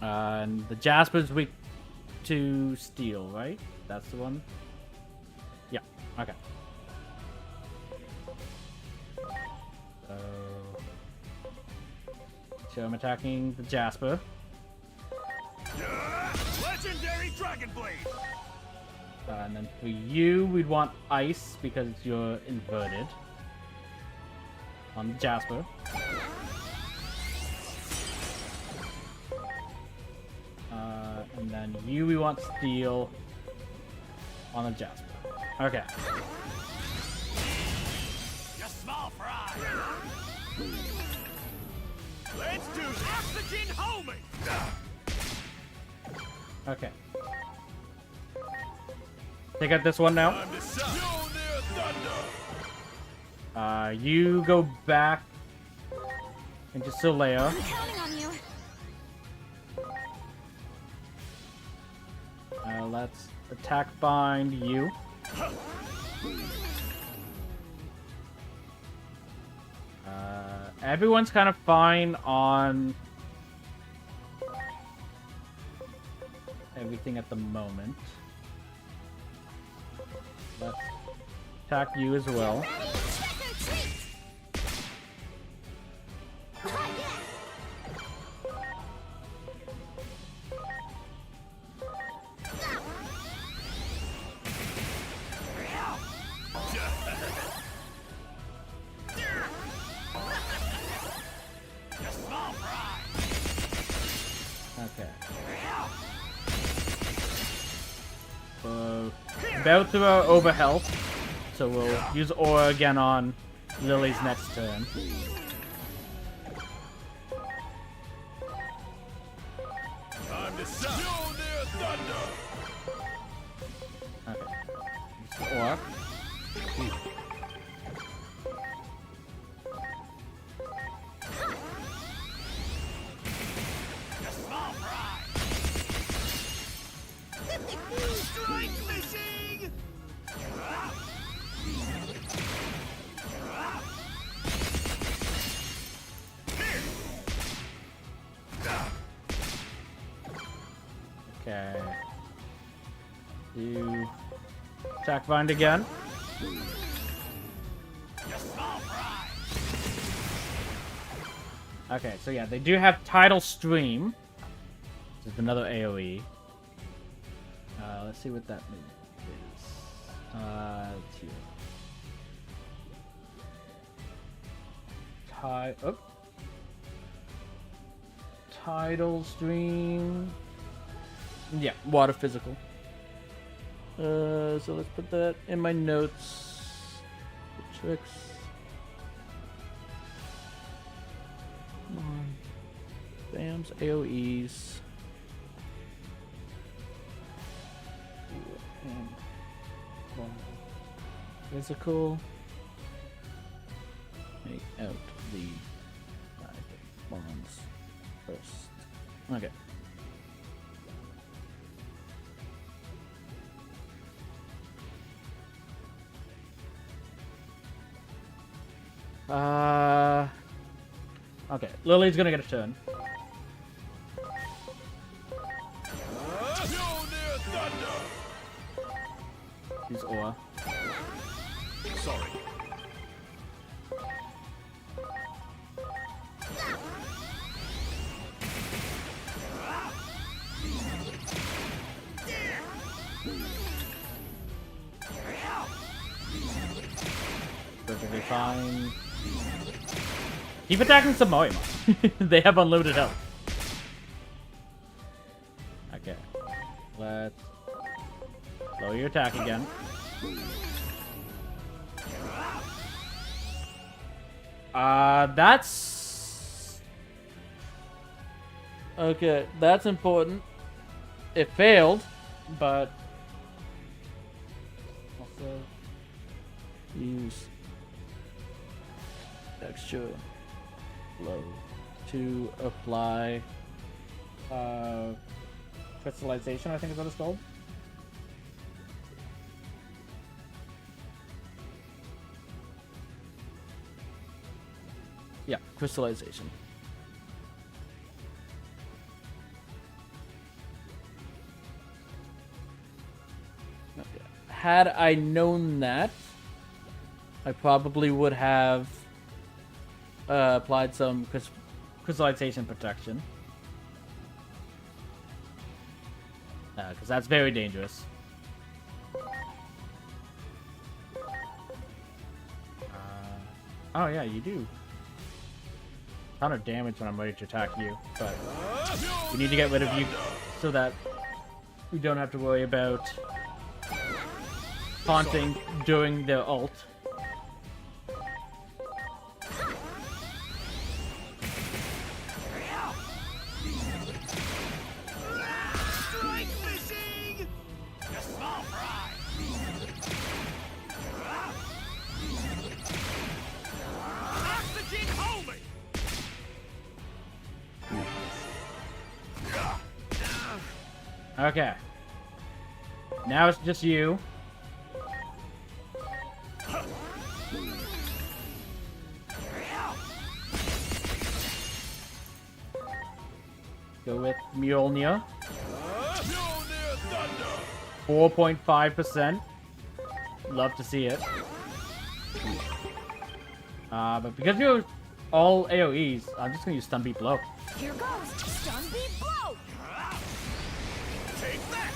And the Jasper's weak to steel, right? That's the one? Yeah, okay. So I'm attacking the Jasper. Legendary Dragon Blade! And then for you, we'd want ice because you're inverted on the Jasper. And then you, we want steel on the Jasper. Okay. You small fry! Let's do oxygen homing! Okay. Take out this one now. Time to suck. Mjolnir Thunder! You go back into Solea. I'm counting on you. Let's attack bind you. Everyone's kind of fine on everything at the moment. Let's attack you as well. Ready? Trick or treat! You small fry! Okay. About to over health, so we'll use Aura again on Lily's next turn. Time to suck. Mjolnir Thunder! Okay. Use Aura. You small fry! Strike machine! Okay. You attack bind again. You small fry! Okay, so yeah, they do have Tidal Stream. This is another AoE. Let's see what that move is. Let's see. Tidal Stream. Yeah, water physical. So let's put that in my notes. The tricks. Come on. Bams, AoEs. And physical. Make out the bonds first. Okay. Okay, Lily's gonna get a turn. Mjolnir Thunder! Use Aura. Sorry. Perfectly fine. Keep attacking Samoa. They have unlimited health. Okay. Let's lower your attack again. That's... Okay, that's important. It failed, but... Also... Use... Texture... Flow... To apply... Crystallization, I think is what it's called. Yeah, crystallization. Okay. Had I known that, I probably would have applied some crystallization protection. Because that's very dangerous. Oh yeah, you do. Ton of damage when I'm ready to attack you, but we need to get rid of you so that we don't have to worry about taunting during their ult. Strike fishing! A small fry! Oxygen homing! Okay. Now it's just you. Go with Mjolnir. 4.5%. Love to see it. But because you're all AoEs, I'm just gonna use Stun Beat Blow. Here goes. Stun beat blow. Take that!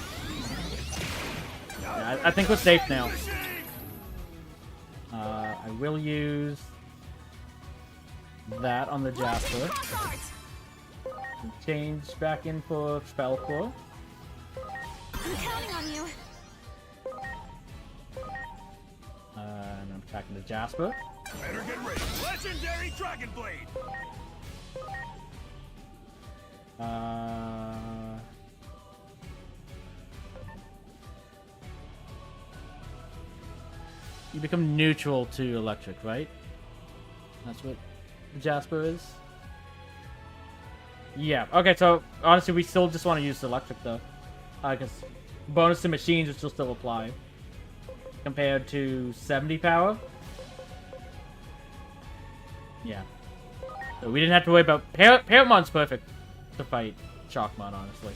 Yeah, I think we're safe now. I will use that on the Jasper. Change back in for Spell Core. I'm counting on you. And I'm attacking the Jasper. Better get ready. Legendary Dragon Blade! You become neutral to electric, right? That's what Jasper is? Yeah, okay, so honestly, we still just want to use electric though. Because bonus to machines, which will still apply. Compared to 70 power. Yeah. So we didn't have to worry about... Parrotmon's perfect to fight Shockmon, honestly.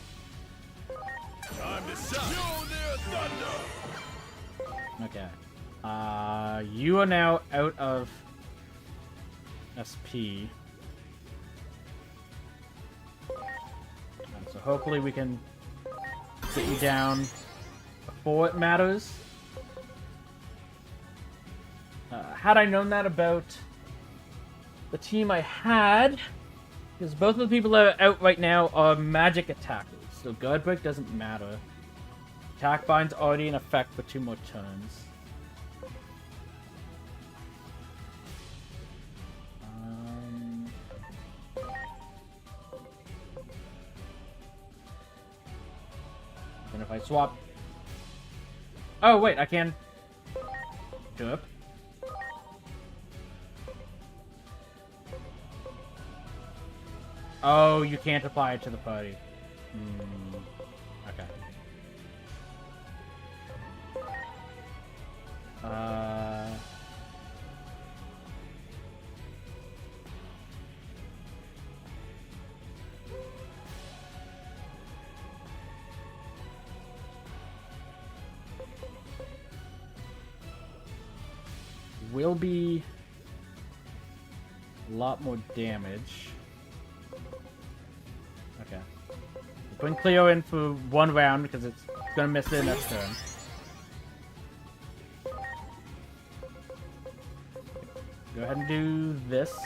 Time to suck! Mjolnir Thunder! Okay. You are now out of SP. So hopefully we can get you down before it matters. Had I known that about the team I had, because both of the people that are out right now are magic attackers, so Guard Break doesn't matter. Attack Bind's already in effect for 2 more turns. And if I swap... Oh, wait, I can... Derp. Oh, you can't apply it to the party. Okay. will be a lot more damage. Okay. Putting Cleo in for 1 round because it's gonna miss their next turn. Go ahead and do this.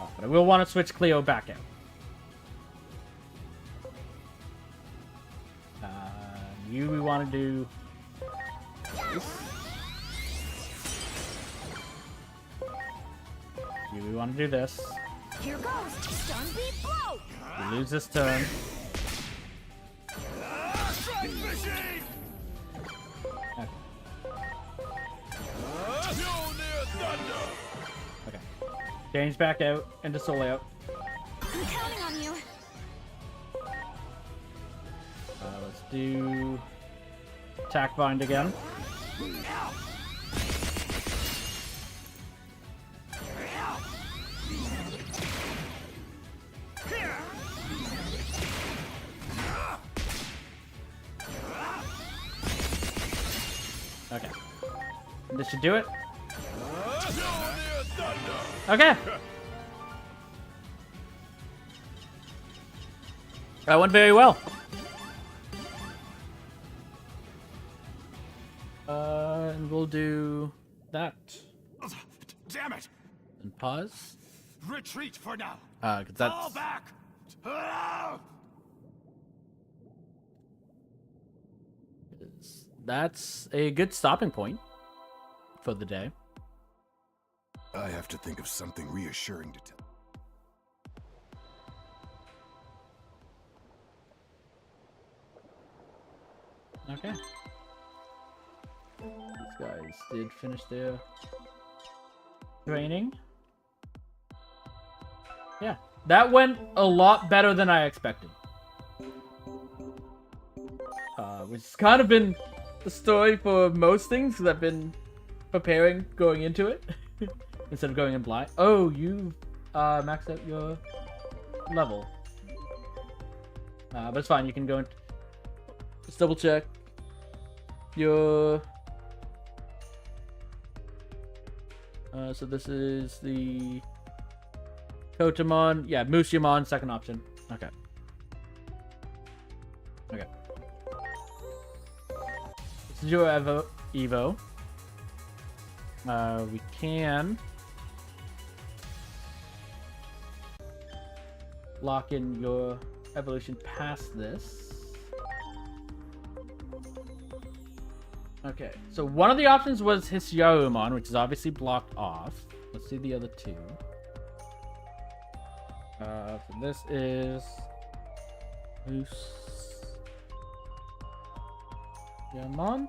Oh, but I will want to switch Cleo back out. You we want to do this. You we want to do this. Here goes. Stun beat blow. We lose this turn. Strike machine! Okay. Mjolnir thunder! Okay. Change back out into Soul out. I'm counting on you. Let's do attack bind again. Okay. This should do it. Okay. That went very well. And we'll do that. Damn it! And pause. Retreat for now. Cause Fall that's back! Ah! that's a good stopping point for the day. I have to think of something reassuring to tell. Okay. These guys did finish their training. Yeah, that went a lot better than I expected. Which has kind of been the story for most things, because I've been preparing going into it instead of going in blind. Oh, you maxed out your level. But it's fine, you can go and just double check your... so this is the Kotamon. Yeah, Musyamon, second option. Okay. Okay. This is your Evo. We can lock in your evolution past this. Okay, so one of the options was Hisyarumon, which is obviously blocked off. Let's see the other two. So this is Musyamon.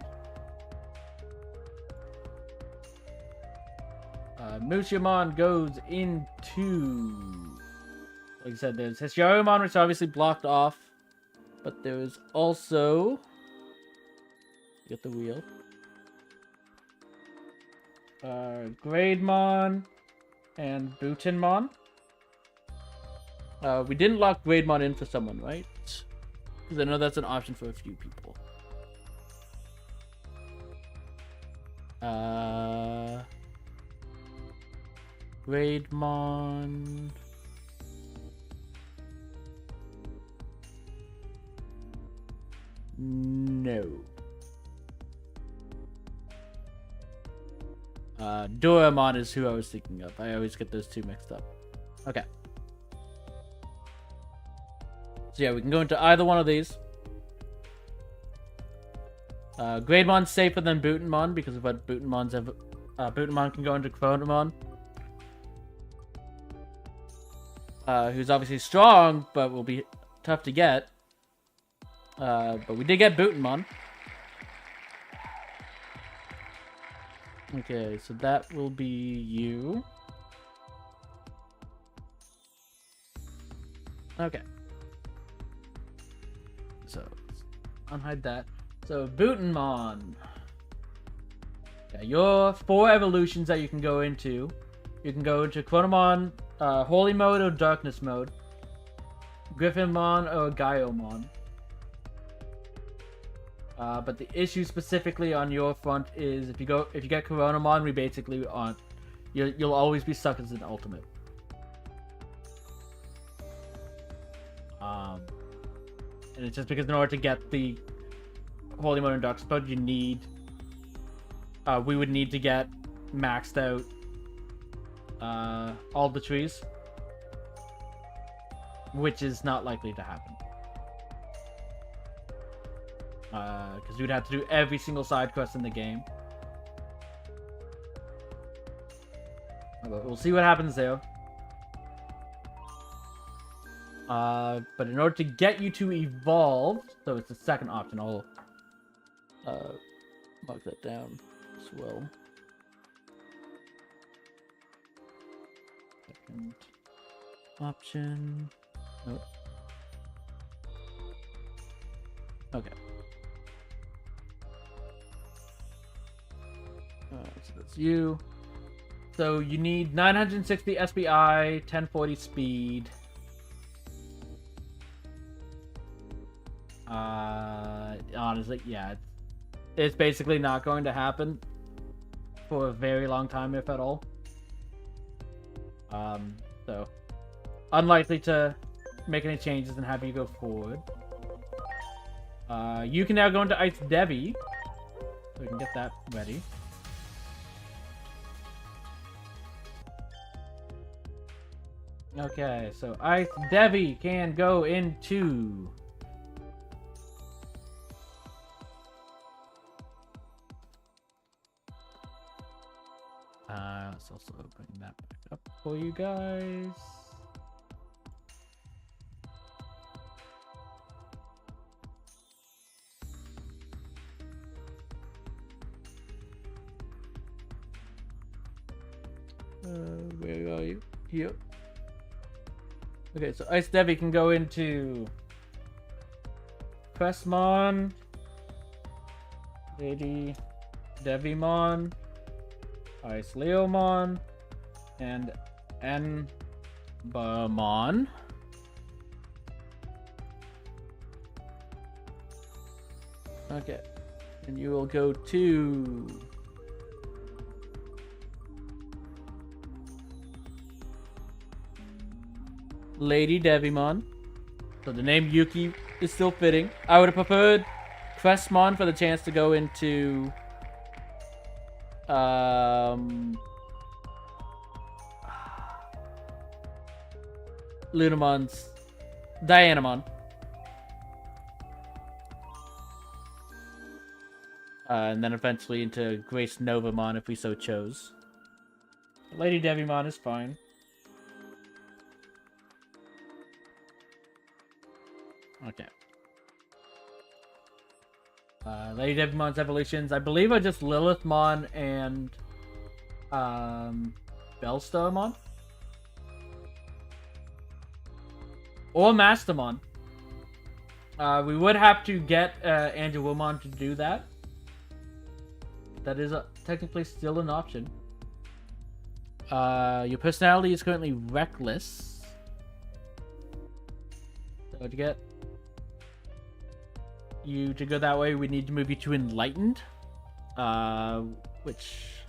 Musyamon goes into... Like I said, there's Hisyarumon, which is obviously blocked off. But there's also... Get the wheel. Grademon and Butenmon. We didn't lock Grademon in for someone, right? Because I know that's an option for a few people. Grademon. No. Doraemon is who I was thinking of. I always get those two mixed up. Okay. So yeah, we can go into either one of these. Grademon's safer than Butenmon because of what Butenmon's ever... Butenmon can go into Chronomon. Who's obviously strong, but will be tough to get. But we did get Butenmon. Okay, so that will be you. Okay. So, let's unhide that. So, Butenmon. Yeah, your 4 evolutions that you can go into. You can go into Chronomon, Holy Mode or Darkness Mode. Griffinmon or Gaiomon. But the issue specifically on your front is if you get Coronamon, we basically aren't. You'll always be stuck as an ultimate. And it's just because in order to get the Holy Moon and Dark Spud, you need. We would need to get maxed out all the trees, which is not likely to happen. Because we'd have to do every single side quest in the game. But we'll see what happens there. But in order to get you to evolve, so it's the second option, I'll mark that down as well. Second option. Nope. Okay. So that's you. So you need 960 SBI, 1040 speed. Honestly, yeah, it's basically not going to happen for a very long time, if at all. So unlikely to make any changes and have you go forward. You can now go into Ice Devi, so we can get that ready. Okay, so Ice Devi can go into let's also bring that back up for you guys. Where are you? Here. Okay, so Ice Devi can go into Crestmon, Lady Devimon, Ice Leomon, and Enbamon. Okay, and you will go to Lady Devimon. So the name Yuki is still fitting. I would have preferred Crestmon for the chance to go into Lunamon's Dianamon. And then eventually into Grace Novamon if we so chose. Lady Devimon is fine. Okay. Lady Devimon's evolutions, I believe, are just Lilithmon and Bellstarmon. Or Mastermon. We would have to get Angelomon to do that. That is technically still an option. Your personality is currently Reckless. So to get you to go that way, we need to move you to Enlightened, which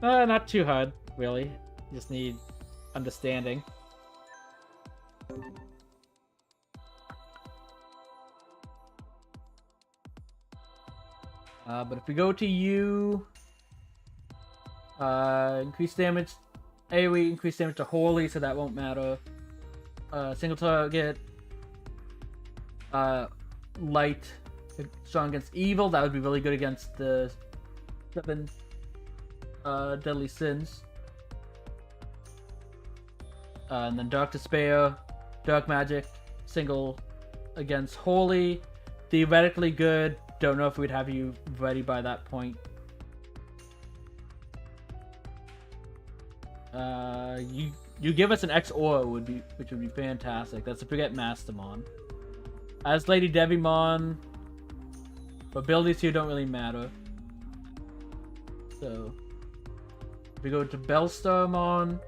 not too hard, really. Just need understanding. But if we go to you, increase damage, AoE, increase damage to Holy, so that won't matter. Single target, light, strong against evil, that would be really good against the 7 deadly sins. And then Dark Despair, Dark Magic, single against Holy, theoretically good. Don't know if we'd have you ready by that point. You give us an X Aura which would be fantastic. That's if we get Mastermon. As Lady Devimon, abilities here don't really matter. So if we go to Bellstarmon,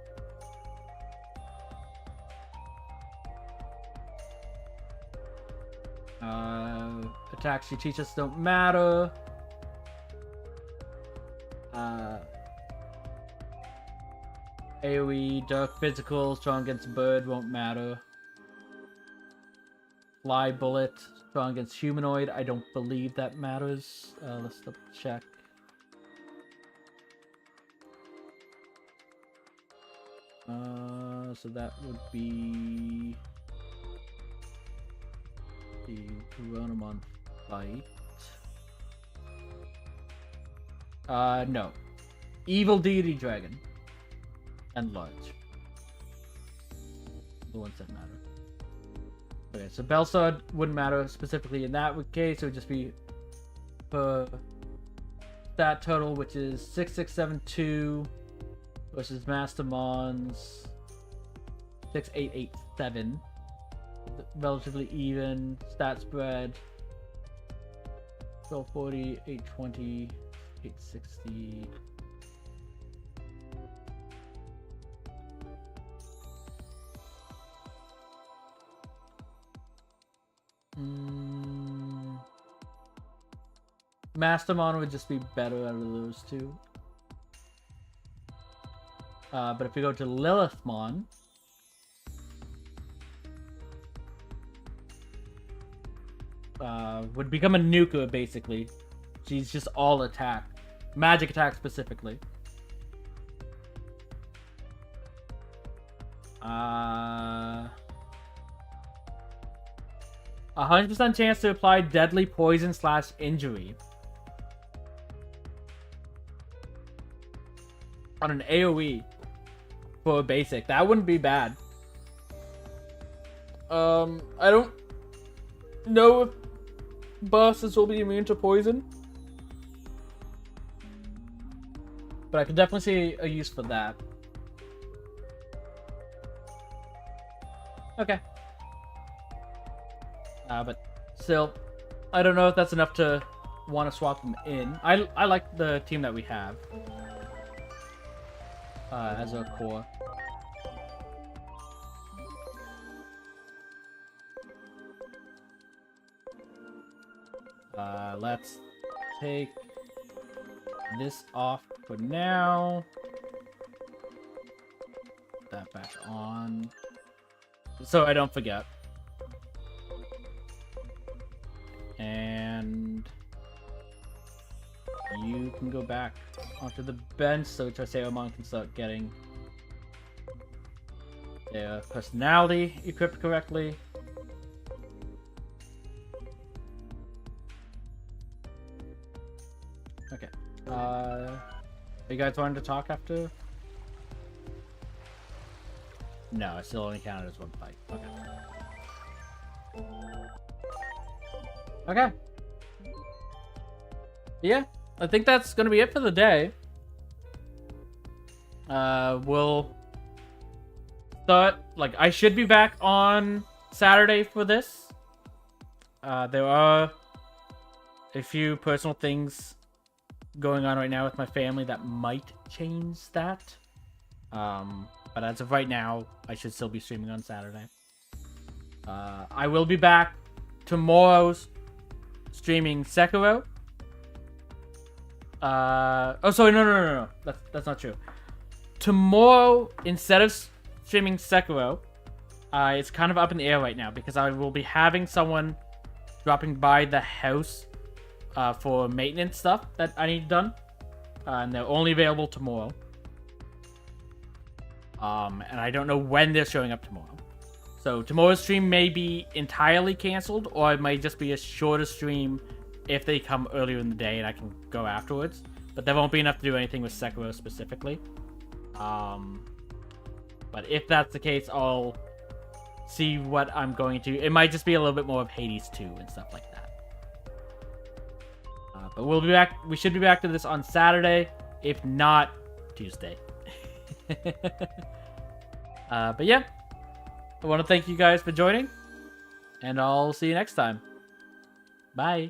Attacks you teach us don't matter. AoE, dark physical, strong against bird won't matter. Fly bullet, strong against humanoid. I don't believe that matters. Let's double check. So that would be the Coronomon fight. No. Evil Deity Dragon. And Large. The ones that matter. Okay, so Belsod wouldn't matter specifically in that case. It would just be per stat total, which is 6672 versus Mastermon's 6887. Relatively even. Stat spread 1240, 820, 860. Mastermon would just be better out of those two. But if we go to Lilithmon, would become a nuker basically. She's just all attack, magic attack specifically. 100% chance to apply deadly poison / injury on an AoE for a basic. That wouldn't be bad. I don't know if bosses will be immune to poison, but I could definitely see a use for that. Okay. But still, I don't know if that's enough to want to swap them in. I like the team that we have as our core. Let's take this off for now. Put that back on, so I don't forget. And you can go back onto the bench so Triceramon can start getting their personality equipped correctly. Okay. Are you guys wanting to talk after? No, I still only counted as one fight. Okay. Okay. Yeah, I think that's gonna be it for the day. We'll start, like, I should be back on Saturday for this. There are a few personal things going on right now with my family that might change that. But as of right now, I should still be streaming on Saturday. I will be back tomorrow's streaming Sekiro. Oh, sorry, no. That's not true. Tomorrow, instead of streaming Sekiro, it's kind of up in the air right now because I will be having someone dropping by the house for maintenance stuff that I need done. And they're only available tomorrow. And I don't know when they're showing up tomorrow. So tomorrow's stream may be entirely canceled, or it might just be a shorter stream if they come earlier in the day and I can go afterwards. But there won't be enough to do anything with Sekiro specifically. But if that's the case, I'll see what I'm going to. It might just be a little bit more of Hades 2 and stuff like that. But we'll be back. We should be back to this on Saturday, if not Tuesday. But yeah, I want to thank you guys for joining, and I'll see you next time. Bye.